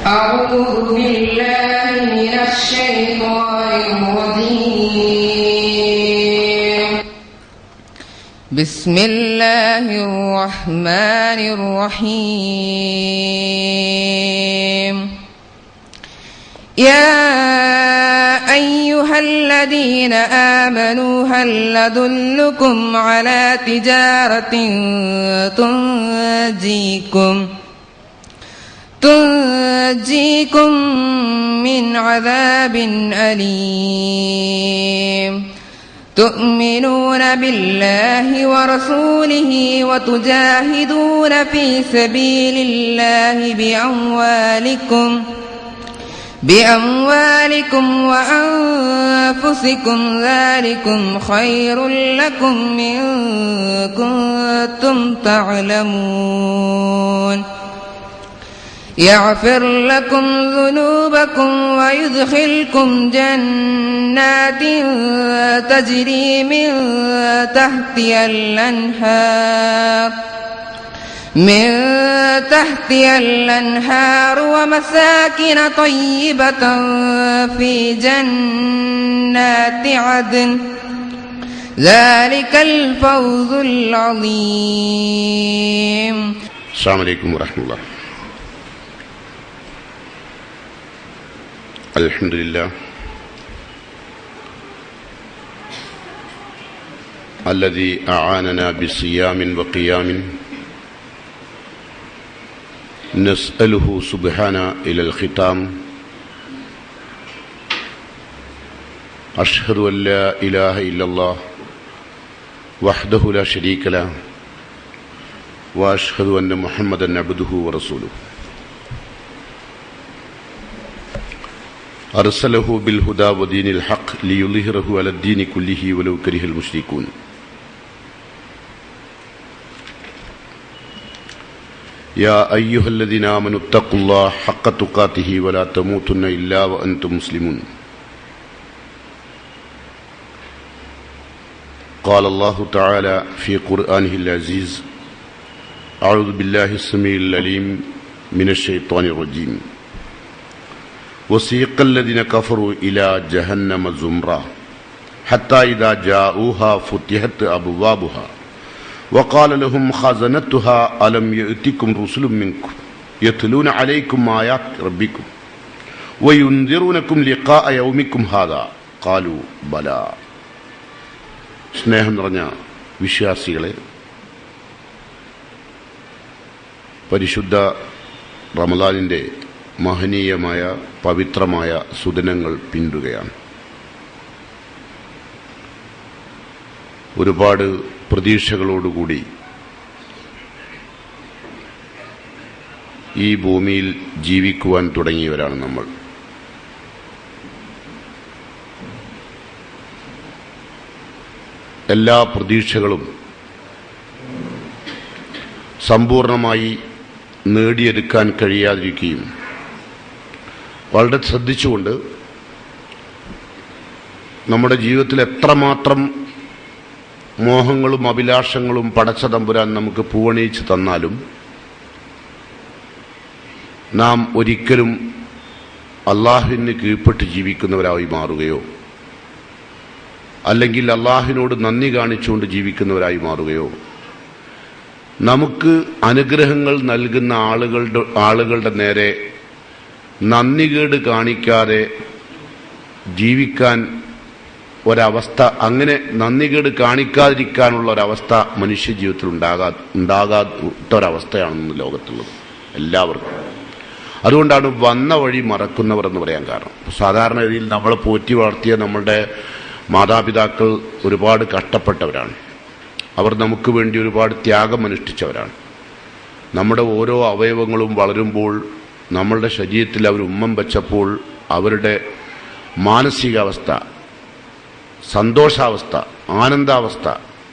أعوذ بالله من الشيطان الرجيم. بسم الله الرحمن الرحيم. يا أيها الذين آمنوا هل أدلكم على تجارة تنجيكم من عذاب أليم. تؤمنون بالله ورسوله وتجاهدون في سبيل الله بأموالكم وأنفسكم ذلكم خير لكم إن كنتم تعلمون. يغفر لكم ذنوبكم ويدخلكم جنات تجري من تحتها الأنهار ومساكن طيبة في جنات عدن ذلك الفوز العظيم. السلام عليكم ورحمة الله. الحمد لله الذي أعاننا بصيام وقيام نسأله سبحانه إلى الختام. أشهد أن لا إله إلا الله وحده لا شريك له وأشهد أن محمدا عبده ورسوله أرسله بالهدى ودين الحق ليظهره على الدين كله ولو كره المشركون. يا أيها الذين آمنوا اتقوا الله حق تقاته ولا تموتن إلا وأنتم مسلمون. قال الله تعالى في قرآنه العزيز: أعوذ بالله السميع العليم من الشيطان الرجيم. وسيق الذين كفروا إلى جهنم زمرا حتى إذا جاءوها فتحت أبوابها وقال لهم خزنتها ألم يأتكم رسل منكم يتلون عليكم آيات ربكم وينذرونكم لقاء يومكم هذا قالوا بلى. സ്നേഹം നിറഞ്ഞ വിശ്വാസികളെ, പരിശുദ്ധ റമദാനിൻ്റെ മഹനീയമായ പവിത്രമായ സുദിനങ്ങൾ പിന്തുടരുകയാണ്. ഒരുപാട് പ്രതീക്ഷകളോടുകൂടി ഈ ഭൂമിയിൽ ജീവിക്കുവാൻ തുടങ്ങിയവരാണ് നമ്മൾ. എല്ലാ പ്രതീക്ഷകളും സമ്പൂർണമായി നേടിയെടുക്കാൻ കഴിയാതിരിക്കുകയും വളരെ ശ്രദ്ധിച്ചുകൊണ്ട് നമ്മുടെ ജീവിതത്തിൽ എത്രമാത്രം മോഹങ്ങളും അഭിലാഷങ്ങളും പടച്ച തമ്പുരാൻ നമുക്ക് പൂവണിയിച്ച് തന്നാലും നാം ഒരിക്കലും അള്ളാഹുവിന് കീഴ്പ്പെട്ട് ജീവിക്കുന്നവരായി മാറുകയോ അല്ലെങ്കിൽ അള്ളാഹുവിനോട് നന്ദി കാണിച്ചുകൊണ്ട് ജീവിക്കുന്നവരായി മാറുകയോ നമുക്ക് അനുഗ്രഹങ്ങൾ നൽകുന്ന ആളുകളുടെ നേരെ നന്ദികേട് കാണിക്കാതെ ജീവിക്കാൻ ഒരവസ്ഥ, അങ്ങനെ നന്ദികേട് കാണിക്കാതിരിക്കാനുള്ള ഒരവസ്ഥ മനുഷ്യ ജീവിതത്തിൽ ഉണ്ടാകാത്ത ഒരവസ്ഥയാണെന്ന് ലോകത്തുള്ളത് എല്ലാവർക്കും. അതുകൊണ്ടാണ് വന്ന വഴി മറക്കുന്നവർ എന്ന് പറയാൻ കാരണം. സാധാരണ രീതിയിൽ നമ്മളെ പോറ്റി വളർത്തിയ നമ്മളുടെ മാതാപിതാക്കൾ ഒരുപാട് കഷ്ടപ്പെട്ടവരാണ്. അവർ നമുക്ക് വേണ്ടി ഒരുപാട് ത്യാഗം അനുഷ്ഠിച്ചവരാണ്. നമ്മുടെ ഓരോ അവയവങ്ങളും വളരുമ്പോൾ നമ്മളുടെ ശരീരത്തിൽ അവർ ഉമ്മം വെച്ചപ്പോൾ അവരുടെ മാനസികാവസ്ഥ, സന്തോഷാവസ്ഥ, ആനന്ദാവസ്ഥ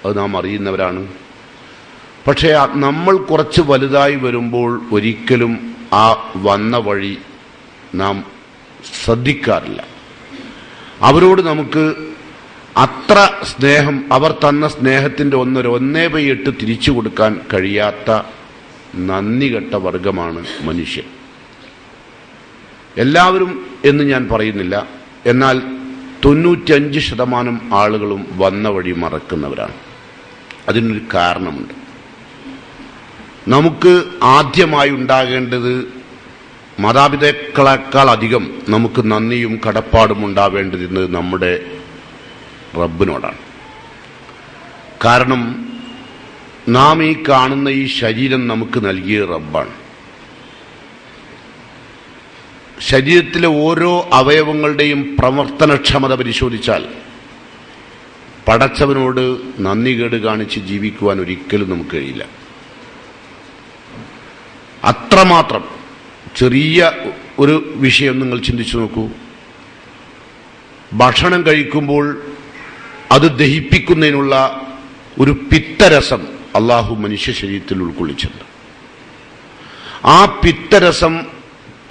അത് നാം അറിയുന്നവരാണ്. പക്ഷേ നമ്മൾ കുറച്ച് വലുതായി വരുമ്പോൾ ഒരിക്കലും ആ വന്ന വഴി നാം ശ്രദ്ധിക്കാറില്ല. അവരോട് നമുക്ക് അത്ര സ്നേഹം, അവർ തന്ന സ്നേഹത്തിൻ്റെ 1/8 തിരിച്ചു കൊടുക്കാൻ കഴിയാത്ത നന്ദി കെട്ട വർഗമാണ് മനുഷ്യൻ. എല്ലാവരും എന്ന് ഞാൻ പറയുന്നില്ല, എന്നാൽ 95% ആളുകളും വന്ന വഴി മറക്കുന്നവരാണ്. അതിനൊരു കാരണമുണ്ട്. നമുക്ക് ആദ്യമായി ഉണ്ടാകേണ്ടത് മാതാപിതാക്കളെക്കാൾ അധികം നമുക്ക് നന്ദിയും കടപ്പാടും ഉണ്ടാവേണ്ടത് നമ്മുടെ റബ്ബിനോടാണ്. കാരണം നാം ഈ കാണുന്ന ഈ ശരീരം നമുക്ക് നൽകിയ റബ്ബാണ്. ശരീരത്തിലെ ഓരോ അവയവങ്ങളുടെയും പ്രവർത്തനക്ഷമത പരിശോധിച്ചാൽ പടച്ചവനോട് നന്ദികേട് കാണിച്ച് ജീവിക്കുവാൻ ഒരിക്കലും നമുക്ക് കഴിയില്ല. അത്രമാത്രം ചെറിയ ഒരു വിഷയം നിങ്ങൾ ചിന്തിച്ചു നോക്കൂ. ഭക്ഷണം കഴിക്കുമ്പോൾ അത് ദഹിപ്പിക്കുന്നതിനുള്ള ഒരു പിത്തരസം അള്ളാഹു മനുഷ്യ ശരീരത്തിൽ ഉൾക്കൊള്ളിച്ചിട്ടുണ്ട്. ആ പിത്തരസം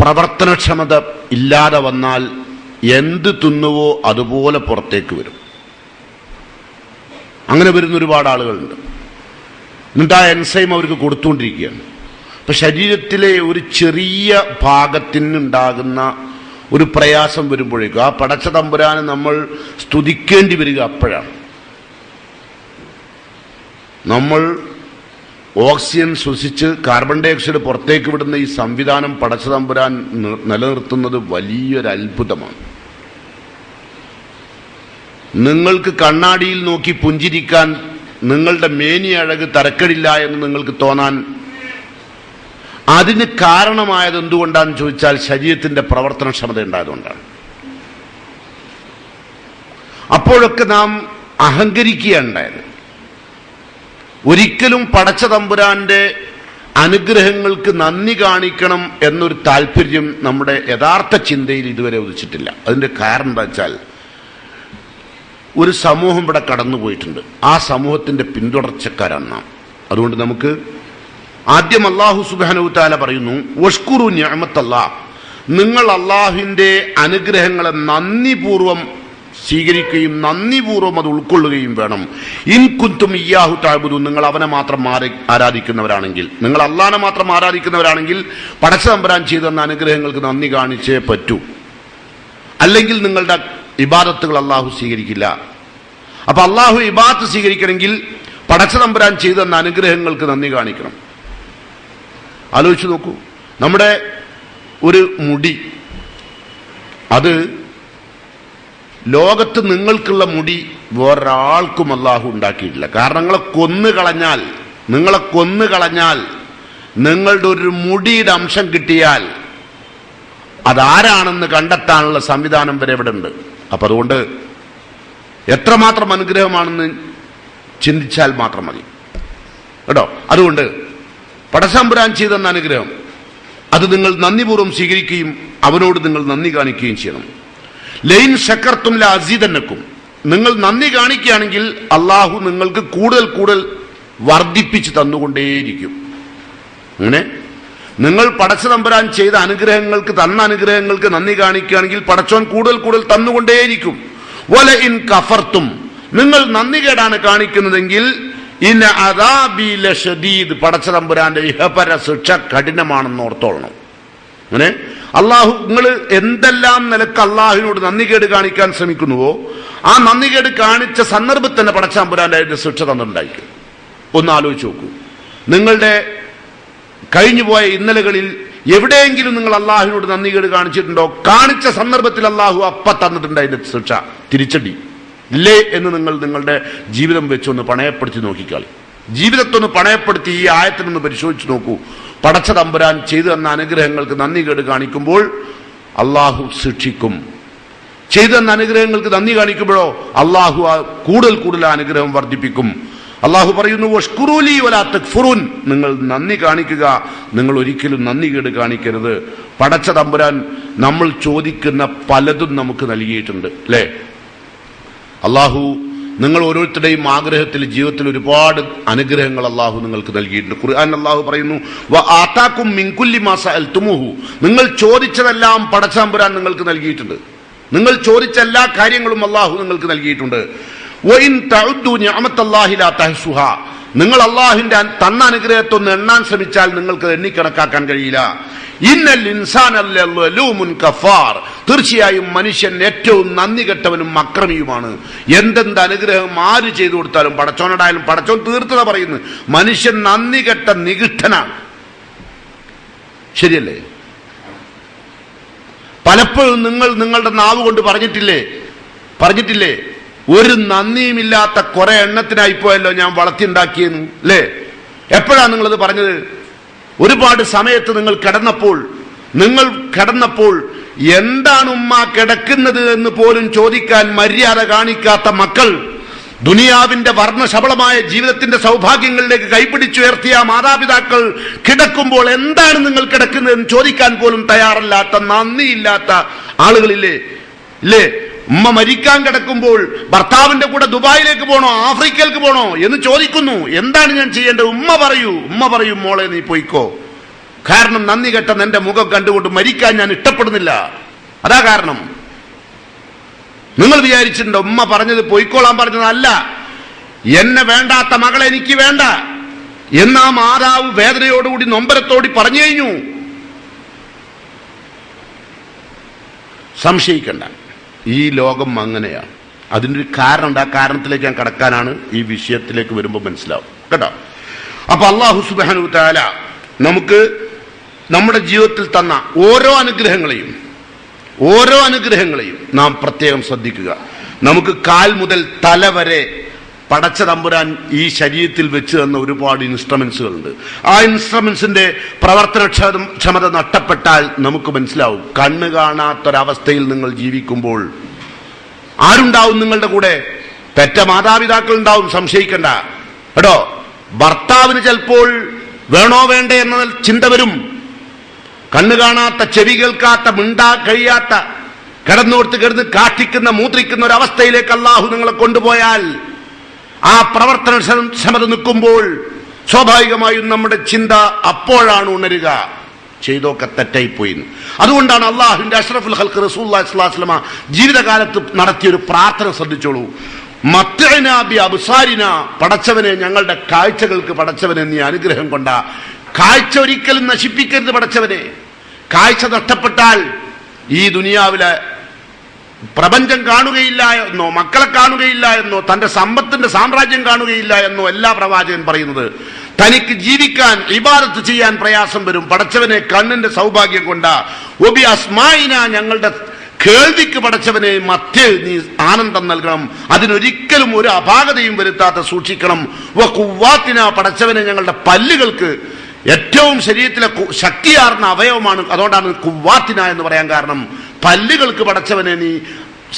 പ്രവർത്തനക്ഷമത ഇല്ലാതെ വന്നാൽ എന്ത് തിന്നുവോ അതുപോലെ പുറത്തേക്ക് വരും. അങ്ങനെ വരുന്ന ഒരുപാട് ആളുകളുണ്ട്. എന്നിട്ട് ആ എൻസൈം അവർക്ക് കൊടുത്തുകൊണ്ടിരിക്കുകയാണ്. അപ്പൊ ശരീരത്തിലെ ഒരു ചെറിയ ഭാഗത്തിനുണ്ടാകുന്ന ഒരു പ്രയാസം വരുമ്പോഴേക്കും ആ പടച്ച തമ്പുരാനെ നമ്മൾ സ്തുതിക്കേണ്ടി വരിക അപ്പോഴാണ്. നമ്മൾ ഓക്സിജൻ ശ്വസിച്ച് കാർബൺ ഡൈ ഓക്സൈഡ് പുറത്തേക്ക് വിടുന്ന ഈ സംവിധാനം പടച്ച തമ്പുരാൻ നിലനിർത്തുന്നത് വലിയൊരു അത്ഭുതമാണ്. നിങ്ങൾക്ക് കണ്ണാടിയിൽ നോക്കി പുഞ്ചിരിക്കാൻ, നിങ്ങളുടെ മേനി അഴക് തരക്കടില്ല എന്ന് നിങ്ങൾക്ക് തോന്നാൻ അതിന് കാരണമായത് എന്തുകൊണ്ടാണെന്ന് ചോദിച്ചാൽ ശരീരത്തിന്റെ പ്രവർത്തനക്ഷമത ഉണ്ടായതുകൊണ്ടാണ്. അപ്പോഴൊക്കെ നാം അഹങ്കരിക്കുകയുണ്ടായത്. ഒരിക്കലും പടച്ച തമ്പുരാന്റെ അനുഗ്രഹങ്ങൾക്ക് നന്ദി കാണിക്കണം എന്നൊരു താല്പര്യം നമ്മുടെ യഥാർത്ഥ ചിന്തയിൽ ഇതുവരെ ഉദിച്ചിട്ടില്ല. അതിന്റെ കാരണം എന്താ വെച്ചാൽ ഒരു സമൂഹം ഇവിടെ കടന്നുപോയിട്ടുണ്ട്. ആ സമൂഹത്തിന്റെ പിന്തുടർച്ചക്കാരാണ് നാം. അതുകൊണ്ട് നമുക്ക് ആദ്യം അല്ലാഹു സുബ്ഹാനഹു വതആല പറയുന്നു, വഷ്കുറു നിഅമത്തല്ലാഹ്, നിങ്ങൾ അള്ളാഹുവിന്റെ അനുഗ്രഹങ്ങളെ നന്ദിപൂർവം സ്വീകരിക്കുകയും നന്ദിപൂർവ്വം അത് ഉൾക്കൊള്ളുകയും വേണം. ഇൻ കുന്തും ഇയ്യാഹു തഅബുദൂൻ, നിങ്ങൾ അവനെ മാത്രം ആരാധിക്കുന്നവരാണെങ്കിൽ, നിങ്ങൾ അള്ളാഹനെ മാത്രം ആരാധിക്കുന്നവരാണെങ്കിൽ പടച്ച തമ്പുരാൻ ചെയ്തു തന്ന അനുഗ്രഹങ്ങൾക്ക് നന്ദി കാണിച്ചേ പറ്റൂ. അല്ലെങ്കിൽ നിങ്ങളുടെ ഇബാദത്തുകൾ അള്ളാഹു സ്വീകരിക്കില്ല. അപ്പൊ അള്ളാഹു ഇബാദത്ത് സ്വീകരിക്കണമെങ്കിൽ പടച്ച തമ്പുരാൻ ചെയ്തു തന്ന അനുഗ്രഹങ്ങൾക്ക് നന്ദി കാണിക്കണം. ആലോചിച്ച് നോക്കൂ, നമ്മുടെ ഒരു മുടി, അത് ലോകത്ത് നിങ്ങൾക്കുള്ള മുടി വേറൊരാൾക്കും അല്ലാഹു ഉണ്ടാക്കിയിട്ടില്ല. കാരണം നിങ്ങളെ കൊന്നു കളഞ്ഞാൽ നിങ്ങളുടെ ഒരു മുടിയുടെ അംശം കിട്ടിയാൽ അതാരാണെന്ന് കണ്ടെത്താനുള്ള സംവിധാനം വരെ ഇവിടെ ഉണ്ട്. അപ്പൊ അതുകൊണ്ട് എത്രമാത്രം അനുഗ്രഹമാണെന്ന് ചിന്തിച്ചാൽ മാത്രം മതി കേട്ടോ. അതുകൊണ്ട് പടച്ചതമ്പുരാൻ ചെയ്തെന്ന അനുഗ്രഹം അത് നിങ്ങൾ നന്ദിപൂർവ്വം സ്വീകരിക്കുകയും അവനോട് നിങ്ങൾ നന്ദി കാണിക്കുകയും ചെയ്യണം. ലൈൻ ശക്കർത്തും ലഅസീദന്നക്കും, നിങ്ങൾ നന്ദി കാണിക്കുകയാണെങ്കിൽ അള്ളാഹു നിങ്ങൾക്ക് കൂടുതൽ കൂടുതൽ വർദ്ധിപ്പിച്ച് തന്നുകൊണ്ടേയിരിക്കും. അങ്ങനെ നിങ്ങൾ പടച്ചതമ്പുരാൻ ചെയ്ത തന്ന അനുഗ്രഹങ്ങൾക്ക് നന്ദി കാണിക്കുകയാണെങ്കിൽ പടച്ചോൻ കൂടുതൽ കൂടുതൽ തന്നുകൊണ്ടേയിരിക്കും. വല ഇൻ കഫർത്തും, നിങ്ങൾ നന്ദികേടാണ് കാണിക്കുന്നതെങ്കിൽ ഇന്ന അദാബി ലശദീദ്, പടച്ചതമ്പുരാന്റെ ഇഹപര ശിക്ഷ കഠിനമാണെന്ന് ഓർത്തോളണം. അങ്ങനെ നിങ്ങൾ എന്തെല്ലാം നിലക്ക് അള്ളാഹുവിനോട് നന്ദികേട് കാണിക്കാൻ ശ്രമിക്കുന്നുവോ ആ നന്ദികേട് കാണിച്ച സന്ദർഭത്തിൽ തന്നെ പടച്ചതമ്പുരാന്റെ അതിന്റെ ശിക്ഷ തന്നിട്ടുണ്ടായിരിക്കും. ഒന്ന് ആലോചിച്ച് നോക്കൂ. നിങ്ങളുടെ കഴിഞ്ഞുപോയ ഇന്നലകളിൽ എവിടെയെങ്കിലും നിങ്ങൾ അള്ളാഹുവിനോട് നന്ദികേട് കാണിച്ചിട്ടുണ്ടോ? കാണിച്ച സന്ദർഭത്തിൽ അള്ളാഹു തന്നിട്ടുണ്ട് അതിന്റെ ശിക്ഷ, തിരിച്ചടി ഇല്ലേ എന്ന് നിങ്ങൾ നിങ്ങളുടെ ജീവിതം വെച്ചൊന്ന് പണയപ്പെടുത്തി നോക്കിക്കാളി. ജീവിതത്തൊന്ന് പണയപ്പെടുത്തി ഈ ആയത്തിനൊന്ന് പരിശോധിച്ച് നോക്കൂ. പടച്ച തമ്പുരാൻ ചെയ്തു തന്ന അനുഗ്രഹങ്ങൾക്ക് നന്ദികേട് കാണിക്കുമ്പോൾ അള്ളാഹു ശിക്ഷിക്കും. ചെയ്തു തന്ന അനുഗ്രഹങ്ങൾക്ക് നന്ദി കാണിക്കുമ്പോഴോ അള്ളാഹു കൂടുതൽ കൂടുതൽ അനുഗ്രഹം വർദ്ധിപ്പിക്കും. അള്ളാഹു പറയുന്നു, വഷ്കുറൂലി വലാ തക്ഫുറൂൻ, നിങ്ങൾ നന്ദി കാണിക്കുക, നിങ്ങൾ ഒരിക്കലും നന്ദികേട് കാണിക്കരുത്. പടച്ച തമ്പുരാൻ നമ്മൾ ചോദിക്കുന്ന പലതും നമുക്ക് നൽകിയിട്ടുണ്ട് അല്ലേ? അള്ളാഹു നിങ്ങൾ ഓരോരുത്തരുടെയും ആഗ്രഹത്തിൽ ജീവിതത്തിൽ ഒരുപാട് അനുഗ്രഹങ്ങൾ അള്ളാഹു നിങ്ങൾക്ക് നൽകിയിട്ടുണ്ട്. ഖുർആൻ അള്ളാഹു പറയുന്നു, വആതാകും മിൻ കുല്ലി മാ സഅൽതുമൂഹു, നിങ്ങൾ ചോദിച്ചതെല്ലാം പടച്ച തമ്പുരാൻ നിങ്ങൾക്ക് നൽകിയിട്ടുണ്ട്. നിങ്ങൾ ചോദിച്ച എല്ലാ കാര്യങ്ങളും അള്ളാഹു നിങ്ങൾക്ക് നൽകിയിട്ടുണ്ട്. വഇൻ തഉദ്ദു നിഅമത്തല്ലാഹി ലാ തഹ്സുഹാ, നിങ്ങൾ അള്ളാഹുവിന്റെ തന്ന അനുഗ്രഹത്തെ ഒന്ന് എണ്ണാൻ ശ്രമിച്ചാൽ നിങ്ങൾക്ക് എണ്ണിക്കണക്കാക്കാൻ കഴിയില്ല. ഇന്നൽ ഇൻസാന ലലൂമുൻ കഫാർ, തീർച്ചയായും മനുഷ്യൻ ഏറ്റവും നന്ദി കെട്ടവനും അക്രമിയുമാണ്. എന്തെന്ത് അനുഗ്രഹം ആര് ചെയ്തു കൊടുത്താലും പടച്ചോനോടായാലും പടച്ചോൻ തീർത്തത പറയുന്നു. മനുഷ്യൻ നന്ദി കെട്ട നികൃഷ്ടനാണ്. ശരിയല്ലേ? പലപ്പോഴും നിങ്ങളുടെ നാവ് കൊണ്ട് പറഞ്ഞിട്ടില്ലേ ഒരു നന്ദിയുമില്ലാത്ത കുറെ എണ്ണത്തിനായിപ്പോയല്ലോ ഞാൻ വളർത്തിയുണ്ടാക്കിയെന്ന്, അല്ലേ? എപ്പോഴാണ് നിങ്ങളത് പറഞ്ഞത്? ഒരുപാട് സമയത്ത് നിങ്ങൾ കിടന്നപ്പോൾ എന്താണ് ഉമ്മ കിടക്കുന്നത് എന്ന് പോലും ചോദിക്കാൻ മര്യാദ കാണിക്കാത്ത മക്കൾ, ദുനിയാവിന്റെ വർണ്ണശബളമായ ജീവിതത്തിന്റെ സൗഭാഗ്യങ്ങളിലേക്ക് കൈപിടിച്ചുയർത്തിയ മാതാപിതാക്കൾ കിടക്കുമ്പോൾ എന്താണ് നിങ്ങൾ കിടക്കുന്നതെന്ന് ചോദിക്കാൻ പോലും തയ്യാറല്ലാത്ത നന്ദിയില്ലാത്ത ആളുകളില്ലേ? ഇല്ലേ? ഉമ്മ മരിക്കാൻ കിടക്കുമ്പോൾ ഭർത്താവിന്റെ കൂടെ ദുബായിലേക്ക് പോണോ ആഫ്രിക്കയിലേക്ക് പോണോ എന്ന് ചോദിക്കുന്നു. എന്താണ് ഞാൻ ചെയ്യേണ്ടത്? ഉമ്മ പറയും മോളെ നീ പോയിക്കോ. കാരണം നന്ദി കെട്ട നിന്റെ മുഖം കണ്ടുകൊണ്ട് മരിക്കാൻ ഞാൻ ഇഷ്ടപ്പെടുന്നില്ല. അതാ കാരണം. നിങ്ങൾ വിചാരിച്ചിട്ടുണ്ടോ ഉമ്മ പറഞ്ഞത് പോയിക്കോളാൻ പറഞ്ഞതല്ല, എന്നെ വേണ്ടാത്ത മകളെ എനിക്ക് വേണ്ട എന്നാ മാതാവ് വേദനയോടുകൂടി നൊമ്പരത്തോടി പറഞ്ഞു കഴിഞ്ഞു. സംശയിക്കണ്ട, ഈ ലോകം അങ്ങനെയാണ്. അതിനൊരു കാരണമുണ്ട്. ആ കാരണത്തിലേക്ക് ഞാൻ കടക്കാനാണ് ഈ വിഷയത്തിലേക്ക് വരുമ്പോൾ മനസ്സിലാവും കേട്ടോ. അപ്പൊ അല്ലാഹു സുബ്ഹാനഹു വ തആല നമുക്ക് നമ്മുടെ ജീവിതത്തിൽ തന്ന ഓരോ അനുഗ്രഹങ്ങളെയും നാം പ്രത്യേകം ശ്രദ്ധിക്കുക. നമുക്ക് കാൽ മുതൽ തല വരെ പടച്ച തമ്പുരാൻ ഈ ശരീരത്തിൽ വെച്ച് തന്ന ഒരുപാട് ഇൻസ്ട്രുമെന്റ്സുകളുണ്ട്. ആ ഇൻസ്ട്രുമെന്റ്സിന്റെ പ്രവർത്തനക്ഷമത നഷ്ടപ്പെട്ടാൽ നമുക്ക് മനസ്സിലാവും. കണ്ണ് കാണാത്തൊരവസ്ഥയിൽ നിങ്ങൾ ജീവിക്കുമ്പോൾ ആരുണ്ടാവും നിങ്ങളുടെ കൂടെ? പെറ്റ മാതാപിതാക്കൾ ഉണ്ടാവും, സംശയിക്കണ്ട കേട്ടോ. ഭർത്താവിന് ചിലപ്പോൾ വേണോ വേണ്ടേ എന്ന ചിന്ത വരും. കണ്ണ് കാണാത്ത, ചെവി കേൾക്കാത്ത, മിണ്ടാ കഴിയാത്ത, കിടന്ന് കാട്ടിക്കുന്ന മൂത്രിക്കുന്ന ഒരു അവസ്ഥയിലേക്ക് അല്ലാഹു നിങ്ങളെ കൊണ്ടുപോയാൽ ആ പ്രവർത്തനക്ഷമത നിൽക്കുമ്പോൾ സ്വാഭാവികമായും നമ്മുടെ ചിന്ത അപ്പോഴാണ് ഉണരുക, ചെയ്തൊക്കെ തെറ്റായിപ്പോയി. അതുകൊണ്ടാണ് അള്ളാഹുവിന്റെ അഷ്റഫുൽ ഖൽഖ് റസൂലുള്ളാഹി സ്വല്ലല്ലാഹു അലൈഹി വസല്ലം ജീവിതകാലത്ത് നടത്തിയൊരു പ്രാർത്ഥന ശ്രദ്ധിച്ചോളൂ. മത്അനാ ബി അബ്സാരിനാ, പടച്ചവനെ ഞങ്ങളുടെ കാഴ്ചകൾക്ക് പടച്ചവനെ നീ അനുഗ്രഹം കൊണ്ട കാഴ്ച ഒരിക്കലും നശിപ്പിക്കരുത് പടച്ചവനെ. കാഴ്ച നഷ്ടപ്പെട്ടാൽ ഈ ദുനിയാവിലെ പ്രപഞ്ചം കാണുകയില്ല എന്നോ, മക്കളെ കാണുകയില്ല എന്നോ, തന്റെ സമ്പത്തിന്റെ സാമ്രാജ്യം കാണുകയില്ല എന്നോ എല്ലാ പ്രവാചകൻ പറയുന്നത്. തനിക്ക് ജീവിക്കാൻ ഇബാദത്ത് ചെയ്യാൻ പ്രയാസം വരും. പടച്ചവനെ കണ്ണിന്റെ സൗഭാഗ്യം കൊണ്ട ഒബി അസ്മായിന, ഞങ്ങളുടെ കേൾവിക്ക് പടച്ചവനെ നീ ആനന്ദം നൽകണം, അതിനൊരിക്കലും ഒരു അപാകതയും വരുത്താത്ത സൂക്ഷിക്കണം. വഖുവ്വാത്തിന, പടച്ചവനെ ഞങ്ങളുടെ പല്ലുകൾക്ക് ഏറ്റവും ശരീരത്തിലെ ശക്തിയാർന്ന അവയവമാണ്, അതുകൊണ്ടാണ് കുവ്വാത്തിന എന്ന് പറയാൻ കാരണം. പല്ലുകൾക്ക് പടച്ചവനെ നീ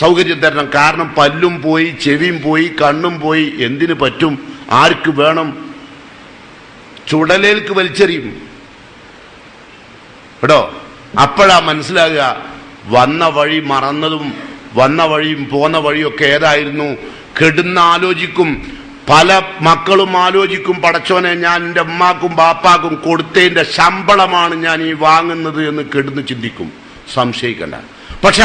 സൗകര്യം തരണം. കാരണം പല്ലും പോയി, ചെവിയും പോയി, കണ്ണും പോയി, എന്തിനു പറ്റും? ആർക്ക് വേണം? ചുടലേക്ക് വലിച്ചെറിയും കേട്ടോ. അപ്പോഴാ മനസ്സിലാകുക വന്ന വഴി മറന്നതും വന്ന വഴിയും പോന്ന വഴിയൊക്കെ ഏതായിരുന്നു. കെടുന്ന ആലോചിക്കും, പല മക്കളും ആലോചിക്കും, പടച്ചോനെ ഞാൻ എൻ്റെ അമ്മാക്കും ബാപ്പാക്കും കൊടുത്തതിൻ്റെ ശമ്പളമാണ് ഞാൻ ഈ വാങ്ങുന്നത് എന്ന് കെടുന്ന് ചിന്തിക്കും. സംശയിക്കണ്ട. പക്ഷെ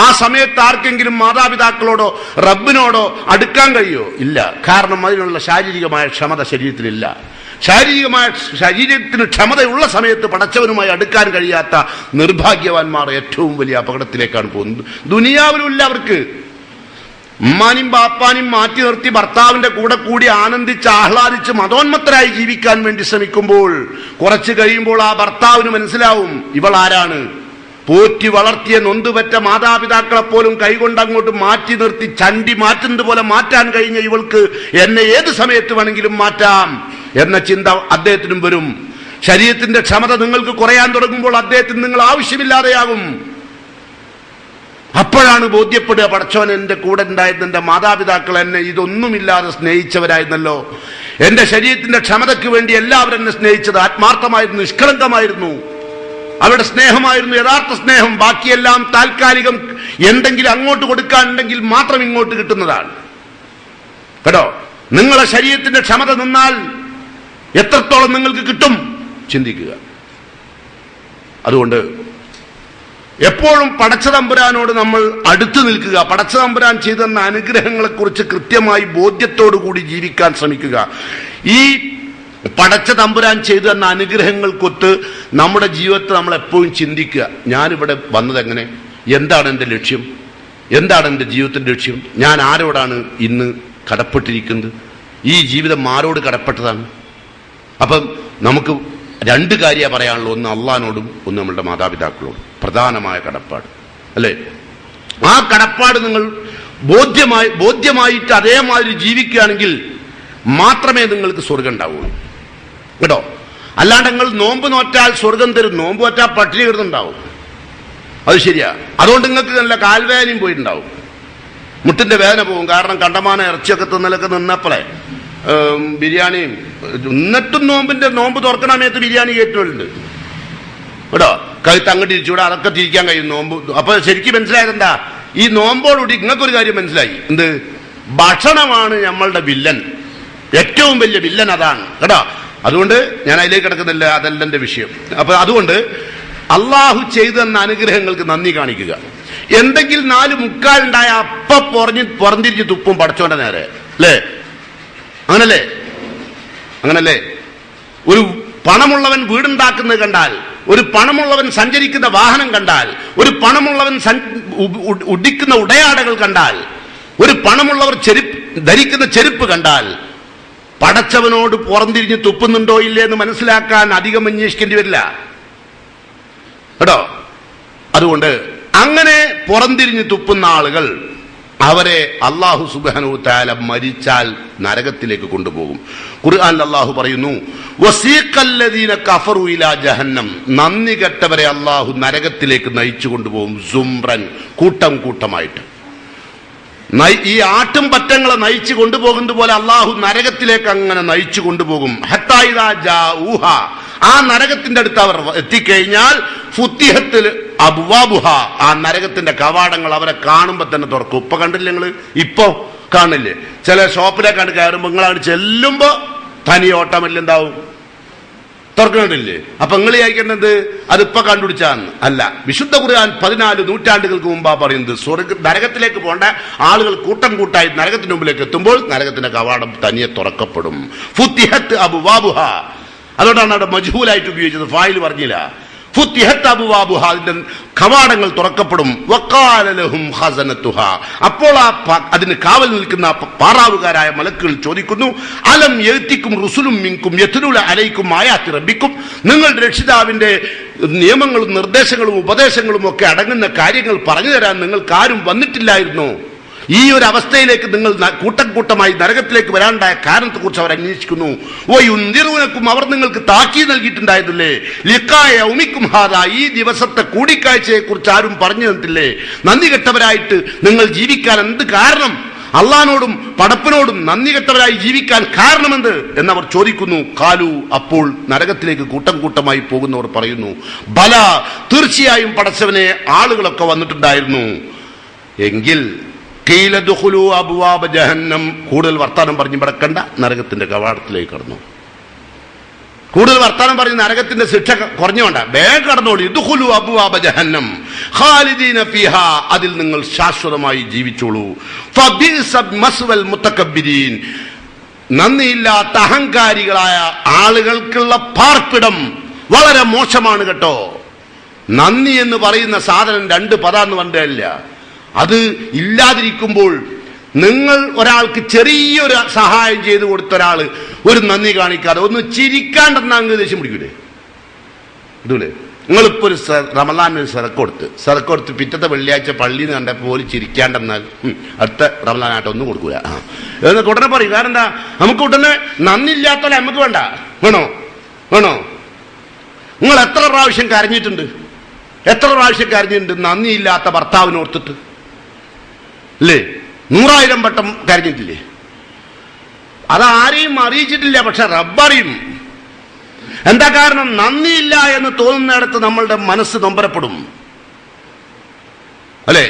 ആ സമയത്ത് ആർക്കെങ്കിലും മാതാപിതാക്കളോടോ റബ്ബിനോടോ അടുക്കാൻ കഴിയോ? ഇല്ല. കാരണം അതിനുള്ള ശാരീരികമായ ക്ഷമത ശരീരത്തിലില്ല. ശരീരത്തിന് ക്ഷമതയുള്ള സമയത്ത് പടച്ചവനുമായി അടുക്കാൻ കഴിയാത്ത നിർഭാഗ്യവാന്മാർ ഏറ്റവും വലിയ അപകടത്തിലേക്കാണ് പോകുന്നത്. ദുനിയാവിലുമില്ല അവർക്ക്. ഉമ്മാനും ബാപ്പാനും മാറ്റി നിർത്തി ഭർത്താവിന്റെ കൂടെ കൂടി ആനന്ദിച്ച് ആഹ്ലാദിച്ച് മതോന്മത്തരായി ജീവിക്കാൻ വേണ്ടി ശ്രമിക്കുമ്പോൾ കുറച്ച് കഴിയുമ്പോൾ ആ ഭർത്താവിന് മനസ്സിലാവും ഇവൾ ആരാണ്. പോറ്റി വളർത്തിയ നൊന്തുപറ്റ മാതാപിതാക്കളെപ്പോലും കൈകൊണ്ട് അങ്ങോട്ട് മാറ്റി നിർത്തി ചണ്ടി മാറ്റുന്നത് പോലെ മാറ്റാൻ കഴിഞ്ഞ ഇവൾക്ക് എന്നെ ഏത് സമയത്ത് വേണമെങ്കിലും മാറ്റാം എന്ന ചിന്ത അദ്ദേഹത്തിനും വരും. ശരീരത്തിന്റെ ക്ഷമത നിങ്ങൾക്ക് കുറയാൻ തുടങ്ങുമ്പോൾ അദ്ദേഹത്തിന് നിങ്ങൾ ആവശ്യമില്ലാതെയാകും. അപ്പോഴാണ് ബോധ്യപ്പെടുക, പടച്ചോൻ എന്റെ കൂടെ ഉണ്ടായിരുന്ന എന്റെ മാതാപിതാക്കൾ എന്നെ ഇതൊന്നുമില്ലാതെ സ്നേഹിച്ചവരായിരുന്നല്ലോ. എന്റെ ശരീരത്തിന്റെ ക്ഷമതയ്ക്ക് വേണ്ടി എല്ലാവരും എന്നെ സ്നേഹിച്ചത് ആത്മാർത്ഥമായിരുന്നു, നിഷ്കളങ്കമായിരുന്നു. അവരുടെ സ്നേഹമായിരുന്നു യഥാർത്ഥ സ്നേഹം. ബാക്കിയെല്ലാം താൽക്കാലികം. എന്തെങ്കിലും അങ്ങോട്ട് കൊടുക്കാനുണ്ടെങ്കിൽ മാത്രം ഇങ്ങോട്ട് കിട്ടുന്നതാണ് കേട്ടോ. നിങ്ങളെ ശരീരത്തിന്റെ ക്ഷമത നിന്നാൽ എത്രത്തോളം നിങ്ങൾക്ക് കിട്ടും ചിന്തിക്കുക. അതുകൊണ്ട് എപ്പോഴും പടച്ചതമ്പുരാനോട് നമ്മൾ അടുത്തു നിൽക്കുക. പടച്ചതമ്പുരാൻ ചെയ്തെന്ന അനുഗ്രഹങ്ങളെക്കുറിച്ച് കൃത്യമായി ബോധ്യത്തോടു കൂടി ജീവിക്കാൻ ശ്രമിക്കുക. ഈ പടച്ച തമ്പുരാൻ ചെയ്തു തന്ന അനുഗ്രഹങ്ങൾക്കൊത്ത് നമ്മുടെ ജീവിതത്തിൽ നമ്മൾ എപ്പോഴും ചിന്തിക്കുക, ഞാനിവിടെ വന്നത് എങ്ങനെ, എന്താണ് എൻ്റെ ലക്ഷ്യം, എന്താണ് എൻ്റെ ജീവിതത്തിൻ്റെ ലക്ഷ്യം, ഞാൻ ആരോടാണ് ഇന്ന് കടപ്പെട്ടിരിക്കുന്നത്, ഈ ജീവിതം ആരോട് കടപ്പെട്ടതാണ്. അപ്പം നമുക്ക് രണ്ട് കാര്യമാണ് പറയാനുള്ളൂ, ഒന്ന് അള്ളാഹിനോടും ഒന്ന് നമ്മളുടെ മാതാപിതാക്കളോടും. പ്രധാനമായ കടപ്പാട് അല്ലേ? ആ കടപ്പാട് നിങ്ങൾ ബോധ്യമായിട്ട് അതേമാതിരി ജീവിക്കുകയാണെങ്കിൽ മാത്രമേ നിങ്ങൾക്ക് സ്വർഗം ഉണ്ടാവുള്ളൂ കേട്ടോ. അല്ലാണ്ട് നിങ്ങൾ നോമ്പ് നോറ്റാൽ സ്വർഗം തരും, നോമ്പ് നോറ്റാൽ പട്ടിണി കിടന്നുണ്ടാവും, അത് ശരിയാ. അതുകൊണ്ട് നിങ്ങൾക്ക് നല്ല കാൽവേദനയും പോയിട്ടുണ്ടാവും, മുട്ടിന്റെ വേദന പോകും. കാരണം കണ്ടമാന ഇറച്ചിയൊക്കെ തിന്നലൊക്കെ നിന്നപ്പോളെ ബിരിയാണിയും, എന്നിട്ടും നോമ്പ് തുറക്കണ സമയത്ത് ബിരിയാണി കയറ്റുന്നുണ്ട് കേട്ടോ. കഴുത്ത് അങ്ങോട്ട് തിരിച്ചുകൂടെ, അതൊക്കെ തിരിക്കാൻ കഴിയും നോമ്പ്. അപ്പൊ ശരിക്കും മനസ്സിലായത് എന്താ, ഈ നോമ്പോടുകൂടി നിങ്ങൾക്കൊരു കാര്യം മനസ്സിലായി, എന്ത്? ഭക്ഷണമാണ് നമ്മളുടെ വില്ലൻ, ഏറ്റവും വലിയ വില്ലൻ അതാണ് കേട്ടോ. അതുകൊണ്ട് ഞാൻ അതിലേക്ക് കിടക്കുന്നില്ല, അതല്ല എൻ്റെ വിഷയം. അപ്പൊ അതുകൊണ്ട് അള്ളാഹു ചെയ്തു തന്ന അനുഗ്രഹങ്ങൾക്ക് നന്ദി കാണിക്കുക. എന്തെങ്കിലും 4:45 അപ്പ പുറന്തിരിച്ച് തുപ്പും പടച്ചോന്റെ നേരെ, അല്ലേ? അങ്ങനല്ലേ? ഒരു പണമുള്ളവൻ വീടുണ്ടാക്കുന്നത് കണ്ടാൽ, ഒരു പണമുള്ളവൻ സഞ്ചരിക്കുന്ന വാഹനം കണ്ടാൽ, ഒരു പണമുള്ളവൻ ഉടിക്കുന്ന ഉടയാടകൾ കണ്ടാൽ, ഒരു പണമുള്ളവർ ധരിക്കുന്ന ചെരുപ്പ് കണ്ടാൽ പടച്ചവനോട് പുറംതിരിഞ്ഞ് തുപ്പുന്നുണ്ടോ ഇല്ലേ എന്ന് മനസ്സിലാക്കാൻ അധികം അന്വേഷിക്കേണ്ടി വരില്ല കേട്ടോ. അതുകൊണ്ട് അങ്ങനെ പുറംതിരിഞ്ഞ് തുപ്പുന്ന ആളുകൾ, അവരെ അല്ലാഹു സുബ്ഹാനഹു തആല മരിച്ചാൽ നരകത്തിലേക്ക് കൊണ്ടുപോകും. ഖുർആനിൽ അല്ലാഹു പറയുന്നു, വസീഖല്ലദീന കഫറു ഇലാ ജഹന്നം, നന്ദി കെട്ടവരെ അല്ലാഹു നരകത്തിലേക്ക് നയിച്ചു കൊണ്ടുപോകും. സുംറൻ, കൂട്ടം കൂട്ടമായിട്ട്. ഈ ആട്ടും പറ്റങ്ങളെ നയിച്ചു കൊണ്ടുപോകുന്നത് പോലെ അള്ളാഹു നരകത്തിലേക്ക് അങ്ങനെ നയിച്ചു കൊണ്ടുപോകും. ഹത്താ ഇദാ ജാഊഹ, ആ നരകത്തിന്റെ അടുത്ത് അവർ എത്തിക്കഴിഞ്ഞാൽ ഫുത്തിഹത്തിൽ അബ്വാബുഹ, ആ നരകത്തിന്റെ കവാടങ്ങൾ അവരെ കാണുമ്പോ തന്നെ തുറക്കും. ഇപ്പൊ കണ്ടില്ലേ നിങ്ങള്? ഇപ്പൊ കാണില്ലേ? ചില ഷോപ്പിലേക്കാണ് കയറുമ്പോ നിങ്ങളാണ് ചെല്ലുമ്പോ തനി ഓട്ടമില്ലുണ്ടാവും, തുറക്കണ്ടില്ലേ? അപ്പൊ നിങ്ങൾ ചോദിക്കേണ്ടത് അതിപ്പോ കണ്ടുപിടിച്ചാന്ന് അല്ല. വിശുദ്ധ ഖുർആൻ 14 നൂറ്റാണ്ടുകൾക്ക് മുമ്പാ പറയുന്നത്, നരകത്തിലേക്ക് പോകേണ്ട ആളുകൾ കൂട്ടം കൂട്ടായി നരകത്തിന് മുമ്പിലേക്ക് എത്തുമ്പോൾ നരകത്തിന്റെ കവാടം തനിയെ തുറക്കപ്പെടും. ഫുത്തിഹത്ത് അബ്വാബുഹ, അതുകൊണ്ടാണ് അവിടെ മജ്ഹൂലായിട്ട് ഉപയോഗിച്ചത്, ഫായിൽ പറഞ്ഞില്ല. ഫുത്തിഹത്ത് അബ്വാബുഹ, അതിന്റെ കവാടങ്ങൾ തുറക്കപ്പെടും. വഖാല ലഹും ഖസനതുഹ, അപ്പോൾ അതിന് കാവൽ നിൽക്കുന്ന പാറാവുകാരായ മലക്കുകൾ ചോദിക്കുന്നു, അലം യഅതികും റുസുലും മിൻകും യത്ലൂന അലൈക്കും ആയാതി റബ്ബിക്കും, നിങ്ങളുടെ രക്ഷിതാവിന്റെ നിയമങ്ങളും നിർദ്ദേശങ്ങളും ഉപദേശങ്ങളും ഒക്കെ അടങ്ങുന്ന കാര്യങ്ങൾ പറഞ്ഞു തരാൻ നിങ്ങൾക്ക് ആരും വന്നിട്ടില്ലായിരുന്നോ? ഈ ഒരു അവസ്ഥയിലേക്ക് നിങ്ങൾ കൂട്ടം കൂട്ടമായി നരകത്തിലേക്ക് വരാനുണ്ടായ കാരണത്തെക്കുറിച്ച് അവർ അന്വേഷിക്കുന്നു. വയുൻദിറൂനക്കും, അവർ നിങ്ങൾക്ക് താക്കീത് നൽകിയിട്ടുണ്ടായിരുന്നില്ലേ? ലിഖായ യൗമിക്കും ഹാദാ, ഈ ദിവസത്തെ കൂടിക്കാഴ്ചയെ കുറിച്ച് ആരും പറഞ്ഞു തന്നിട്ടില്ലേ? നന്ദി കെട്ടവരായിട്ട് നിങ്ങൾ ജീവിക്കാൻ എന്ത് കാരണം? അള്ളാഹിനോടും പടപ്പിനോടും നന്ദി കെട്ടവരായി ജീവിക്കാൻ കാരണമെന്ത് എന്നവർ ചോദിക്കുന്നു. കാലു, അപ്പോൾ നരകത്തിലേക്ക് കൂട്ടം കൂട്ടമായി പോകുന്നവർ പറയുന്നു, ബല, തീർച്ചയായും പടച്ചവനെ ആളുകളൊക്കെ വന്നിട്ടുണ്ടായിരുന്നു. എങ്കിൽ ഖീല ദുഖുലു അബ്വാബ ജഹന്നം, കൂടുതൽ വർത്താനം പറഞ്ഞ് കിടക്കണ്ട, നരകത്തിന്റെ കവാടത്തിലേക്ക് കടന്നു. കൂടുതൽ വർത്താനം പറഞ്ഞ് നരകത്തിന്റെ ശിക്ഷ കുറഞ്ഞുകൊണ്ട വേഗം കടന്നോളി. ദുഖുലു അബ്വാബ ജഹന്നം ഖാലിദീന ഫീഹാ, അതിൽ നിങ്ങൾ ശാശ്വതമായി ജീവിച്ചോളൂ. ഫബിഅസ മസ്വൽ മുതകബ്ബിരീൻ, നന്ദിയില്ലാത്ത അഹങ്കാരികളായ ആളുകൾക്കുള്ള പാർപ്പിടം വളരെ മോശമാണ് കേട്ടോ. നന്ദി എന്ന് പറയുന്ന സാധനം 2 പദാന്ന് പറഞ്ഞില്ല. അത് ഇല്ലാതിരിക്കുമ്പോൾ നിങ്ങൾ ഒരാൾക്ക് ചെറിയൊരു സഹായം ചെയ്തു കൊടുത്ത ഒരാള് ഒരു നന്ദി കാണിക്കാതെ ഒന്ന് ചിരിക്കാണ്ടെന്നാ അങ്ങ് ദേഷ്യം പിടിക്കൂലേ? ഇതൂലേ, നിങ്ങളിപ്പോ ഒരു റമളാൻ സറക്കൊടുത്ത് പിറ്റത്തെ വെള്ളിയാഴ്ച പള്ളിയിൽ നിന്ന് കണ്ടപ്പോൾ പോലും ചിരിക്കാണ്ടെന്നാൽ അടുത്ത റമളാനായിട്ട് ഒന്നും കൊടുക്കൂല. എന്നൊക്കെ ഉടനെ പറയും. കാരണം എന്താ? നമുക്ക് ഉടനെ നന്ദിയില്ലാത്തല്ലേ നമുക്ക് വേണ്ട. വേണോ? നിങ്ങൾ എത്ര പ്രാവശ്യം കരഞ്ഞിട്ടുണ്ട്? നന്ദിയില്ലാത്ത ഭർത്താവിനോർത്തിട്ട് അല്ലേ? 100,000 വട്ടം കരഞ്ഞിട്ടില്ലേ? അതാരെയും അറിയിച്ചിട്ടില്ല, പക്ഷെ റബ്ബറിയും. എന്താ കാരണം? നന്ദിയില്ല എന്ന് തോന്നുന്നിടത്ത് നമ്മളുടെ മനസ്സ് നൊമ്പരപ്പെടും അല്ലേ?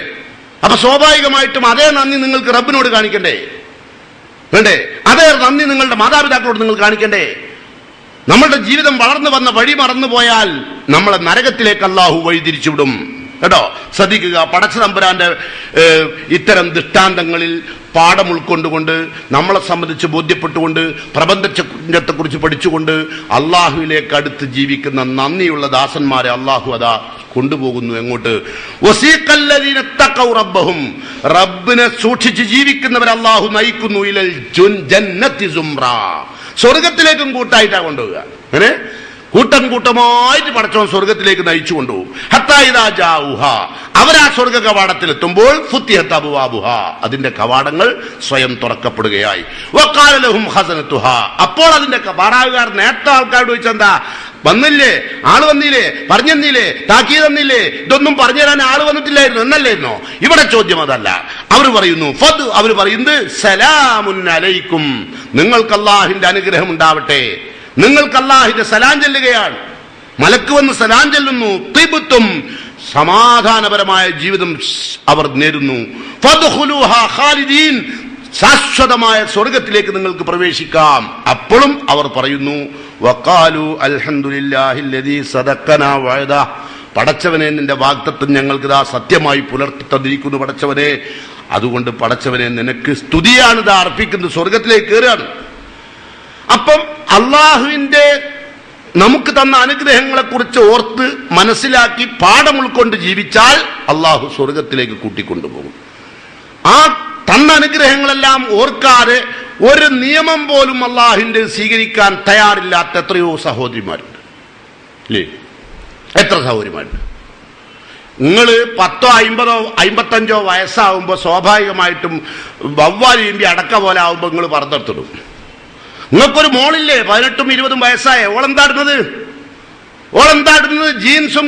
അപ്പൊ സ്വാഭാവികമായിട്ടും അതേ നന്ദി നിങ്ങൾക്ക് റബ്ബിനോട് കാണിക്കണ്ടേ? വേണ്ടേ? അതേ നന്ദി നിങ്ങളുടെ മാതാപിതാക്കളോട് നിങ്ങൾ കാണിക്കണ്ടേ? നമ്മളുടെ ജീവിതം വളർന്നു വന്ന വഴി മറന്നുപോയാൽ നമ്മളെ നരകത്തിലേക്ക് അല്ലാഹു വഴിതിരിച്ചുവിടും. കേട്ടോ, ശ്രദ്ധിക്കുക. പടച്ച തമ്പുരാന്റെ ഇത്തരം ദൃഷ്ടാന്തങ്ങളിൽ പാഠം ഉൾക്കൊണ്ടുകൊണ്ട്, നമ്മളെ സംബന്ധിച്ച് ബോധ്യപ്പെട്ടുകൊണ്ട്, പ്രപഞ്ചത്തെക്കുറിച്ച് പഠിച്ചുകൊണ്ട് അള്ളാഹുവിലേക്ക് അടുത്ത് ജീവിക്കുന്ന നന്ദിയുള്ള ദാസന്മാരെ അള്ളാഹു അതാ കൊണ്ടുപോകുന്നു. എങ്ങോട്ട്? വസീഖല്ലദീന തഖൗ റബ്ബഹും, റബ്ബിനെ സൂക്ഷിച്ച് ജീവിക്കുന്നവരെ അള്ളാഹു നയിക്കുന്നു. ഇലൽ ജന്നത്തി സുംറാ, സ്വർഗത്തിലേക്കും കൂട്ടായിട്ടാണ് കൊണ്ടുപോവുക. അങ്ങനെ കൂട്ടം കൂട്ടമായിട്ട് പടച്ചവൻ സ്വർഗത്തിലേക്ക് നയിച്ചു കൊണ്ടുപോകും. ഹത്താ ഇദാ ജാഊഹ, അവരാ സ്വർഗ കവാടത്തിലെത്തുമ്പോൾ ഫുത്തിഹത്ത് അബ്വാബുഹാ, അതിന്റെ കവാടങ്ങൾ സ്വയം തുറക്കപ്പെടുകയായി. വഖാല ലഹും ഖസനതുഹാ, അപ്പോൾ അതിന്റെ കവാടക്കാർ നേരത്തെ ആൾക്കാരോട് ചോദിച്ചെന്താ, വന്നില്ലേ, ആള് വന്നില്ലേ, പറഞ്ഞെന്നില്ലേ, താക്കീത് തന്നില്ലേ, ഇതൊന്നും പറഞ്ഞു തരാൻ ആള് വന്നിട്ടില്ലായിരുന്നു എന്നല്ലായിരുന്നോ? ഇവിടെ ചോദ്യം അതല്ല. അവർ പറയുന്നു അവർ പറയുന്നത് സലാമുൻ അലൈക്കും, നിങ്ങൾക്ക് അല്ലാഹുവിന്റെ അനുഗ്രഹം ഉണ്ടാവട്ടെ, നിങ്ങൾക്ക് അല്ലാഹുവിന്റെ സലാം ചെല്ലുകയാണ്. മലക്ക് വന്ന് സലാം ചെല്ലുന്നു. തിബ്തും, സമാധാനപരമായ ജീവിതം അവർ നേരുന്നു. ഫദ്ഖുലൂഹാ ഖാലിദീൻ, ശാശ്വതമായ സ്വർഗത്തിലേക്ക് നിങ്ങൾക്ക് പ്രവേശിക്കാം. അപ്പോഴും അവർ പറയുന്നു വഖാലു അൽഹംദുലില്ലാഹില്ലദീ സദഖനാ വഅദ, പടച്ചവനെ നിന്റെ വാഗ്ദത്തം ഞങ്ങൾക്ക് ഇതാ സത്യമായി പുലർത്തി തന്നിരിക്കുന്നു പടച്ചവനെ, അതുകൊണ്ട് പടച്ചവനെ നിനക്ക് സ്തുതിയാണ് ഇതാ അർപ്പിക്കുന്നത്, സ്വർഗത്തിലേക്ക് കയറുകയാണ്. അപ്പം അള്ളാഹുവിന്റെ നമുക്ക് തന്ന അനുഗ്രഹങ്ങളെ കുറിച്ച് ഓർത്ത് മനസ്സിലാക്കി പാഠം ഉൾക്കൊണ്ട് ജീവിച്ചാൽ അള്ളാഹു സ്വർഗത്തിലേക്ക് കൂട്ടിക്കൊണ്ടുപോകും. ആ തന്ന അനുഗ്രഹങ്ങളെല്ലാം ഓർക്കാതെ ഒരു നിയമം പോലും അള്ളാഹുവിന്റെ സ്വീകരിക്കാൻ തയ്യാറില്ലാത്ത എത്രയോ സഹോദരിമാരുണ്ട്, അല്ലേ? എത്ര സഹോദരിമാരുണ്ട്? നിങ്ങൾ 10, 50, 55 വയസ്സാവുമ്പോൾ സ്വാഭാവികമായിട്ടും വവ്വാൽ വീമ്പി അടക്ക പോലെ ആവുമ്പോൾ നിങ്ങൾ പറഞ്ഞെടുത്തിടും. നിങ്ങൾക്കൊരു മോളില്ലേ 18, 20 വയസ്സായ, ഓളെന്താടുന്നത് ജീൻസും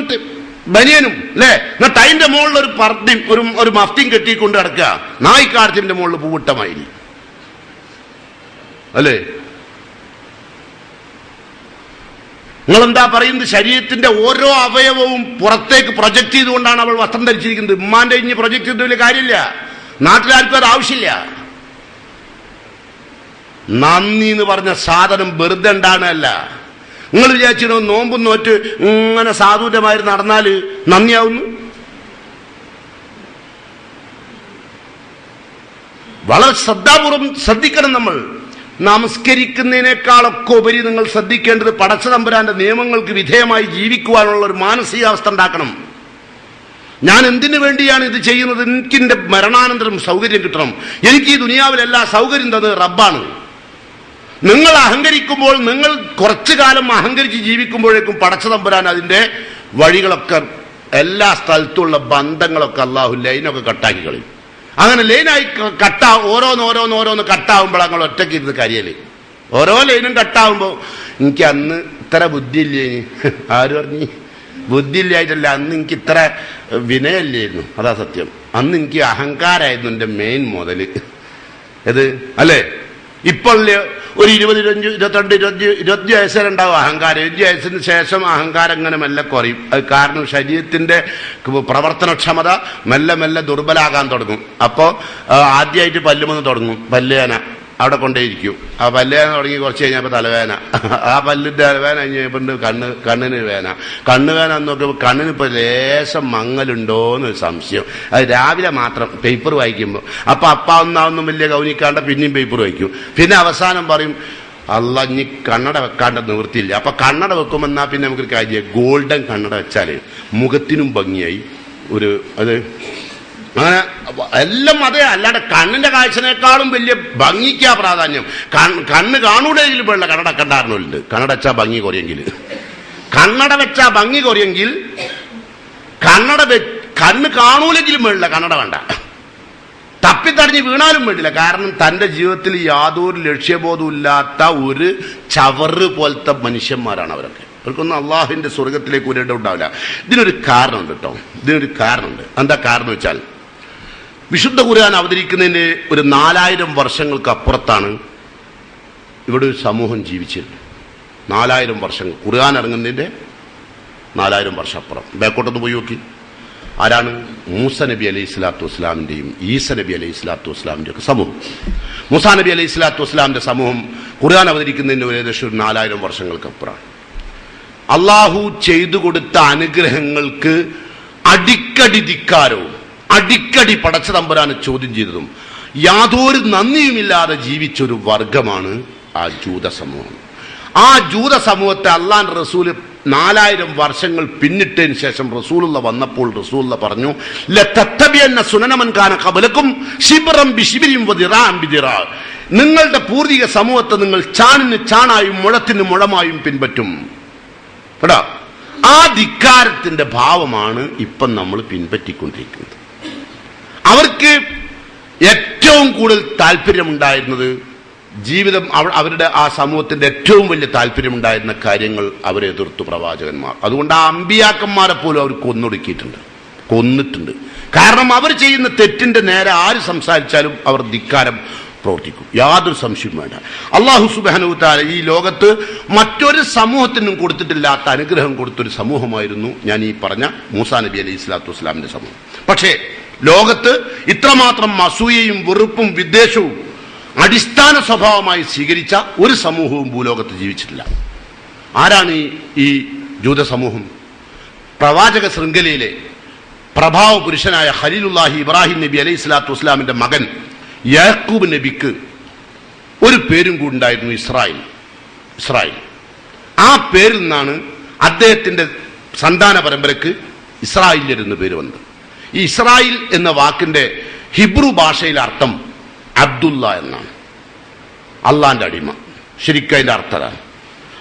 ബനിയനും അല്ലേ? എന്നിട്ട് അതിന്റെ മുകളിൽ ഒരു പർദ്ദയും ഒരു മഫ്തിയും കെട്ടിക്കൊണ്ട് കിടക്കുക, നായിക്കാർത്തിന്റെ മുകളിൽ പൂവിട്ടമായി അല്ലേ? നിങ്ങളെന്താ പറയുന്നത്? ശരീരത്തിന്റെ ഓരോ അവയവവും പുറത്തേക്ക് പ്രൊജക്ട് ചെയ്തുകൊണ്ടാണ് അവൾ വസ്ത്രം ധരിച്ചിരിക്കുന്നത്. ഉമ്മാന്റെ ഇനി പ്രൊജക്ട് ചെയ്ത വലിയ കാര്യമില്ല, നാട്ടിലാർക്കും അത് ആവശ്യമില്ല. നന്ദി എന്ന് പറഞ്ഞ സാധനം വെറുതെ ഉണ്ടാകുന്നതല്ല. നിങ്ങൾ വിചാരിച്ചിടോ നോമ്പും നോറ്റ് ഇങ്ങനെ സാധൂര്യമായി നടന്നാൽ നന്ദിയാവുന്നു? വളരെ ശ്രദ്ധാപൂർവം ശ്രദ്ധിക്കണം. നമ്മൾ നമസ്കരിക്കുന്നതിനേക്കാളൊക്കെ ഉപരി നിങ്ങൾ ശ്രദ്ധിക്കേണ്ടത് പടച്ച തമ്പുരാന്റെ നിയമങ്ങൾക്ക് വിധേയമായി ജീവിക്കുവാനുള്ള ഒരു മാനസികാവസ്ഥ ഉണ്ടാക്കണം. ഞാൻ എന്തിനു വേണ്ടിയാണ് ഇത് ചെയ്യുന്നത്? എനിക്കിന്റെ മരണാനന്തരം സൗകര്യം കിട്ടണം. എനിക്ക് ഈ ദുനിയാവിൽ എല്ലാ സൗകര്യം തന്നത് റബ്ബാണ്. നിങ്ങൾ അഹങ്കരിക്കുമ്പോൾ, നിങ്ങൾ കുറച്ചു കാലം അഹങ്കരിച്ച് ജീവിക്കുമ്പോഴേക്കും പടച്ച തമ്പുരാൻ അതിന്റെ വഴികളൊക്കെ, എല്ലാ സ്ഥലത്തുള്ള ബന്ധങ്ങളൊക്കെ അള്ളാഹു ലൈനൊക്കെ കട്ടാക്കി കളയും. അങ്ങനെ ലൈനായി ഓരോന്ന് കട്ടാവുമ്പോൾ ഞങ്ങൾ ഒറ്റയ്ക്ക് ഇരുന്ന് കരിയല്. ഓരോ ലൈനും കട്ടാവുമ്പോൾ എനിക്ക് അന്ന് ഇത്ര ബുദ്ധിയില്ലേ, ആര് പറഞ്ഞു? ബുദ്ധിയില്ലായിട്ടല്ല, അന്ന് എനിക്ക് ഇത്ര വിനയല്ലായിരുന്നു, അതാ സത്യം. അന്ന് എനിക്ക് അഹങ്കാരമായിരുന്നു എൻ്റെ മെയിൻ മുതല്. ഇത് അല്ലേ? ഇപ്പോൾ ഒരു 20, 22, 25 വയസ്സ് വരെ ഉണ്ടാവും അഹങ്കാരം. 20 വയസ്സിന് ശേഷം അഹങ്കാരം ഇങ്ങനെ മെല്ലെ കുറയും. അത് കാരണം ശരീരത്തിന്റെ പ്രവർത്തനക്ഷമത മെല്ലെ മെല്ലെ ദുർബലാകാൻ തുടങ്ങും. അപ്പോൾ ആദ്യമായിട്ട് പല്ലുമെന്ന് തുടങ്ങും, പല്ലുവേന അവിടെ കൊണ്ടേയിരിക്കും. ആ പല്ലുവേന തുടങ്ങി കുറച്ച് കഴിഞ്ഞപ്പോൾ തലവേന, ആ പല്ലിന്റെ തലവേന കഴിഞ്ഞപ്പോൾ കണ്ണിന് വേന, കണ്ണുവേന നോക്കുമ്പോൾ കണ്ണിനിപ്പോൾ ലേശം മങ്ങലുണ്ടോയെന്നൊരു സംശയം. അത് രാവിലെ മാത്രം പേപ്പർ വായിക്കുമ്പോൾ. അപ്പം ഒന്നും വലിയ ഗൗനിക്കാണ്ട പിന്നെയും പേപ്പർ വായിക്കും. പിന്നെ അവസാനം പറയും അല്ല ഇനി കണ്ണട വെക്കാണ്ട നിവൃത്തിയില്ല. അപ്പൊ കണ്ണട വെക്കുമ്പോൾ എന്നാ പിന്നെ നമുക്കൊരു കാര്യം, ഗോൾഡൻ കണ്ണട വെച്ചാല് മുഖത്തിനും ഭംഗിയായി. അത് അങ്ങനെ എല്ലാം അതേ. അല്ലാണ്ട് കണ്ണിന്റെ കാഴ്ചനേക്കാളും വലിയ ഭംഗിക്കാ പ്രാധാന്യം. കണ്ണ് കാണൂടെങ്കിലും വെള്ള കണ്ണട കണ്ടാറുണ്ട്. കണ്ണട വെച്ചാ ഭംഗി കുറയെങ്കിൽ, കണ്ണട വെച്ചാ ഭംഗി കുറയെങ്കിൽ, കണ്ണ് കാണൂലെങ്കിലും വേണ്ടില്ല, കണ്ണട വേണ്ട. തപ്പിത്തടഞ്ഞ് വീണാലും വേണ്ടില്ല. കാരണം തന്റെ ജീവിതത്തിൽ യാതൊരു ലക്ഷ്യബോധവും ഇല്ലാത്ത ഒരു ചവറ് പോലത്തെ മനുഷ്യന്മാരാണ് അവരൊക്കെ. അവർക്കൊന്നും അള്ളാഹുവിന്റെ സ്വർഗത്തിലേക്ക് ഒരു ഇടം ഉണ്ടാവില്ല. ഇതിനൊരു കാരണമുണ്ട് കേട്ടോ, ഇതിനൊരു കാരണമുണ്ട്. എന്താ കാരണം വെച്ചാൽ, വിശുദ്ധ ഖുർആൻ അവതരിക്കുന്നതിന്റെ ഒരു 4000 വർഷങ്ങൾക്ക് അപ്പുറത്താണ് ഇവിടെ ഒരു സമൂഹം ജീവിച്ചിരുന്നത്. 4000 വർഷങ്ങൾ, ഖുർആൻ ഇറങ്ങുന്നതിന്റെ 4000 വർഷം അപ്പുറം ബേക്കോട്ടൊന്ന് പോയി നോക്കി. ആരാണ്? മൂസ നബി അലൈഹി സ്വലാത്തു വസ്സലാമിന്റെയും ഈസ നബി അലൈഹി സ്വലാത്തു വസ്സലാമിന്റെ ഒക്കെ സമൂഹം. മൂസാ നബി അലൈഹി സ്വലാത്തു വസ്സലാമിന്റെ സമൂഹം ഖുർആൻ അവതരിക്കുന്നതിന്റെ ഏകദേശം 4000 വർഷങ്ങൾക്ക് അപ്പുറമാണ്. അള്ളാഹു ചെയ്തു കൊടുത്ത അനുഗ്രഹങ്ങൾക്ക് അടിക്കടി ധിക്കാരവും അടിക്കടി പടച്ച തമ്പുരാനെ ചോദ്യം ചെയ്തതും യാതൊരു നന്ദിയുമില്ലാതെ ജീവിച്ചൊരു വർഗമാണ് ആ ജൂത സമൂഹം. ആ ജൂത സമൂഹത്തെ അള്ളാന്റെ റസൂല് 4000 വർഷങ്ങൾ പിന്നിട്ടതിന് ശേഷം റസൂലുള്ള വന്നപ്പോൾ റസൂലുള്ള പറഞ്ഞു, ലതത്തബിയന്ന സുനനമൻ കാന ഖബലകും ശിബ്റൻ ബിശിബ്രിൻ വദിറാഅൻ ബിദിറാ. നിങ്ങളുടെ പൂർവിക സമൂഹത്തെ നിങ്ങൾ ചാണിന് ചാണായും മുഴത്തിന് മുഴമായും പിൻപറ്റും. കേട്ടോ, ആ ധിക്കാരത്തിന്റെ ഭാവമാണ് ഇപ്പം നമ്മൾ പിൻപറ്റിക്കൊണ്ടിരിക്കുന്നത്. അവർക്ക് ഏറ്റവും കൂടുതൽ താല്പര്യമുണ്ടായിരുന്നത് ജീവിതം, അവരുടെ ആ സമൂഹത്തിന്റെ ഏറ്റവും വലിയ താല്പര്യമുണ്ടായിരുന്ന കാര്യങ്ങൾ അവരെ എതിർത്തു പ്രവാചകന്മാർ. അതുകൊണ്ട് ആ അമ്പിയാക്കന്മാരെ പോലും അവർ കൊന്നിട്ടുണ്ട്. കാരണം അവർ ചെയ്യുന്ന തെറ്റിന്റെ നേരെ ആര് സംസാരിച്ചാലും അവർ ധിക്കാരം പ്രവർത്തിക്കും, യാതൊരു സംശയവും വേണ്ട. അല്ലാഹു സുബ്ഹാനഹു വ തആല ഈ ലോകത്ത് മറ്റൊരു സമൂഹത്തിനും കൊടുത്തിട്ടില്ലാത്ത അനുഗ്രഹം കൊടുത്തൊരു സമൂഹമായിരുന്നു ഞാൻ ഈ പറഞ്ഞ മൂസാ നബി അലൈഹി സ്വലാത്തു വസ്സലാമിന്റെ സമൂഹം. പക്ഷേ ലോകത്ത് ഇത്രമാത്രം അസൂയയും വെറുപ്പും വിദ്വേഷവും അടിസ്ഥാന സ്വഭാവമായി സ്വീകരിച്ച ഒരു സമൂഹവും ഭൂലോകത്ത് ജീവിച്ചിട്ടില്ല. ആരാണ് ഈ ജൂത സമൂഹം? പ്രവാചക ശൃംഖലയിലെ പ്രഭാവ പുരുഷനായ ഖലീലുല്ലാഹി ഇബ്രാഹിം നബി അലൈഹി സ്വലാത്തു വസ്സലാമിന്റെ മകൻ യാക്കൂബ് നബിക്ക് ഒരു പേരും കൂടി ഉണ്ടായിരുന്നു, ഇസ്രായേൽ. ആ പേരിൽ നിന്നാണ് അദ്ദേഹത്തിന്റെ സന്താന പരമ്പരക്ക് ഇസ്രായേല്യർ എന്ന പേര് വന്നത്. ഈ ഇസ്രായേൽ എന്ന വാക്കിന്റെ ഹിബ്രു ഭാഷയിലെ അർത്ഥം അബ്ദുള്ള എന്നാണ്, അള്ളാന്റെ അടിമ. ശരിക്കും അതിന്റെ അർത്ഥമാണ്.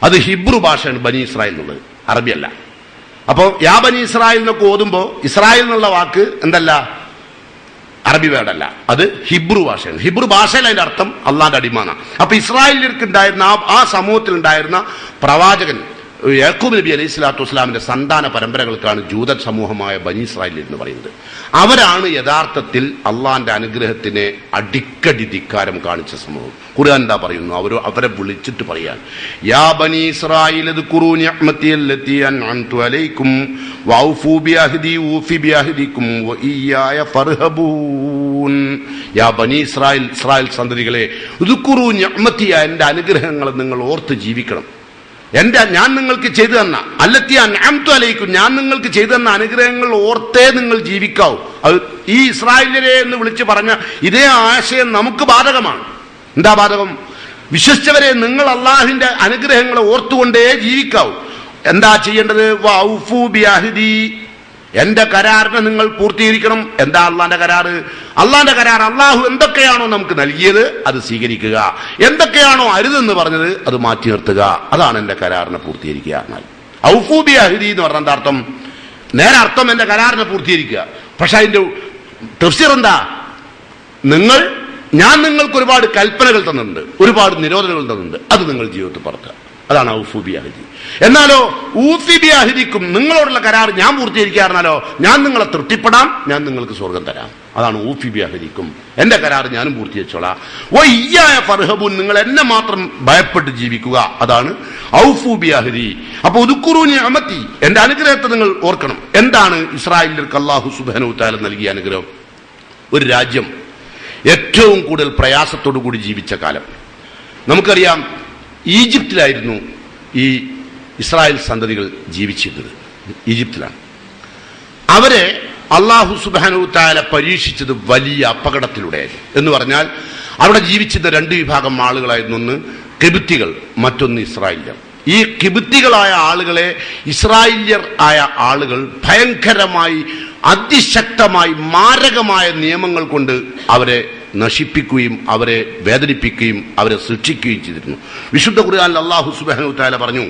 അത് ഹിബ്രു ഭാഷയാണ് ബനി ഇസ്രായേൽ എന്നുള്ളത്, അറബിയല്ല. അപ്പോൾ യാ ബനി ഇസ്രായേൽ എന്നൊക്കെ ഓതുമ്പോൾ ഇസ്രായേൽ എന്നുള്ള വാക്ക് എന്തല്ല, അറബി വേർഡല്ല, അത് ഹിബ്രു ഭാഷയാണ്. ഹിബ്രു ഭാഷയിൽ അതിന്റെ അർത്ഥം അള്ളാന്റെ അടിമാണ്. അപ്പൊ ഇസ്രായേലിയർക്ക് ഉണ്ടായിരുന്ന ആ സമൂഹത്തിൽ ഉണ്ടായിരുന്ന പ്രവാചകൻ യാക്കൂബ് നബി അലൈഹി സ്വലാത്തു വസ്സലാമിന്റെ സന്താന പരമ്പരകൾക്കാണ് ജൂത സമൂഹമായ ബനി ഇസ്രായേൽ എന്ന് പറയുന്നത്. അവരാണ് യഥാർത്ഥത്തിൽ അള്ളാന്റെ അനുഗ്രഹത്തിനെ അടിക്കടി ധിക്കാരം കാണിച്ച സമൂഹം. ഖുർആൻ എന്താ പറയുന്നു? അവരെ വിളിച്ചിട്ട് പറയാൻ, യാ ബനി ഇസ്രായേൽ ഉദ്കുറൂ നിഅമതി അല്ലതി അൻഅംതു അലൈക്കും വഔഫൂ ബിഅഹ്ദി ഊഫി ബിഅഹ്ദിക്കും വഇയ്യായ ഫർഹബൂൻ. യാ ബനി ഇസ്രായേൽ സന്തതികളെ, ഉദ്കുറൂ നിഅമതി, എന്റെ അനുഗ്രഹങ്ങൾ നിങ്ങൾ ഓർത്ത് ജീവിക്കണം. ഞാൻ നിങ്ങൾക്ക് ചെയ്തു തന്ന അല്ലത്തി അൻഅംതു അലൈക്കും, ഞാൻ നിങ്ങൾക്ക് ചെയ്തു തന്ന അനുഗ്രഹങ്ങൾ ഓർത്തേ നിങ്ങൾ ജീവിക്കാവൂ. അത് ഈ ഇസ്രായേലിനെ എന്ന് വിളിച്ച് പറഞ്ഞ ഇതേ ആശയം നമുക്ക് ബാധകമാണ്. എന്താ ബാധകം? വിശ്വസിച്ചവരെ, നിങ്ങൾ അള്ളാഹുവിന്റെ അനുഗ്രഹങ്ങളെ ഓർത്തുകൊണ്ടേ ജീവിക്കാവൂ. എന്താ ചെയ്യേണ്ടത്? വൗഫൂ ബിഅഹ്ദി, എന്റെ കരാറിനെ നിങ്ങൾ പൂർത്തീകരിക്കണം. എന്താ അള്ളാന്റെ കരാറ്? അള്ളാന്റെ കരാർ അള്ളാഹു എന്തൊക്കെയാണോ നമുക്ക് നൽകിയത് അത് സ്വീകരിക്കുക, എന്തൊക്കെയാണോ അരുതെന്ന് പറഞ്ഞത് അത് മാറ്റി നിർത്തുക. അതാണ് എന്റെ കരാറിനെ പൂർത്തീകരിക്കുക. എന്നാൽ ഔഫൂ ബിഅഹ്ദി എന്ന് പറഞ്ഞ എന്താ അർത്ഥം? നേരെ അർത്ഥം എന്റെ കരാറിനെ പൂർത്തീകരിക്കുക. പക്ഷെ അതിന്റെ തഫ്സീർ എന്താ? ഞാൻ നിങ്ങൾക്ക് ഒരുപാട് കൽപ്പനകൾ തന്നിട്ടുണ്ട്, ഒരുപാട് നിരോധനങ്ങൾ തന്നിട്ടുണ്ട്, അത് നിങ്ങൾ ജീവിതത്തിൽ പറത്തുക. അതാണ് ഔഫൂ ബിഅഹ്ദി. എന്നാലോ ഊഫി ബിഅഹ്ദിക്കും, നിങ്ങളോടുള്ള കരാർ ഞാൻ പൂർത്തീകരിക്കാറിനാലോ ഞാൻ നിങ്ങളെ തൃപ്തിപ്പെടാം, ഞാൻ നിങ്ങൾക്ക് സ്വർഗം തരാം. അതാണ് ഊഫി ബിഅഹ്ദിക്കും, എന്റെ കരാർ ഞാനും പൂർത്തീകരിച്ചോളാം. വഇയ്യായ ഫർഹബൂൻ, നിങ്ങൾ എന്നെ മാത്രം ഭയപ്പെട്ട് ജീവിക്കുക. അതാണ് ഔഫൂ ബിഅഹ്ദി. അപ്പൊ ഉദ്കുറൂ നിഅമതി, എന്റെ അനുഗ്രഹത്തെ നിങ്ങൾ ഓർക്കണം. എന്താണ് ഇസ്രായേലിയർക്ക് അല്ലാഹു സുബ്ഹാനഹു വ തആല നൽകിയ അനുഗ്രഹം? ഒരു രാജ്യം ഏറ്റവും കൂടുതൽ പ്രയാസത്തോടു കൂടി ജീവിച്ച കാലം നമുക്കറിയാം. ഈജിപ്തിലായിരുന്നു ഈ ഇസ്രായേൽ സന്തതികൾ ജീവിച്ചിരുന്നത്. ഈജിപ്തിലാണ്. അവരെ അല്ലാഹു സുബ്ഹാനഹു തആല പരീക്ഷിച്ചത് വലിയ അപകടത്തിലൂടെയായിരുന്നു. എന്ന് പറഞ്ഞാൽ അവിടെ ജീവിച്ചിരുന്ന 2 വിഭാഗം ആളുകളായിരുന്നു. ഒന്ന് കിബിത്തികൾ, മറ്റൊന്ന് ഇസ്രായേല്യർ. ഈ കിബിത്തികളായ ആളുകളെ ഇസ്രായേല്യർ ആയ ആളുകൾ ഭയങ്കരമായി അതിശക്തമായി മാരകമായ നിയമങ്ങൾ കൊണ്ട് അവരെ നശിപ്പിക്കുകയും അവരെ വേദനിപ്പിക്കുകയും അവരെ ശിക്ഷിക്കുകയും ചെയ്തിരുന്നു. വിശുദ്ധ ഖുർആനിൽ അല്ലാഹു സുബ്ഹാനഹു വ തആല പറഞ്ഞു,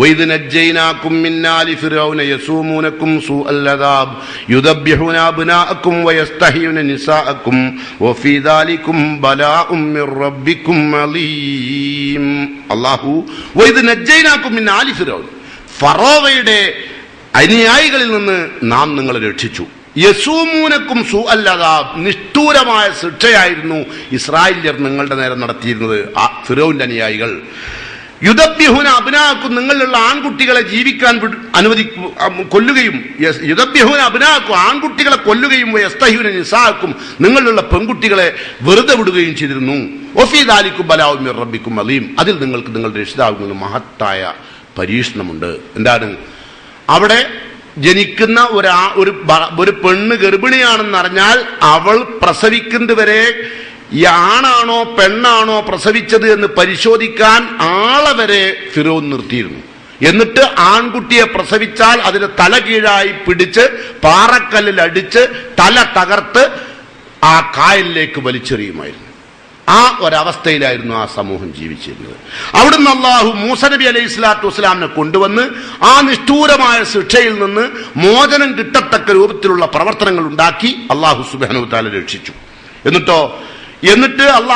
വഇദ് നജ്ജൈനാകും മിൻ ആലി ഫിർഔന യസൂമൂനകും സൂഅൽ അദാബ് യുദബ്ബിഹൂന അബ്നാഅകും വയസ്തഹീന നിസാഅകും വഫീ ദാലികും ബലാഉം മിർ റബ്ബികും അലീം. അല്ലാഹു വഇദ് നജ്ജൈനാകും മിൻ ആലി ഫിർഔൻ, ഫറോവയുടെ അനുയായികളിൽ നിന്ന് നാം നിങ്ങളെ രക്ഷിച്ചു. യസൂമൂനക്കും സൂഅൽ അദാബ്, നിഷ്ഠൂരമായ ശിക്ഷയായിരുന്നു ഇസ്രായേല്യർ നിങ്ങളുടെ നേരെ നടത്തിയിരുന്നത്. ആ ഫിറൗന്റെ അനുയായികൾ. യുദബ്ബിഹൂന അബ്നാഅക്കും, നിങ്ങളിലുള്ള ആൺകുട്ടികളെ ജീവിക്കാൻ കൊല്ലുകയും, യുദബ്ബിഹൂന അബ്നാഅക്കും, ആൺകുട്ടികളെ കൊല്ലുകയും, യസ്തഹീന നിസാഅക്കും, നിങ്ങളിലുള്ള പെൺകുട്ടികളെ വെറുതെ വിടുകയും ചെയ്തിരുന്നു. വഫീ ദാലികും ബലാഉം മിർ റബ്ബികും അലീം, അതിൽ നിങ്ങൾക്ക് നിങ്ങളുടെ രക്ഷിതാവിൽ നിന്ന് മഹത്തായ പരീക്ഷണമുണ്ട്. എന്താണ്? അവിടെ ജനിക്കുന്ന ഒരു പെണ്ണ് ഗർഭിണിയാണെന്നറിഞ്ഞാൽ അവൾ പ്രസവിക്കുന്നവരെ ആണാണോ പെണ്ണാണോ പ്രസവിച്ചത് എന്ന് പരിശോധിക്കാൻ ആളെ വരെ ഫിറോൻ നിർത്തിയിരുന്നു. എന്നിട്ട് ആൺകുട്ടിയെ പ്രസവിച്ചാൽ അതിന് തല കീഴായി പിടിച്ച് പാറക്കല്ലിൽ അടിച്ച് തല തകർത്ത് ആ കായലിലേക്ക് വലിച്ചെറിയുമായിരുന്നു. ആ ഒരവസ്ഥയിലായിരുന്നു ആ സമൂഹം ജീവിച്ചിരുന്നത്. അവിടുന്ന് അള്ളാഹു മൂസ നബി അലൈഹി സ്വലാത്തു വസ്സലാമിനെ കൊണ്ടുവന്ന് ആ നിഷ്ഠൂരമായ ശിക്ഷയിൽ നിന്ന് മോചനം കിട്ടത്തക്ക രൂപത്തിലുള്ള പ്രവർത്തനങ്ങൾ ഉണ്ടാക്കി അള്ളാഹു സുബ്ഹാനഹു വ തആല രക്ഷിച്ചു. എന്നിട്ട്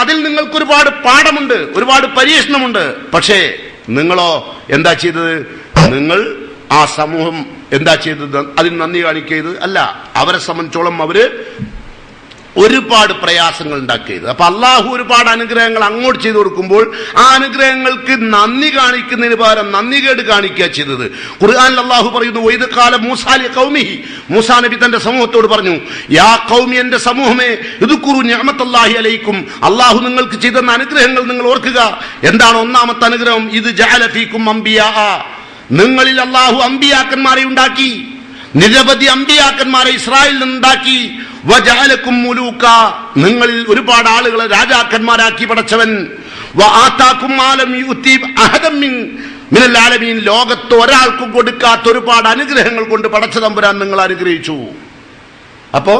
അതിൽ നിങ്ങൾക്ക് ഒരുപാട് പാഠമുണ്ട്, ഒരുപാട് പരീക്ഷണമുണ്ട്. പക്ഷേ നിങ്ങളോ എന്താ ചെയ്തത്? നിങ്ങൾ ആ സമൂഹം എന്താ ചെയ്തത്? അതിന് നന്ദി കാണിക്കരുത് അല്ല, അവരെ സംബന്ധിച്ചോളം അവര് ഒരുപാട് പ്രയാസങ്ങൾ ഉണ്ടാക്കിയത്. അപ്പൊ അള്ളാഹു ഒരുപാട് അനുഗ്രഹങ്ങൾ അങ്ങോട്ട് ചെയ്തു കൊടുക്കുമ്പോൾ ആ അനുഗ്രഹങ്ങൾക്ക് നന്ദി കാണിക്കുന്നതിന് പകരം നന്ദികേട് കാണിക്കുക ചെയ്തത്. ഖുർആനിൽ അള്ളാഹു പറയുന്നു, വൈദ് ഖാല മൂസാ ലിഖൗമിഹി, മൂസാ നബി തന്റെ സമൂഹത്തോട് പറഞ്ഞു, യാ ഖൗമി, എന്റെ സമൂഹമേ, ഇദ്കുറു നിഅമത്തല്ലാഹി അലൈക്കും, അള്ളാഹു നിങ്ങൾക്ക് ചെയ്ത അനുഗ്രഹങ്ങൾ നിങ്ങൾ ഓർക്കുക. എന്താണ് ഒന്നാമത്തെ അനുഗ്രഹം? ഇത് ജഅല ഫീകും അംബിയാ, നിങ്ങളിൽ അള്ളാഹു അംബിയാക്കന്മാരെ ഉണ്ടാക്കി, നിരവധി അംബിയാക്കന്മാരെ ഇസ്രായേലിൽ നിന്നുണ്ടാക്കി. വജഅലകും മുലൂക, നിങ്ങളിൽ ഒരുപാട് ആളുകളെ രാജാക്കന്മാരാക്കി പടച്ചവൻ. വആതാകും മാ ലം യുതി അഹദൻ മിനൽ ആലമീൻ, ലോകത്ത് ഒരാൾക്കും കൊടുക്കാത്ത ഒരുപാട് അനുഗ്രഹങ്ങൾ കൊണ്ട് പടച്ച തമ്പുരാൻ നിങ്ങൾ അനുഗ്രഹിച്ചു. അപ്പോ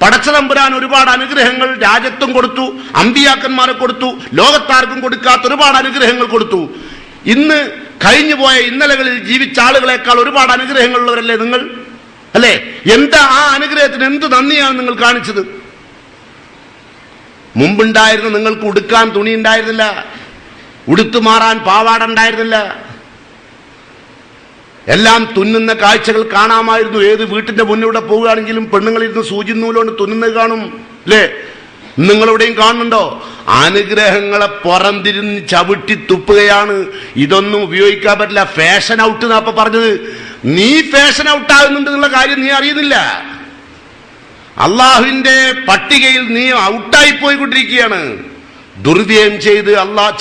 പടച്ച തമ്പുരാൻ ഒരുപാട് അനുഗ്രഹങ്ങൾ രാജ്യത്തും കൊടുത്തു, അമ്പിയാക്കന്മാരെ കൊടുത്തു, ലോകത്താർക്കും കൊടുക്കാത്ത ഒരുപാട് അനുഗ്രഹങ്ങൾ കൊടുത്തു. ഇന്ന് കഴിഞ്ഞുപോയ ഇന്നലകളിൽ ജീവിച്ച ആളുകളെക്കാൾ ഒരുപാട് അനുഗ്രഹങ്ങളുള്ളവരല്ലേ നിങ്ങൾ? അല്ലേ? എന്താ ആ അനുഗ്രഹത്തിന് എന്ത് നന്ദിയാണ് നിങ്ങൾ കാണിച്ചത്? മുമ്പുണ്ടായിരുന്ന നിങ്ങൾക്ക് ഉടുക്കാൻ തുണി ഉണ്ടായിരുന്നില്ല, ഉടുത്തു മാറാൻ പാവാട ഉണ്ടായിരുന്നില്ല, എല്ലാം തുന്നുന്ന കാഴ്ചകൾ കാണാമായിരുന്നു. ഏത് വീട്ടിന്റെ മുന്നിലൂടെ പോവുകയാണെങ്കിലും പെണ്ണുങ്ങളിരുന്ന് സൂചി നൂലുകൊണ്ട് തുന്നുന്നത് കാണും, അല്ലേ? നിങ്ങളെവിടെയും കാണുന്നുണ്ടോ? അനുഗ്രഹങ്ങളെ പുറംതിരിഞ്ഞ് ചവിട്ടി തുപ്പുകയാണ്. ഇതൊന്നും ഉപയോഗിക്കാൻ പറ്റില്ല, ഫാഷൻ ഔട്ട് എന്നാ അപ്പൊ പറഞ്ഞത്. നീ ഫാഷൻ ഔട്ടാകുന്നുണ്ട് എന്നുള്ള കാര്യം നീ അറിയുന്നില്ല. അള്ളാഹുവിന്റെ പട്ടികയിൽ നീ ഔട്ടായി പോയിക്കൊണ്ടിരിക്കുകയാണ്. ദുർവ്യയം ചെയ്ത്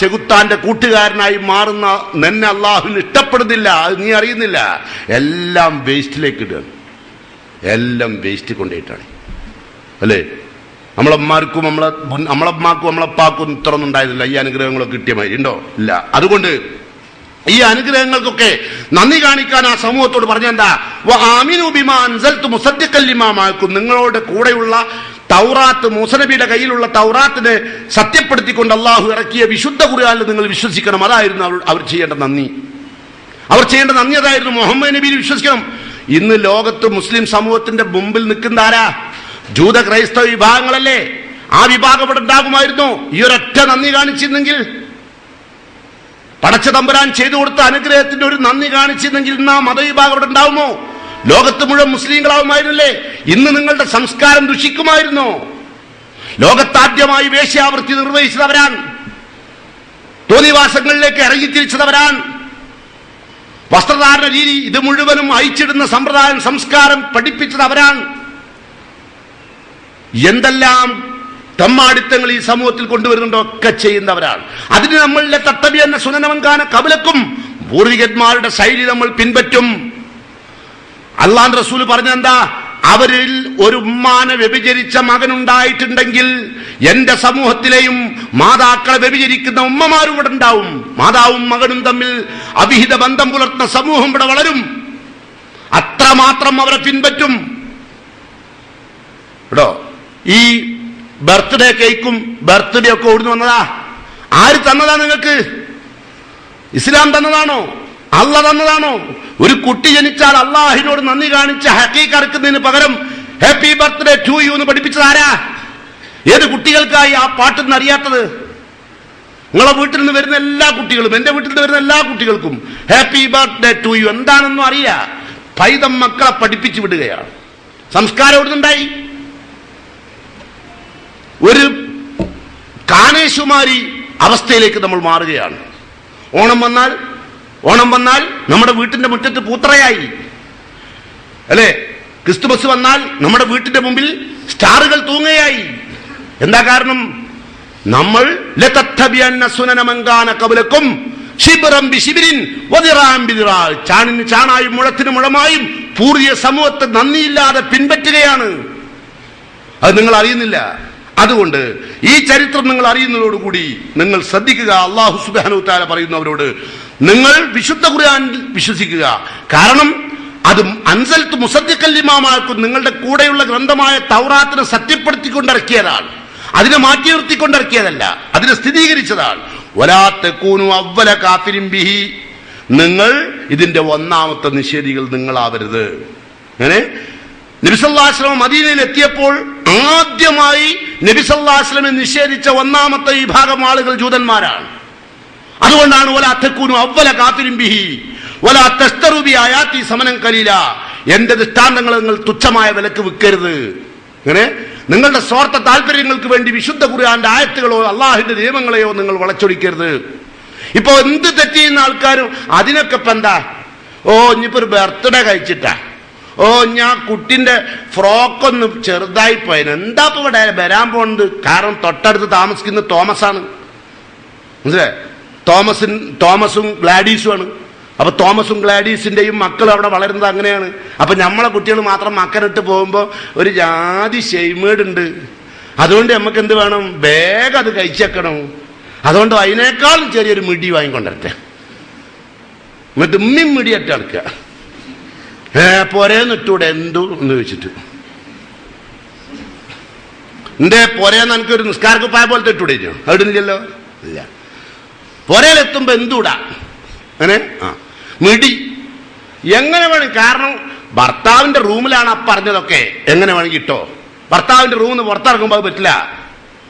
ചെകുത്താന്റെ കൂട്ടുകാരനായി മാറുന്ന നിന്നെ അള്ളാഹുവിന് ഇഷ്ടപ്പെടുന്നില്ല, അത് നീ അറിയുന്നില്ല. എല്ലാം വേസ്റ്റിലേക്ക് ഇടുകയാണ്, എല്ലാം വേസ്റ്റ് കൊണ്ടുപോയിട്ടാണ്, അല്ലേ? നമ്മളമ്മമാർക്കും നമ്മളമ്മക്കും നമ്മളപ്പാക്കും ഇത്രയൊന്നും ഉണ്ടായിരുന്നില്ല. ഈ അനുഗ്രഹങ്ങളൊക്കെ കിട്ടിയ മാതിരി ഉണ്ടോ? ഇല്ല. അതുകൊണ്ട് ഈ അനുഗ്രഹങ്ങൾക്കൊക്കെ നന്ദി കാണിക്കാൻ ആ സമൂഹത്തോട് പറഞ്ഞെന്താ? വആമിനു ബിമാ അൻസൽതു മുസദ്ദിഖൻ ലിമാ മഅക്കും, നിങ്ങളോട് കൂടെയുള്ള തൗറാത്ത്, മൂസ നബിയുടെ കയ്യിലുള്ള തൗറാത്തിനെ സത്യപ്പെടുത്തിക്കൊണ്ട് അള്ളാഹു ഇറക്കിയ വിശുദ്ധ ഖുർആനിൽ നിങ്ങൾ വിശ്വസിക്കണം. അതായിരുന്നു അവർ ചെയ്യേണ്ട നന്ദി. അവർ ചെയ്യേണ്ട നന്ദി അതായിരുന്നു. മുഹമ്മദ് നബിയിൽ വിശ്വസിക്കണം. ഇന്ന് ലോകത്ത് മുസ്ലിം സമൂഹത്തിന്റെ മുമ്പിൽ നിൽക്കുന്ന ആരാ? ജൂത ക്രൈസ്തവ വിഭാഗങ്ങളല്ലേ? ആ വിഭാഗം ഇവിടെ ഉണ്ടാകുമായിരുന്നു ഈ ഒരൊറ്റ നന്ദി കാണിച്ചിരുന്നെങ്കിൽ. പടച്ച തമ്പുരാൻ ചെയ്തു കൊടുത്ത അനുഗ്രഹത്തിന്റെ ഒരു നന്ദി കാണിച്ചിരുന്നെങ്കിൽ ഇന്ന് ആ മതവിഭാഗം ഇവിടെ ഉണ്ടാവുമോ? ലോകത്ത് മുഴുവൻ മുസ്ലിങ്ങളാവുമായിരുന്നില്ലേ? ഇന്ന് നിങ്ങളുടെ സംസ്കാരം ദുഷിക്കുമായിരുന്നോ? ലോകത്താദ്യമായി വേശ്യാവൃത്തി നിർവഹിച്ചതവരാൻ, തോന്നിവാസങ്ങളിലേക്ക് ഇറങ്ങിത്തിരിച്ചതവരാൻ, വസ്ത്രധാരണ രീതി ഇത് മുഴുവനും അയച്ചിടുന്ന സമ്പ്രദായം, സംസ്കാരം പഠിപ്പിച്ചതവരാൻ. എന്തെല്ലാം തമ്മാടിത്തങ്ങൾ ഈ സമൂഹത്തിൽ കൊണ്ടുവരുന്നുണ്ടോ ഒക്കെ ചെയ്യുന്നവരാണ്. അതിന് നമ്മളിലെ തത്തബി എന്ന സുനനവങ്കാന കബലക്കും, പൂർവികന്മാരുടെ ശൈലി നമ്മൾ പിൻപറ്റും. അല്ലാഹുവിന്റെ റസൂൽ പറഞ്ഞെന്താ? അവരിൽ ഒരു ഉമ്മാനെ വ്യഭിചരിച്ച മകനുണ്ടായിട്ടുണ്ടെങ്കിൽ എന്റെ സമൂഹത്തിലെയും മാതാക്കളെ വ്യഭിചരിക്കുന്ന ഉമ്മമാരും ഇവിടെ ഉണ്ടാവും. മാതാവും മകനും തമ്മിൽ അവിഹിത ബന്ധം പുലർത്തുന്ന സമൂഹം ഇവിടെ വളരും. അത്രമാത്രം അവരെ പിൻപറ്റും. കേട്ടോ, ഈ ബർത്ത്ഡേ കേക്കും ബർത്ത്ഡേ ഒക്കെ ഓടുന്നു വന്നതാ? ആര് തന്നതാ നിങ്ങൾക്ക്? ഇസ്ലാം തന്നതാണോ? അള്ളാഹ് തന്നതാണോ? ഒരു കുട്ടി ജനിച്ചാൽ അള്ളാഹിനോട് നന്ദി കാണിച്ച് ഹക്കീക്ക് അറുക്കുന്നതിന് പകരം ഹാപ്പി ബർത്ത്ഡേ ടു യു എന്ന് പഠിപ്പിച്ചത് ആരാ? ഏത് കുട്ടികൾക്കായി ആ പാട്ടൊന്നും അറിയാത്തത്? നിങ്ങളെ വീട്ടിൽ നിന്ന് വരുന്ന എല്ലാ കുട്ടികളും, എന്റെ വീട്ടിൽ നിന്ന് വരുന്ന എല്ലാ കുട്ടികൾക്കും ഹാപ്പി ബർത്ത്ഡേ ടു യു എന്താണെന്നും അറിയില്ല. പൈതം മക്കളെ പഠിപ്പിച്ചു വിടുകയാണ്. സംസ്കാരം എവിടുന്നുണ്ടായി? ഒരു കാനേശുമാരി അവസ്ഥയിലേക്ക് നമ്മൾ മാറുകയാണ്. ഓണം വന്നാൽ നമ്മുടെ വീട്ടിന്റെ മുറ്റത്ത് പൂത്തറയായി, അല്ലേ? ക്രിസ്തുമസ് വന്നാൽ നമ്മുടെ വീട്ടിന്റെ മുമ്പിൽ സ്റ്റാറുകൾ തൂങ്ങയായി. എന്താ കാരണം? നമ്മൾ ലതത്തബിയന്ന സുനന മൻ കാന ഖബലക്കും, ശിബ്റൻ ബിശിബ്രിൻ വദിറാൻ ബിദിറാ. ചാണിന് ചാണായും മുഴത്തിന് മുഴമായും പൂർവിക സമൂഹത്തെ നന്ദിയില്ലാതെ പിൻപറ്റുകയാണ്. അത് നിങ്ങൾ അറിയുന്നില്ല. അതുകൊണ്ട് ഈ ചരിത്രം നിങ്ങൾ അറിയുന്നതോടുകൂടി നിങ്ങൾ ശ്രദ്ധിക്കുക. അല്ലാഹു സുബ്ഹാനഹു വ തആല പറയുന്നവരോട് നിങ്ങൾ വിശുദ്ധ ഖുർആൻ വിശ്വസിക്കുക. കാരണം അത് അൻസൽതു മുസദ്ദിഖൻ ലിമാ മഅക്കും, നിങ്ങളുടെ കൂടെയുള്ള ഗ്രന്ഥമായ തൗറാത്തിനെ സത്യപ്പെടുത്തിക്കൊണ്ടിറക്കിയതാണ്, അതിനെ മാറ്റി നിർത്തിക്കൊണ്ടിറക്കിയതല്ല, അതിനെ സ്ഥിരീകരിച്ചതാണ്. വലാ തകൂനു അവ്വല കാഫിരിൻ ബിഹി, നിങ്ങൾ ഇതിന്റെ ഒന്നാമത്തെ നിഷേധികൾ നിങ്ങളാവരുത്. അങ്ങനെ നബി സല്ലല്ലാഹു അലൈഹി വസല്ലം മദീനയിൽ എത്തിയപ്പോൾ ആദ്യമായി നബി സല്ലല്ലാഹു അലൈഹി വസല്ലമയെ നിഷേധിച്ച ഒന്നാമത്തെ വിഭാഗം ആളുകൾ ജൂതന്മാരാണ്. അതുകൊണ്ടാണ് വലാ തകൂനു അവ്വല കാഫിരിൻ ബിഹി വലാ തസ്തറു ബി ആയാതി സമനൻ ഖലീല, എന്റെ ദൃഷ്ടാന്തങ്ങൾ നിങ്ങൾ തുച്ഛമായ വിലക്ക് വിൽക്കരുത്. അങ്ങനെ നിങ്ങളുടെ സ്വാർത്ഥ താല്പര്യങ്ങൾക്ക് വേണ്ടി വിശുദ്ധ ഖുർആന്റെ ആയത്തുകളോ അള്ളാഹുവിന്റെ നിയമങ്ങളെയോ നിങ്ങൾ വളച്ചൊടിക്കരുത്. ഇപ്പൊ എന്ത് തെറ്റ് ചെയ്യുന്ന ആൾക്കാരും അതിനൊക്കെ ഇപ്പൊ എന്താ, ഇനിയിപ്പോ ഒരു ബർത്ത്ഡേ കഴിച്ചിട്ടാ, ഞാൻ കുട്ടിന്റെ ഫ്രോക്കൊന്ന് ചെറുതായി പോയത്, എന്താ ഇപ്പൊ ഇവിടെ വരാൻ പോകുന്നത്? കാരണം തൊട്ടടുത്ത് താമസിക്കുന്ന തോമസാണ്, മനസ്സിലെ തോമസും ഗ്ലാഡീസുമാണ്. അപ്പൊ തോമസും ഗ്ലാഡീസിന്റെയും മക്കൾ അവിടെ വളരുന്നത് അങ്ങനെയാണ്. അപ്പൊ നമ്മളെ കുട്ടികൾ മാത്രം മക്കനിട്ട് പോകുമ്പോ ഒരു ജാതി ഷെയ്മേടുണ്ട്. അതുകൊണ്ട് നമുക്ക് എന്ത് വേണം, വേഗം അത് കഴിച്ചേക്കണം. അതുകൊണ്ട് അതിനേക്കാളും ചെറിയൊരു മിടി വാങ്ങിക്കൊണ്ടിരട്ടെ, എന്നിട്ട് മിടിയറ്റ് നടക്കുക. പൊരേന്നിട്ടൂടെ എന്തു എന്ന് ചോദിച്ചിട്ട്, എന്റെ പൊരേന്ന് എനിക്കൊരു നിസ്കാരക്കുപ്പായ പോലത്തെ ഇട്ടൂടെ? അവിടുന്നില്ലല്ലോ, ഇല്ല. പൊരയിലെത്തുമ്പോ എന്തുടാ അങ്ങനെ മിടി എങ്ങനെ വേണം. കാരണം ഭർത്താവിന്റെ റൂമിലാണ് ആ പറഞ്ഞതൊക്കെ, എങ്ങനെ വേണമെങ്കിൽ ഇട്ടോ. ഭർത്താവിന്റെ റൂമിൽ നിന്ന് പുറത്തിറങ്ങുമ്പോൾ അത് പറ്റില്ല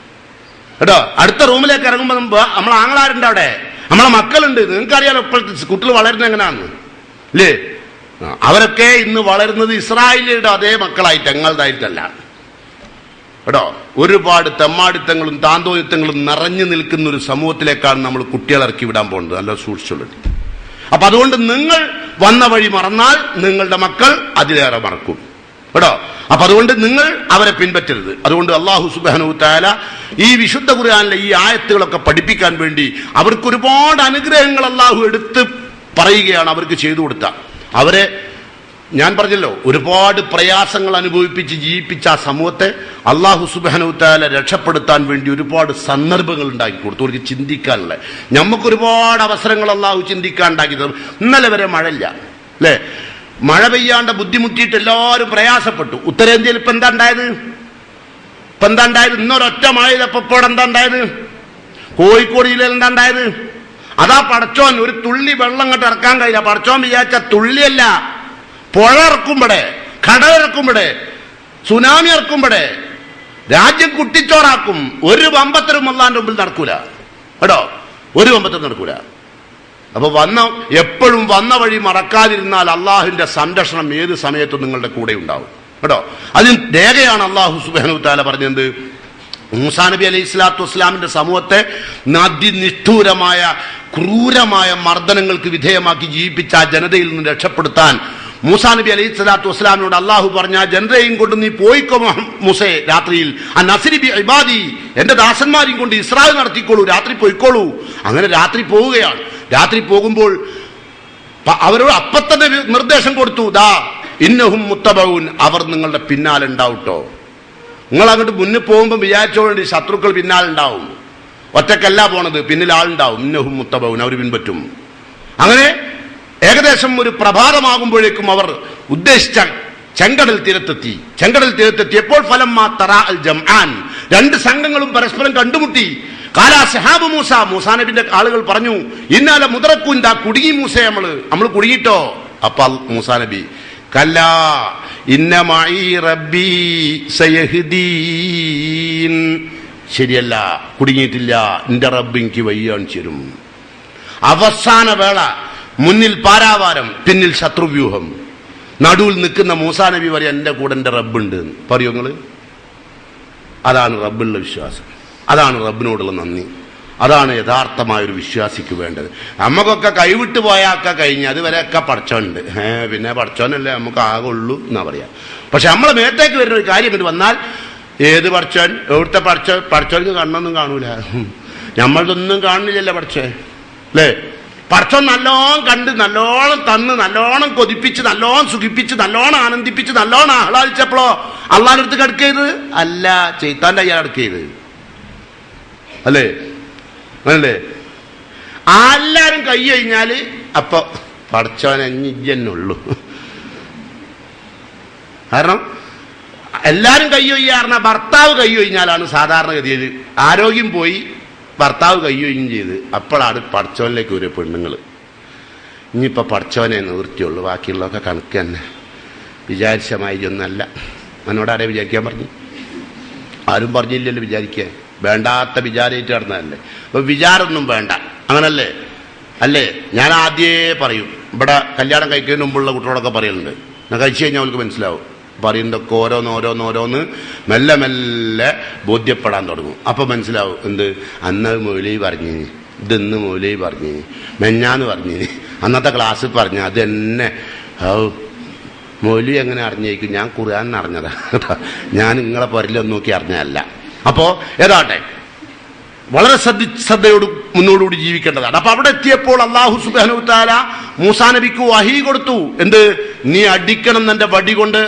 കേട്ടോ. അടുത്ത റൂമിലേക്ക് ഇറങ്ങുമ്പോൾ നമ്മളെ ആങ്ങളാരുണ്ട്, അവിടെ നമ്മളെ മക്കളുണ്ട്. നിങ്ങൾക്കറിയാലോ ഇപ്പോഴത്തെ കുട്ടികൾ വളരുന്നത് എങ്ങനെയാണെന്ന് അല്ലേ? അവരൊക്കെ ഇന്ന് വളരുന്നത് ഇസ്രായേലിയുടെ അതേ മക്കളായിട്ട്, ഞങ്ങളതായിട്ടല്ല കേട്ടോ. ഒരുപാട് തെമ്മാടിത്തങ്ങളും താന്തോയത്തങ്ങളും നിറഞ്ഞു നിൽക്കുന്ന ഒരു സമൂഹത്തിലേക്കാണ് നമ്മൾ കുട്ടികളെ ഇറക്കി വിടാൻ പോകുന്നത്. നല്ല സൂക്ഷിച്ചുള്ളത്. അപ്പൊ അതുകൊണ്ട് നിങ്ങൾ വന്ന വഴി മറന്നാൽ നിങ്ങളുടെ മക്കൾ അതിലേറെ മറക്കും കേട്ടോ. അപ്പൊ അതുകൊണ്ട് നിങ്ങൾ അവരെ പിൻപറ്റരുത്. അതുകൊണ്ട് അല്ലാഹു സുബ്ഹാനഹു വ തആല ഈ വിശുദ്ധ ഖുർആനിലെ ഈ ആയത്തുകളൊക്കെ പഠിപ്പിക്കാൻ വേണ്ടി അവർക്ക് ഒരുപാട് അനുഗ്രഹങ്ങൾ അല്ലാഹു എടുത്ത് പറയുകയാണ്. അവർക്ക് ചെയ്തു കൊടുത്ത അവരെ ഞാൻ പറഞ്ഞല്ലോ, ഒരുപാട് പ്രയാസങ്ങൾ അനുഭവിപ്പിച്ച് ജീവിപ്പിച്ച ആ സമൂഹത്തെ അല്ലാഹു സുബ്ഹാനഹു വ തആല രക്ഷപ്പെടുത്താൻ വേണ്ടി ഒരുപാട് സന്ദർഭങ്ങൾ ഉണ്ടാക്കി കൊടുത്തു. അവർക്ക് ചിന്തിക്കാനുള്ള നമുക്ക് ഒരുപാട് അവസരങ്ങൾ അല്ലാഹു ചിന്തിക്കാൻ ഉണ്ടാക്കി തന്നു. ഇന്നലെ വരെ മഴയില്ല അല്ലേ? മഴ പെയ്യാണ്ട് ബുദ്ധിമുട്ടിയിട്ട് എല്ലാവരും പ്രയാസപ്പെട്ടു. ഉത്തരേന്ത്യയിൽ ഇപ്പൊ എന്താ ഉണ്ടായത്? ഇന്നൊരൊറ്റ മഴയിലപ്പോ എന്താ ഉണ്ടായത്? കോഴിക്കോട് ജില്ലയിൽ എന്താ ഉണ്ടായത്? അതാ പടച്ചോൻ ഒരു തുള്ളി വെള്ളം അങ്ങോട്ട് ഇറക്കാൻ കഴിയില്ല. പടച്ചോൻ വിചാരിച്ച തുള്ളിയല്ല, പുഴ ഇറക്കുമ്പോടെ, കടലിറക്കുമ്പോടെ, സുനാമി ഇറക്കുമ്പോടെ രാജ്യം കുട്ടിച്ചോറാക്കും. ഒരു വമ്പത്തരും അല്ലാന്റെ മുമ്പിൽ നടക്കൂല കേട്ടോ, ഒരു വമ്പത്തരും നടക്കൂല. അപ്പൊ എപ്പോഴും വന്ന വഴി മറക്കാതിരുന്നാൽ അള്ളാഹുവിന്റെ സംരക്ഷണം ഏത് സമയത്തും നിങ്ങളുടെ കൂടെ ഉണ്ടാവും കേട്ടോ. അതിന് രേഖയാണ് അല്ലാഹു സുബ്ഹാനഹു വ തആല പറഞ്ഞത്. മൂസാ നബി അലൈഹി സ്വലാത്തു വസ്സലാമിന്റെ സമൂഹത്തെ അതിനിഷ്ഠൂരമായ ക്രൂരമായ മർദ്ദനങ്ങൾക്ക് വിധേയമാക്കി ജീവിപ്പിച്ച ആ ജനതയിൽ നിന്ന് രക്ഷപ്പെടുത്താൻ മൂസാ നബി അലൈഹി സ്വലാത്തു വസ്സലാമിനോട് അള്ളാഹു പറഞ്ഞ ആ ജനതയും കൊണ്ട് നീ പോയിക്കോ മൂസേ, രാത്രിയിൽ അന്നസ്രി ബി ഇബാദി, എന്റെ ദാസന്മാരെയും കൊണ്ട് ഇസ്രാ നടത്തിക്കോളൂ, രാത്രി പോയിക്കോളൂ. അങ്ങനെ രാത്രി പോവുകയാണ്. രാത്രി പോകുമ്പോൾ അവരോട് അപ്പത്തന്നെ നിർദ്ദേശം കൊടുത്തു, ദാ ഇന്നഹും മുത്തബഊൻ, അവർ നിങ്ങളുടെ പിന്നാലെ ഉണ്ടാവട്ടോ. നിങ്ങൾ അങ്ങോട്ട് മുന്നിൽ പോകുമ്പോൾ വിചാരിച്ചോണ്ടി ശത്രുക്കൾ പിന്നാലുണ്ടാവും. ഒറ്റക്കല്ല പോണത്, പിന്നിൽ ആളുണ്ടാവും. ഇന്നഹും മുത്തബഊൻ, അവർ പിൻപറ്റും. അങ്ങനെ ഏകദേശം ഒരു പ്രഭാതമാകുമ്പോഴേക്കും അവർ ഉദ്ദേശിച്ച ചെങ്കടൽ തീരത്തെത്തിയപ്പോൾ ഫലമ്മാ തറാ അൽ ജംആൻ, രണ്ട് സംഘങ്ങളും പരസ്പരം കണ്ടുമുട്ടി. കാലാ സഹാബ് മൂസാ നബിന്റെ ആളുകൾ പറഞ്ഞു, ഇന്നാല മുദ്റക്കൂൻ, ദാ കുടുങ്ങി മൂസേ, നമ്മൾ കുടുങ്ങിട്ടോ. അപ്പോൾ മൂസാ നബി, കല്ലാ ഇന്ന മഈ റബ്ബി സയഹ്ദീൻ, ശരിയല്ല, കുടുങ്ങിയിട്ടില്ല, എന്റെ റബ്ബ് എനിക്ക് വഴി കാണിച്ചു തരും. അവസാന വേള, മുന്നിൽ പാരാവാരം, പിന്നിൽ ശത്രുവ്യൂഹം, നടുവിൽ നിൽക്കുന്ന മൂസാ നബി പറയാം, എന്റെ കൂടെ എന്റെ റബ്ബുണ്ട്. പറയൂ നിങ്ങള്, അതാണ് റബ്ബുള്ള വിശ്വാസം, അതാണ് റബ്ബിനോടുള്ള നന്ദി, അതാണ് യഥാർത്ഥമായൊരു വിശ്വാസിക്ക് വേണ്ടത്. നമുക്കൊക്കെ കൈവിട്ട് പോയാൽ കഴിഞ്ഞ് അതുവരെയൊക്കെ പടച്ചോനുണ്ട്, പിന്നെ പടച്ചോനല്ലേ നമുക്ക് ആകെ ഉള്ളൂ എന്നാ പറയാ. പക്ഷെ നമ്മളെ മേത്തേക്ക് വരുന്ന ഒരു കാര്യം ഇത് വന്നാൽ, ഏത് പടച്ചോൻ, എവിടുത്തെ പടച്ചോൻ, പടച്ചോനക്ക് കണ്ണൊന്നും കാണൂല, നമ്മളതൊന്നും കാണുന്നില്ലല്ലോ പടച്ചോൻ അല്ലേ? പടച്ചോൻ നല്ലോണം കണ്ട് നല്ലോണം തന്ന് നല്ലോണം കൊതിപ്പിച്ച് നല്ലോണം സുഖിപ്പിച്ച് നല്ലോണം ആനന്ദിപ്പിച്ച് നല്ലോണം ആഹ്ലാദിച്ചപ്പോഴോ അള്ളാന്റെ അടുത്ത് കിടക്കരുത് അല്ല, ചെയ്ത്താൻ്റെ അയ്യാ കിടക്കരുത് അല്ലേ? അല്ലേ? എല്ലാരും കൈ കഴിഞ്ഞാല് അപ്പൊ പടച്ചോൻ അഞ്ഞിജന്നുള്ളൂ. കാരണം എല്ലാരും കൈ കൊയ്യാറിന ഭർത്താവ് കൈ കഴിഞ്ഞാലാണ് സാധാരണഗതിയിൽ ആരോഗ്യം പോയി ഭർത്താവ് കൈ കൊയ്യും ചെയ്ത് അപ്പോഴാണ് പടച്ചോനിലേക്ക് ഒരു പെണ്ണുങ്ങൾ. ഇനിയിപ്പോ പടച്ചോനെ നിവൃത്തിയുള്ളൂ, ബാക്കിയുള്ളതൊക്കെ കണക്ക് തന്നെ. വിചാരിച്ച മാതിരി ഒന്നല്ല. എന്നോട് ആരെ വിചാരിക്കാൻ പറഞ്ഞു? ആരും പറഞ്ഞില്ലല്ലോ വിചാരിക്കാൻ. വേണ്ടാത്ത വിചാരമായിട്ട് നടന്നതല്ലേ. അപ്പൊ വിചാരമൊന്നും വേണ്ട, അങ്ങനല്ലേ? അല്ലേ? ഞാൻ ആദ്യമേ പറയും, ഇവിടെ കല്യാണം കഴിക്കുന്നതിന് മുമ്പുള്ള കുട്ടികളൊക്കെ പറയുന്നുണ്ട്, ഞാൻ കഴിച്ചു കഴിഞ്ഞാൽ അവർക്ക് മനസ്സിലാവും. പറയുന്നതൊക്കെ ഓരോന്ന് മെല്ലെ മെല്ലെ ബോധ്യപ്പെടാൻ തുടങ്ങും. അപ്പൊ മനസ്സിലാവും എന്ത്, അന്നത് മൗലവി പറഞ്ഞിനി, ഇതെന്ന് മൗലവി പറഞ്ഞിനി, മെഞ്ഞാന്ന് പറഞ്ഞിനി, അന്നത്തെ ക്ലാസ്സിൽ പറഞ്ഞ അത് തന്നെ. മൗലവി എങ്ങനെ അറിഞ്ഞേക്കും? ഞാൻ ഖുർആൻ അറിഞ്ഞതാ, ഞാൻ നിങ്ങളെ പുരലൊന്നും നോക്കി അറിഞ്ഞതല്ല. അപ്പോ ഏതാട്ടെ, വളരെ ശ്രദ്ധയോട് മുന്നോടുകൂടി ജീവിക്കേണ്ടതാണ്. അപ്പൊ അവിടെ എത്തിയപ്പോൾ അല്ലാഹു സുബ്ഹാനഹു വ തആല മൂസാ നബിക്ക് വഹി കൊടുത്തു. എന്ത്? നീ അടിക്കണം എന്റെ വടി കൊണ്ട്,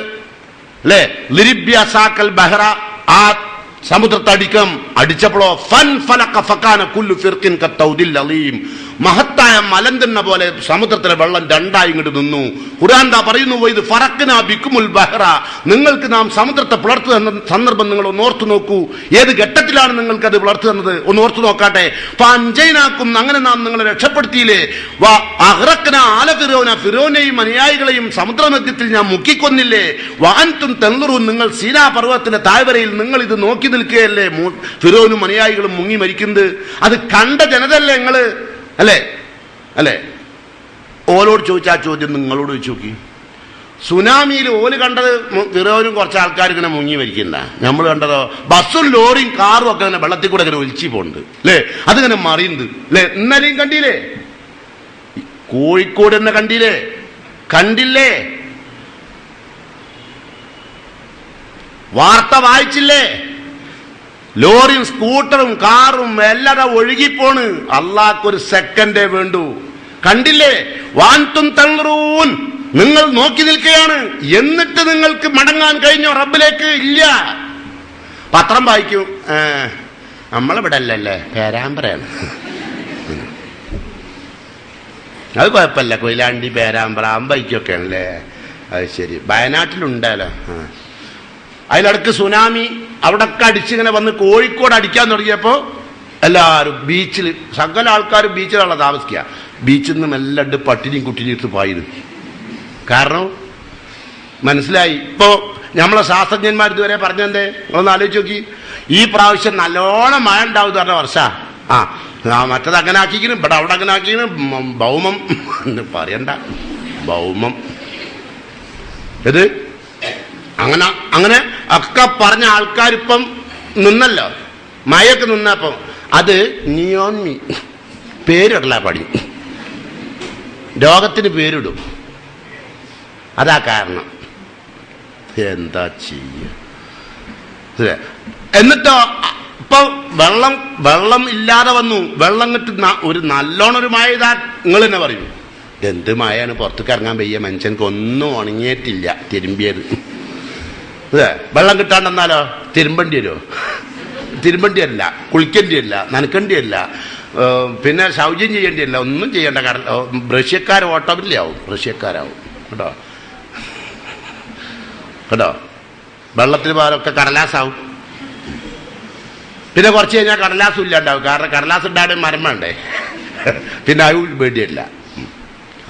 അല്ലേ? ലിരിബ്യസാക്കൽ ബഹറ, ആ സമുദ്രത്തെ അടിക്കണം. അടിച്ചപ്പോഴോ ഫൻ ഫലക ഫകാന കുല്ലു ഫിർഖിൻ കത്തൗദിൽ അലീം, മഹത്തായ മലന്തുന്ന പോലെ സമുദ്രത്തിലെ വെള്ളം രണ്ടായി ഇങ്ങോട്ട് നിന്നു. ഖുർആൻ ദാ പറയുന്നു, ഇത് ഫറഖ്നാ ബിക്കുമുൽ ബഹറ, നിങ്ങൾക്ക് നാം സമുദ്രത്തെ പിളർത്തു തന്ന സന്ദർഭം നിങ്ങൾ ഒന്ന് ഓർത്തു നോക്കൂ. ഏത് ഘട്ടത്തിലാണ് നിങ്ങൾക്ക് അത് പിളർത്തു തന്നത് ഒന്ന് ഓർത്തു നോക്കാട്ടെ. ഫഅൻജൈനാക്കും, അങ്ങനെ നാം നിങ്ങളെ രക്ഷപ്പെടുത്തിയില്ലേ. വഅഗ്റഖ്നാ ആല ഫിറൗന, ഫിറൗനെയും അനുയായികളെയും സമുദ്രമധ്യത്തിൽ ഞാൻ മുക്കിക്കൊന്നില്ലേ. വഅൻതും തൻദുറൂൻ, നിങ്ങൾ സീനാ പർവ്വതത്തിന്റെ താഴ്വരയിൽ നിങ്ങൾ ഇത് നോക്കി നിൽക്കുകയല്ലേ ഫിറൗനും അനുയായികളും മുങ്ങി മരിക്കുന്നത്. അത് കണ്ട ജനതല്ലേ നിങ്ങള്, അല്ലേ? അല്ലേ? ഓലോട് ചോദിച്ച ആ ചോദ്യം നിങ്ങളോട് ചോദിച്ചു നോക്കി. സുനാമിയിൽ ഓല് കണ്ടത് ഫിറൗനും കുറച്ച് ആൾക്കാർ ഇങ്ങനെ മുങ്ങി മരിക്കണ്ട. നമ്മൾ കണ്ടതോ ബസ്സും ലോറിയും കാറും ഒക്കെ ഇങ്ങനെ വെള്ളത്തിൽ കൂടെ ഇങ്ങനെ ഒലിച്ചു പോകുന്നുണ്ട്, അല്ലേ? അതിങ്ങനെ മറിയുന്നത്, അല്ലേ? ഇന്നലെയും കണ്ടില്ലേ? കോഴിക്കോട് തന്നെ കണ്ടില്ലേ? വാർത്ത വായിച്ചില്ലേ? ലോറിയും സ്കൂട്ടറും കാറും എല്ലാം ഒഴുകിപ്പോണ്. അള്ളാഹ്ക്കൊരു സെക്കൻഡേ വേണ്ടു. കണ്ടില്ലേ? വാൻതും തൻറൂൻ, നിങ്ങൾ നോക്കി നിൽക്കുകയാണ്. എന്നിട്ട് നിങ്ങൾക്ക് മടങ്ങാൻ കഴിഞ്ഞോ റബ്ബിലേക്ക്? ഇല്ല. പത്രം വായിക്കും, നമ്മളിവിടെ അല്ലല്ലേ, പേരാമ്പ്രയാണ്. അത് കുഴപ്പമില്ല, കൊയിലാണ്ടി പേരാമ്പ്ര അമ്പൈക്കൊക്കെ ആണല്ലേ. അത് ശരി, വയനാട്ടിലുണ്ടല്ലോ. അതിലിടക്ക് സുനാമി അവിടൊക്കെ അടിച്ചിങ്ങനെ വന്ന് കോഴിക്കോട് അടിക്കാൻ തുടങ്ങിയപ്പോ എല്ലാവരും ബീച്ചിൽ, സകല ആൾക്കാരും ബീച്ചിലുള്ള താമസിക്കുക. ബീച്ചിൽ നിന്ന് മെല്ലെ പട്ടിനിയും കുട്ടിയും എടുത്ത് പായത്. കാരണം മനസ്സിലായി. ഇപ്പോ നമ്മളെ ശാസ്ത്രജ്ഞന്മാർ ഇതുവരെ പറഞ്ഞെന്തേ ഒന്ന് ആലോചിച്ച് നോക്കി. ഈ പ്രാവശ്യം നല്ലോണം മഴ ഉണ്ടാവും പറഞ്ഞ വർഷ. മറ്റത് അങ്ങനെ ആക്കിക്കണം, ഇവിടെ അവിടെ അങ്ങനെ ആക്കിക്കണം. ഭൗമം പറയണ്ട, ഭൗമം ഇത് അങ്ങനെ ഒക്കെ പറഞ്ഞ ആൾക്കാരിപ്പം നിന്നല്ലോ, മഴയൊക്കെ നിന്നപ്പം അത് നിയോൺമി പേരിടല പണി, രോഗത്തിന് പേരിടും. അതാ കാരണം. എന്താ ചെയ്യ? എന്നിട്ടോ ഇപ്പൊ വെള്ളം ഇല്ലാതെ വന്നു. വെള്ളം കിട്ടി ഒരു നല്ലോണം ഒരു മഴ ഇതാ നിങ്ങൾ തന്നെ പറയൂ, എന്ത് മഴയാണ്, പുറത്തേക്ക് ഇറങ്ങാൻ വയ്യ, മനുഷ്യൻക്ക് ഒന്നും ഉണങ്ങിയിട്ടില്ല തിരുമ്പിയത്. വെള്ളം കിട്ടാണ്ടെന്നാലോ തിരുമ്പണ്ടി വരുമോ? തിരുമ്പണ്ടി വരില്ല, കുളിക്കേണ്ടി വരില്ല, നനക്കേണ്ടി വരില്ല, പിന്നെ ശൗചര്യം ചെയ്യേണ്ടി വരില്ല, ഒന്നും ചെയ്യേണ്ട. ബ്രഷ്യക്കാർ ഓട്ടോമാറ്റിക്കാവും, ബ്രഷ്യക്കാരാവും കേട്ടോ. വെള്ളത്തിന് പകരമൊക്കെ കടലാസാവും. പിന്നെ കുറച്ച് കഴിഞ്ഞാൽ കടലാസും ഇല്ലാണ്ടാവും. കാരണം കടലാസ് ഉണ്ടായ മരം വേണ്ടേ, പിന്നെ അത് വേണ്ടിയില്ല.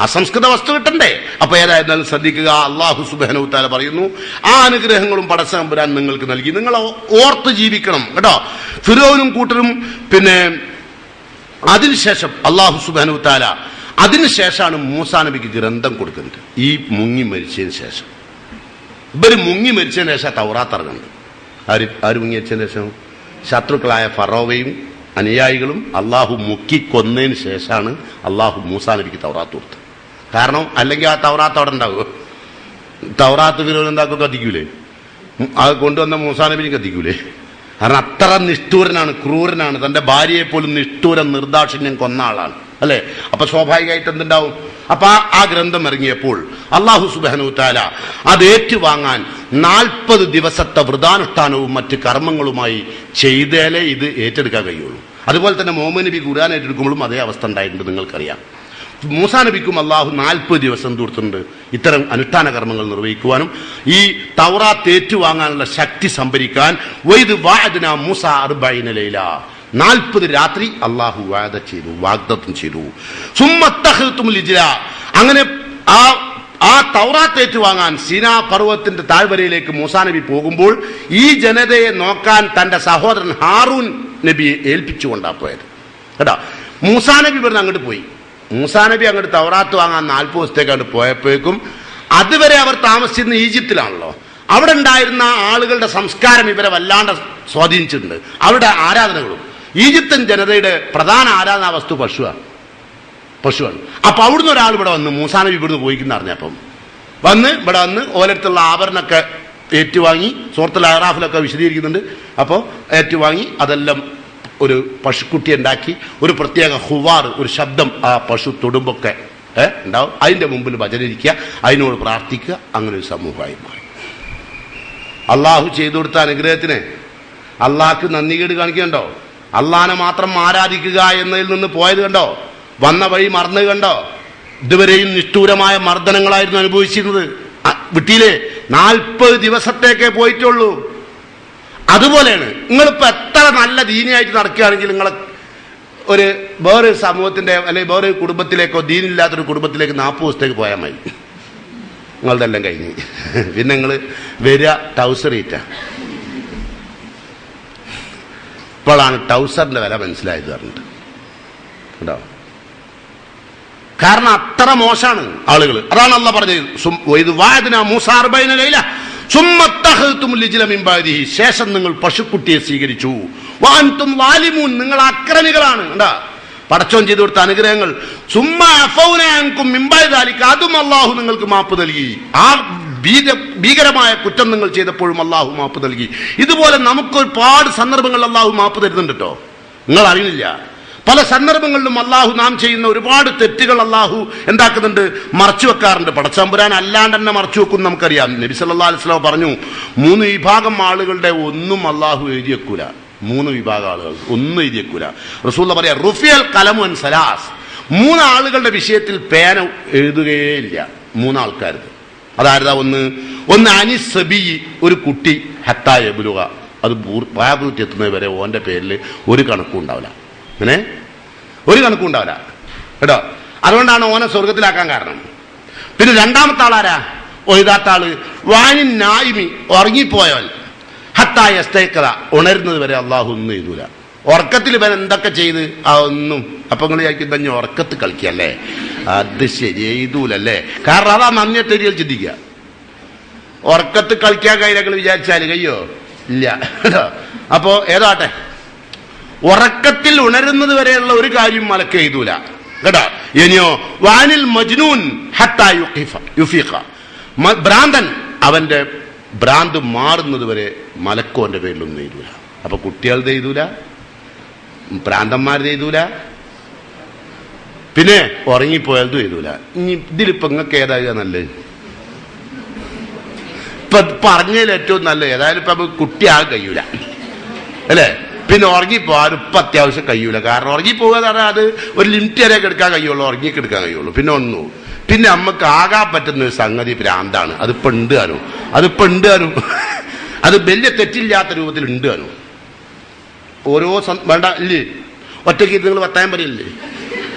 അസംസ്കൃത വസ്തു കിട്ടണ്ടേ? അപ്പൊ ഏതായിരുന്നാലും ശ്രദ്ധിക്കുക. അല്ലാഹു സുബ്ഹാനഹു വ തആല പറയുന്നു, ആ അനുഗ്രഹങ്ങളും പടച്ച തമ്പുരാൻ നിങ്ങൾക്ക് നൽകി, നിങ്ങൾ ഓർത്ത് ജീവിക്കണം കേട്ടോ. ഫിറൗനും കൂട്ടരും. പിന്നെ അതിനുശേഷം അല്ലാഹു സുബ്ഹാനഹു വ തആല അതിനുശേഷമാണ് മൂസാ നബിക്ക് ഗ്രന്ഥം കൊടുക്കുന്നത്. ഈ മുങ്ങി മരിച്ചതിന് ശേഷം, ഇവര് മുങ്ങി മരിച്ചതിന് ശേഷം തൗറാത്ത് ഇറങ്ങുന്നത്. ആര് മുങ്ങി മരിച്ചതിന് ശേഷം? ശത്രുക്കളായ ഫറോവയും അനുയായികളും അള്ളാഹു മുക്കിക്കൊന്നതിന് ശേഷമാണ് അള്ളാഹു മൂസാ നബിക്ക് തൗറാത്ത് കൊടുത്തത്. കാരണം അല്ലെങ്കിൽ ആ തൗറാത്ത് അവിടെ ഉണ്ടാവുക, തൗറാത്ത് ഫിറൗൻ എന്താക്കും, കത്തിക്കൂലേ? അത് കൊണ്ടുവന്ന മൂസാ നബിനെ കത്തിക്കൂലേ? കാരണം അത്ര നിഷ്ഠൂരനാണ്, ക്രൂരനാണ്. തന്റെ ഭാര്യയെ പോലും നിഷ്ഠൂരം നിർദാക്ഷിണ്യം കൊന്ന ആളാണ്. അല്ലെ? അപ്പൊ സ്വാഭാവികമായിട്ട് എന്തുണ്ടാവും? അപ്പൊ ആ ഗ്രന്ഥം ഇറങ്ങിയപ്പോൾ അല്ലാഹു സുബ്ഹാനഹു തആല അത് ഏറ്റുവാങ്ങാൻ 40 ദിവസത്തെ വ്രതാനുഷ്ഠാനവും മറ്റ് കർമ്മങ്ങളുമായി ചെയ്താലേ ഇത് ഏറ്റെടുക്കാൻ കഴിയുള്ളൂ. അതുപോലെ തന്നെ മുഹമ്മദ് നബി ഖുർആൻ ഏറ്റെടുക്കുമ്പോഴും അതേ അവസ്ഥ ഉണ്ടായിട്ടുണ്ട്. നിങ്ങൾക്കറിയാം, മൂസാ നബിക്കും അള്ളാഹു 40 ദിവസം കൊടുത്തിട്ടുണ്ട് ഇത്തരം അനുഷ്ഠാന കർമ്മങ്ങൾ നിർവഹിക്കുവാനും ഈ തൗറാത്ത് ഏറ്റുവാങ്ങാനുള്ള ശക്തി സംഭരിക്കാൻ. വൈദ് വഅദ്നാ മൂസ 40 ലൈല, 40 രാത്രി അള്ളാഹു വാഗ്ദത്തം ചെയ്തു. സുമ്മത്തഖ്തുമുൽ ഇജ്ല, അങ്ങനെ ആ തൗറാത്ത് ഏറ്റുവാങ്ങാൻ സീനാ പർവ്വതത്തിന്റെ താഴ്വരയിലേക്ക് മൂസാ നബി പോകുമ്പോൾ ഈ ജനതയെ നോക്കാൻ തന്റെ സഹോദരൻ ഹാറൂൻ നബിയെ ഏൽപ്പിച്ചുകൊണ്ടാ പോയത് കേട്ടോ. മൂസാ നബി ഇവിടുന്ന് അങ്ങോട്ട് പോയി. മൂസാ നബി അങ്ങോട്ട് തൗറാത്ത് വാങ്ങാൻ 40 ദിവസത്തേക്ക് അങ്ങോട്ട് പോയപ്പോഴേക്കും അതുവരെ അവർ താമസിച്ചിരുന്ന ഈജിപ്തിലാണല്ലോ. അവിടെ ഉണ്ടായിരുന്ന ആളുകളുടെ സംസ്കാരം ഇവരെ വല്ലാണ്ട് സ്വാധീനിച്ചിട്ടുണ്ട്. അവരുടെ ആരാധനകളും. ഈജിപ്തൻ ജനതയുടെ പ്രധാന ആരാധനാ വസ്തു പശുവാണ്. അപ്പൊ അവിടുന്ന് ഒരാൾ ഇവിടെ വന്ന് മൂസാ നബി ഇവിടുന്ന് പോയിക്കുന്ന അറിഞ്ഞപ്പം ഇവിടെ വന്ന് ഓലടുത്തുള്ള ആഭരണമൊക്കെ ഏറ്റുവാങ്ങി. സൂറത്തുൽ അഹ്റാഫിലൊക്കെ വിശദീകരിക്കുന്നുണ്ട്. അപ്പോൾ ഏറ്റുവാങ്ങി അതെല്ലാം ഒരു പശുക്കുട്ടി ഉണ്ടാക്കി ഒരു പ്രത്യേക ഹുവാർ, ഒരു ശബ്ദം ആ പശു തൊടുമ്പൊക്കെ ഉണ്ടാവും. അതിന്റെ മുമ്പിൽ ഭജനിരിക്കുക, അതിനോട് പ്രാർത്ഥിക്കുക. അങ്ങനെ ഒരു സമൂഹമായി മാറി. അള്ളാഹു ചെയ്തു കൊടുത്ത അനുഗ്രഹത്തിന് അള്ളാഹ്ക്ക് നന്ദികേട് കാണിക്കണ്ടോ? അള്ളാഹിനെ മാത്രം ആരാധിക്കുക എന്നതിൽ നിന്ന് പോയത് കണ്ടോ? വന്ന വഴി മറന്നു കണ്ടോ? ഇതുവരെയും നിഷ്ഠൂരമായ മർദ്ദനങ്ങളായിരുന്നു അനുഭവിച്ചിരുന്നത്. വിട്ടിയിലെ 40 ദിവസത്തേക്കേ പോയിട്ടുള്ളൂ. അതുപോലെയാണ് നിങ്ങളിപ്പോ എത്ര നല്ല ദീനിയായിട്ട് നടക്കുകയാണെങ്കിൽ നിങ്ങളെ വേറെ സമൂഹത്തിന്റെ അല്ലെങ്കിൽ വേറെ കുടുംബത്തിലേക്കോ ദീനില്ലാത്തൊരു കുടുംബത്തിലേക്ക് 40 ദിവസത്തേക്ക് പോയാൽ മതി. നിങ്ങളതെല്ലാം കഴിഞ്ഞ് പിന്നെ നിങ്ങൾ വരിക ടൗസർ ഈറ്റ. ഇപ്പോഴാണ് ടൗസറിന്റെ വില മനസ്സിലായത് പറഞ്ഞിട്ട് കേട്ടോ. കാരണം അത്ര മോശമാണ് ആളുകൾ. അതാണ് അള്ളാഹ് പറഞ്ഞത്, ശേഷം നിങ്ങൾ പശുക്കുട്ടിയെ സ്വീകരിച്ചു. വഅൻതും ളാലിമൂൻ, നിങ്ങൾ അക്രമികളാണ്. കണ്ടാ പടച്ചോൻ ചെയ്തു കൊടുത്ത അനുഗ്രഹങ്ങൾ. അതും അള്ളാഹു നിങ്ങൾക്ക് മാപ്പ് നൽകി. ആ ഭീകരമായ കുറ്റം നിങ്ങൾ ചെയ്തപ്പോഴും അള്ളാഹു മാപ്പ് നൽകി. ഇതുപോലെ നമുക്ക് ഒരുപാട് സന്ദർഭങ്ങൾ അള്ളാഹു മാപ്പ് തരുന്നുണ്ട് കേട്ടോ. നിങ്ങൾ അറിയുന്നില്ല, പല സന്ദർഭങ്ങളിലും അള്ളാഹു നാം ചെയ്യുന്ന ഒരുപാട് തെറ്റുകൾ അള്ളാഹു എന്താക്കുന്നുണ്ട്, മറച്ചു വെക്കാറുണ്ട്. പടച്ചമ്പുരാൻ അല്ലാണ്ട് തന്നെ മറച്ചു വെക്കും നമുക്കറിയാം. നബി സല്ലല്ലാഹു അലൈഹി വസല്ലം പറഞ്ഞു, 3 വിഭാഗം ആളുകളുടെ ഒന്നും അള്ളാഹു എഴുതി വെക്കൂല. 3 വിഭാഗം ആളുകൾ ഒന്നും എഴുതി വെക്കൂല. റസൂൽ പറയാ, റുഫിയൽ ഖലമു അൻ സലാസ്, 3 ആളുകളുടെ വിഷയത്തിൽ പേന എഴുതുകയില്ല. 3 ആൾക്കാർ. അതായത് ഒന്ന് അനിസബി, ഒരു കുട്ടി, ഹത്താ യബ്ലുഗ, അത് പ്രായപൂർത്തി എത്തുന്നത് വരെ ഓന്റെ പേരിൽ ഒരു കണക്കും ഉണ്ടാവില്ല. അങ്ങനെ ഒരു കണക്കും ഉണ്ടാവില്ല കേട്ടോ. അതുകൊണ്ടാണ് ഓനെ സ്വർഗത്തിലാക്കാൻ കാരണം. പിന്നെ 2ാമത്തെ ആളാരാ? എഴുതാത്ത ആള് വാനിൻ നായിമി, ഉറങ്ങിപ്പോയവൻ, ഹത്താ യസ്തൈഖദ, ഉണരുന്നത് വരെ അള്ളാഹു ഒന്നും എഴുതൂല. ഉറക്കത്തിൽ ഇവൻ എന്തൊക്കെ ചെയ്ത് ഒന്നും. അപ്പൊ നിങ്ങൾ വിചാരിക്കും തന്നെ ഉറക്കത്ത് കളിക്കല്ലേ, അത് ശരി എഴുതൂലല്ലേ. കാരണം അതാ നന്ദിയിൽ ചിന്തിക്കുക. ഉറക്കത്ത് കളിക്കാൻ കഴിയുകൾ വിചാരിച്ചാൽ കഴിയോ? ഇല്ല കേട്ടോ. അപ്പോ ഏതാട്ടെ, ഉറക്കത്തിൽ ഉണരുന്നത് വരെയുള്ള ഒരു കാര്യം മലക്ക് എഴുതൂല കേട്ടോ. ഇനിയോ വാനിൽ മജ്നൂൻ ഹത്താ യുഫീഖ, ഭ്രാന്തൻ, അവന്റെ ഭ്രാന്ത് മാറുന്നത് വരെ മലക്കോന്റെ പേരിലൊന്നും എഴുതൂല. അപ്പൊ കുട്ടികളുടെ എഴുതൂല, ഭ്രാന്തന്മാരുടെ എഴുതൂല, പിന്നെ ഉറങ്ങിപ്പോയാലും എഴുതൂല. ഇനി ഇതിലിപ്പോ നിങ്ങൾക്ക് ഏതായാലും നല്ലത്? ഇപ്പൊ പറഞ്ഞതിൽ ഏറ്റവും നല്ലത് ഏതായാലും ഇപ്പൊ കുട്ടിയാകാൻ കഴിയൂല അല്ലേ. പിന്നെ ഉറങ്ങിപ്പോകാൻ ഇപ്പം അത്യാവശ്യം കഴിയൂല. കാരണം ഉറങ്ങിപ്പോകുക എന്ന് പറഞ്ഞാൽ അത് ഒരു ലിമിറ്റ് വരെയൊക്കെ എടുക്കാൻ കഴിയുള്ളൂ, ഉറങ്ങിക്കെടുക്കാൻ കഴിയുള്ളൂ. പിന്നെ നമുക്ക് ആകാൻ പറ്റുന്ന ഒരു സംഗതി ഭ്രാന്താണ്. അതിപ്പോൾ ഉണ്ട് താനും, അത് വലിയ തെറ്റില്ലാത്ത രൂപത്തിൽ ഉണ്ട് താനും. ഓരോ വേണ്ട ഇല്ലേ, ഒറ്റയ്ക്ക് നിങ്ങൾ വർത്താനം പറയില്ലേ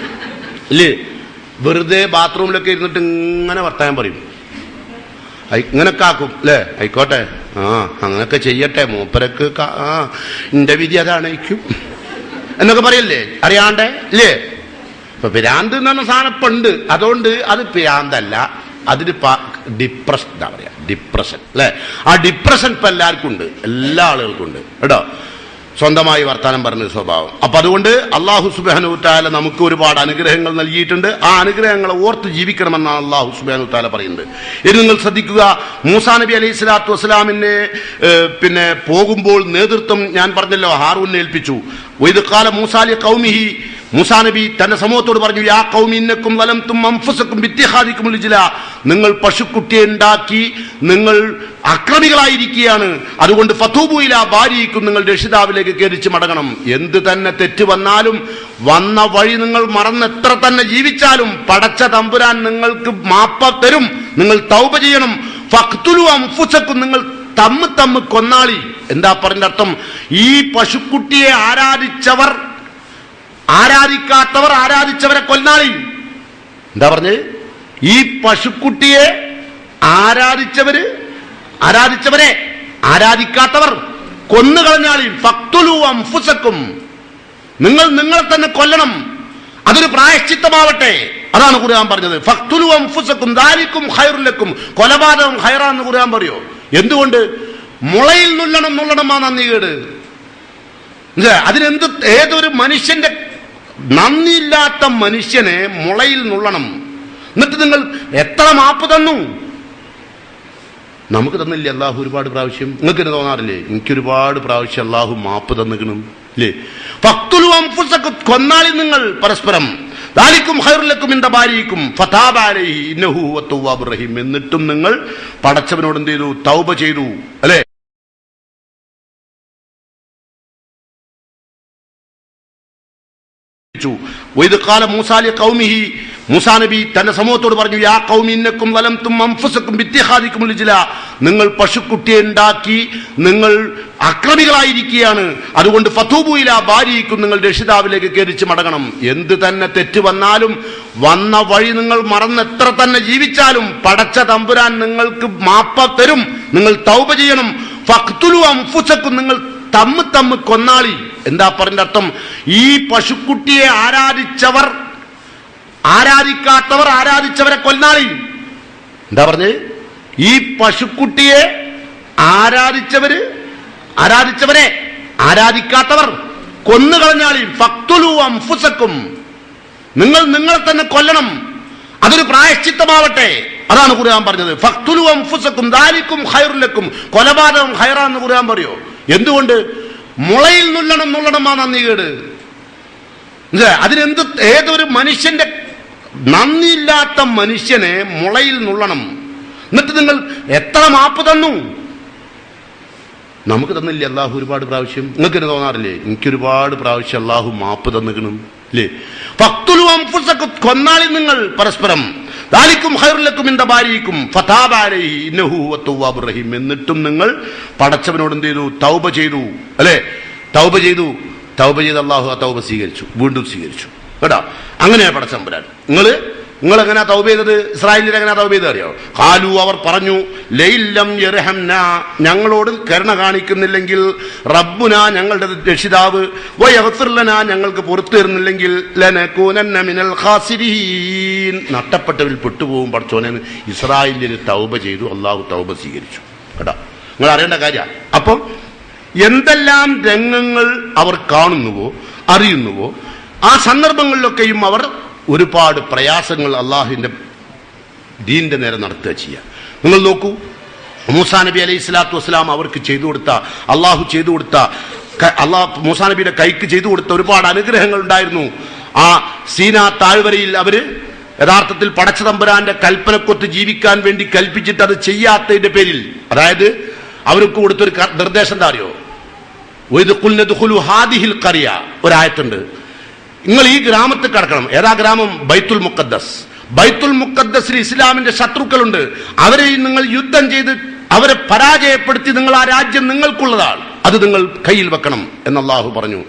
ഇല്ലേ? വെറുതെ ബാത്റൂമിലൊക്കെ ഇരുന്നിട്ട് ഇങ്ങനെ വർത്താനം പറയും. ഇങ്ങനൊക്കെ ആക്കും അല്ലേ. ആയിക്കോട്ടെ, അങ്ങനൊക്കെ ചെയ്യട്ടെ, മൂപ്പരക്ക് എന്റെ വിധി അതാണേക്കും എന്നൊക്കെ പറയല്ലേ, അറിയാണ്ടേ ഇല്ലേ. ഇപ്പൊ ഭ്രാന്ത് എന്ന് പറഞ്ഞ സാധനം ഇപ്പൊ ഉണ്ട്. അതുകൊണ്ട് അത് ഭ്രാന്തല്ല, അതിന് ഡിപ്രഷൻ എന്താ പറയാ, ഡിപ്രഷൻ അല്ലെ. ആ ഡിപ്രഷൻ ഇപ്പൊ എല്ലാവർക്കും ഉണ്ട്, എല്ലാ ആളുകൾക്കും ഉണ്ട് കേട്ടോ. സ്വന്തമായി വർത്താനം പറഞ്ഞ സ്വഭാവം. അപ്പൊ അതുകൊണ്ട് അള്ളാഹു സുബ്ഹാനഹു തആല നമുക്ക് ഒരുപാട് അനുഗ്രഹങ്ങൾ നൽകിയിട്ടുണ്ട്. ആ അനുഗ്രഹങ്ങളെ ഓർത്ത് ജീവിക്കണമെന്നാണ് അള്ളാഹു സുബ്ഹാനഹു തആല പറയുന്നത്. ഇനി നിങ്ങൾ ശ്രദ്ധിക്കുക, മൂസാ നബി അലൈഹി സ്വലാത്തു വസ്സലാമിനെ പിന്നെ പോകുമ്പോൾ നേതൃത്വം ഞാൻ പറഞ്ഞല്ലോ ഹാറൂനെ ഏൽപ്പിച്ചു. വഇദ് ഖാല മൂസാ ലി ഖൗമിഹി, മൂസാ നബി തന്റെ സമൂഹത്തോട് പറഞ്ഞു, യാ ഖൗമി ഇന്നക്കും ലലംതും അൻഫുസക്കും ബിത്തിഖാദികുമുൽ ഇജ്ല, നിങ്ങൾ പശുക്കുട്ടിയെ ഉണ്ടാക്കി നിങ്ങൾ അക്രമികളായിരിക്കുകയാണ്, അതുകൊണ്ട് ഫതൂബു ഇലാ ബാരിയിക്കും, നിങ്ങൾ രക്ഷിതാവിലേക്ക് തിരിച്ചു മടങ്ങണം. എന്ത് തന്നെ തെറ്റ് വന്നാലും വന്ന വഴി നിങ്ങൾ മറന്ന് എത്ര തന്നെ ജീവിച്ചാലും പടച്ച തമ്പുരാൻ നിങ്ങൾക്ക് മാപ്പ തരും, നിങ്ങൾ തൗബ ചെയ്യണം. ഫഖ്തുലു അൻഫുസക്കും, നിങ്ങൾ തമ്മ് കൊന്നാളി. എന്താ പറഞ്ഞ അർത്ഥം? ഈ പശുക്കുട്ടിയെ ആരാധിക്കാത്തവർ ആരാധിച്ചവരെ കൊന്നാളി. എന്താ പറഞ്ഞത്? ഈ പശുക്കുട്ടിയെ ആരാധിച്ചവരെ ആരാധിക്കാത്തവർ കൊന്നുകളഞ്ഞാളി. ഫഖ്തുലു അൻഫുസക്കും, നിങ്ങൾ നിങ്ങളെ തന്നെ കൊല്ലണം, അതൊരു പ്രായശ്ചിത്തമാവട്ടെ. അതാണ് ഖുർആൻ പറഞ്ഞത്. ഫഖ്തുലു അൻഫുസക്കും ദാലികും ഖൈറുൽ ലക്കും, കൊലപാതകം ഖൈറാന്ന് ഖുർആൻ പറയോ? എന്തുകൊണ്ട്? മുളയിൽ നുള്ളണമാണ് നന്ദികേട്. അതിനെന്ത്? ഏതൊരു മനുഷ്യന്റെ നന്ദിയില്ലാത്ത മനുഷ്യനെ മുളയിൽ നുള്ളണം. എന്നിട്ട് നിങ്ങൾ എത്ര മാപ്പ് തന്നു? നമുക്ക് തന്നില്ലേ അള്ളാഹു ഒരുപാട് പ്രാവശ്യം? നിങ്ങൾക്ക് ഇത് തോന്നാറില്ലേ? എനിക്കൊരുപാട് പ്രാവശ്യം അള്ളാഹു മാപ്പ് തന്നിക്കണം അല്ലേ? ഫഖ്തുലു അൻഫുസക്കും, കൊന്നാളി നിങ്ങൾ പരസ്പരം. ദാലികും ഖൈറുൽ ലക്കും ഇൻദ ബാരിയിക്കും ഫതാബ അലൈഹി ഇന്നഹു ഹുവ തവ്വാബുർ റഹീം. എന്നിട്ടും നിങ്ങൾ പടച്ചവനോട് എന്ത് ചെയ്തു? തൗബ ചെയ്തു അല്ലേ? മൂസാ നബി തന്റെ സമൂഹത്തോട് പറഞ്ഞു, യാ ഖൗമി ഇന്നക്കും ലലംതും അൻഫുസക്കും ബിത്തിഖാദികുമുൽ ഇജ്ല, നിങ്ങൾ പശുക്കുട്ടിയെ ഉണ്ടാക്കി നിങ്ങൾ അക്രമികളായിരിക്കുകയാണ്, അതുകൊണ്ട് ഫതൂബു ഇലാ ബാരിയിക്കും, നിങ്ങൾ രക്ഷിതാവിലേക്ക് തിരിച്ചു മടങ്ങണം. എന്ത് തന്നെ തെറ്റ് വന്നാലും വന്ന വഴി നിങ്ങൾ മറന്ന് എത്ര തന്നെ ജീവിച്ചാലും പടച്ച തമ്പുരാൻ നിങ്ങൾക്ക് മാപ്പ തരും, നിങ്ങൾ തൗബ ചെയ്യണം. ഫഖ്തുലു അൻഫുസക്കും, നിങ്ങൾ തമ്മ് കൊന്നാളി. എന്താ പറഞ്ഞ അർത്ഥം? ഈ പശുക്കുട്ടിയെ ആരാധിക്കാത്തവർ ആരാധിച്ചവരെ കൊന്നാളി. എന്താ പറഞ്ഞത്? ഈ പശുക്കുട്ടിയെ ആരാധിച്ചവരെ ആരാധിക്കാത്തവർ കൊന്നുകളഞ്ഞാളി. ഫഖ്തുലു അൻഫുസക്കും, നിങ്ങൾ നിങ്ങളെ തന്നെ കൊല്ലണം, അതൊരു പ്രായശ്ചിത്തമാവട്ടെ. അതാണ് ഖുർആൻ പറഞ്ഞത്. ഫഖ്തുലു അൻഫുസക്കും ദാലികും ഖൈറുൽ ലക്കും, കൊലപാതകം ഖൈറാന്ന് ഖുർആൻ പറയോ? എന്തുകൊണ്ട്? മുളയിൽ നുള്ളണമാണ് നന്ദികേട്. അതിനെന്ത്? ഏതൊരു മനുഷ്യന്റെ നന്ദിയില്ലാത്ത മനുഷ്യനെ മുളയിൽ നുള്ളണം. എന്നിട്ട് നിങ്ങൾ എത്ര മാപ്പ് തന്നു? നമുക്ക് തന്നില്ലേ അള്ളാഹു ഒരുപാട് പ്രാവശ്യം? നിങ്ങൾക്ക് ഇത് തോന്നാറില്ലേ? എനിക്കൊരുപാട് പ്രാവശ്യം അള്ളാഹു മാപ്പ് തന്നിക്കണം അല്ലേ? ഫഖ്തുലു അൻഫുസക്കും, കൊന്നാളി നിങ്ങൾ പരസ്പരം. ദാലികും ഖൈറുൽ ലക്കും ഇൻദ ബാരിയിക്കും ഫതാബ അലൈഹി ഇന്നഹു ഹുവ തവ്വാബുർ റഹീം. എന്നിട്ടും നിങ്ങൾ പടച്ചവനോട് എന്ത് ചെയ്തു? തൗബ ചെയ്തു അല്ലേ? തൗബ ചെയ്ത് അള്ളാഹു ആ തൗബ സ്വീകരിച്ചു, വീണ്ടും സ്വീകരിച്ചു കേട്ടോ. അങ്ങനെയാണ് പടച്ചമ്പുരാൻ. നിങ്ങൾ എങ്ങനെയാ തൗബ ചെയ്തത്? ഇസ്രായേലിൽ എങ്ങനെയാ തൗബ ചെയ്ത് അറിയോ? ഖാലു, അവർ പറഞ്ഞു, ലൈലം യർഹംന, ഞങ്ങളോട് കരുണ കാണിക്കുന്നില്ലെങ്കിൽ, റബ്ബുന, ഞങ്ങളുടെ രക്ഷിതാവ്, വയഗ്ഫിർ ലനാ, ഞങ്ങൾക്ക് പുറത്തു തരുന്നില്ലെങ്കിൽ, ലനകൂനന്ന മിനൽ ഖാസിരീൻ, നഷ്ടപ്പെട്ടവരിൽ പെട്ടുപോകും പടച്ചോനെ. ഇസ്രായേലിൽ തൗബ ചെയ്തു, അള്ളാഹു തൗബ സ്വീകരിച്ചു കേട്ടോ. നിങ്ങൾ അറിയേണ്ട കാര്യമാണ്. അപ്പം എന്തെല്ലാം രംഗങ്ങൾ അവർ കാണുന്നുവോ അറിയുന്നുവോ ആ സന്ദർഭങ്ങളിലൊക്കെയും അവർ ഒരുപാട് പ്രയാസങ്ങൾ അള്ളാഹുവിന്റെ ദീനിന്റെ നേരെ നടത്തുക ചെയ്യുക. നിങ്ങൾ നോക്കൂ, മൂസാ നബി അലൈഹി സ്വലാത്തു വസ്സലാം അവർക്ക് ചെയ്തു കൊടുത്ത, അള്ളാഹു ചെയ്തു കൊടുത്ത, മൂസാ നബിയുടെ കൈക്ക് ചെയ്തു കൊടുത്ത ഒരുപാട് അനുഗ്രഹങ്ങൾ ഉണ്ടായിരുന്നു. ആ സീനാ താഴ്വരയിൽ അവര് യഥാർത്ഥത്തിൽ പടച്ച തമ്പുരാന്റെ കൽപ്പനക്കൊത്ത് ജീവിക്കാൻ വേണ്ടി കൽപ്പിച്ചിട്ട് അത് ചെയ്യാത്തതിന്റെ പേരിൽ, അതായത് അവർക്ക് കൊടുത്തൊരു നിർദ്ദേശം എന്താ അറിയോ? ഒരായത്തുണ്ട്, നിങ്ങൾ ഈ ഗ്രാമത്തിൽ കടക്കണം. ഏതാ ഗ്രാമം? ബൈത്തുൽ മുഖദ്ദസ്. ബൈത്തുൽ മുഖദ്ദസിൽ ഇസ്ലാമിന്റെ ശത്രുക്കളുണ്ട്. അവരെ നിങ്ങൾ യുദ്ധം ചെയ്ത് അവരെ പരാജയപ്പെടുത്തി നിങ്ങൾ ആ രാജ്യം നിങ്ങൾക്കുള്ളതാണ്, അത് നിങ്ങൾ കയ്യിൽ വെക്കണം എന്ന് അല്ലാഹു പറഞ്ഞു.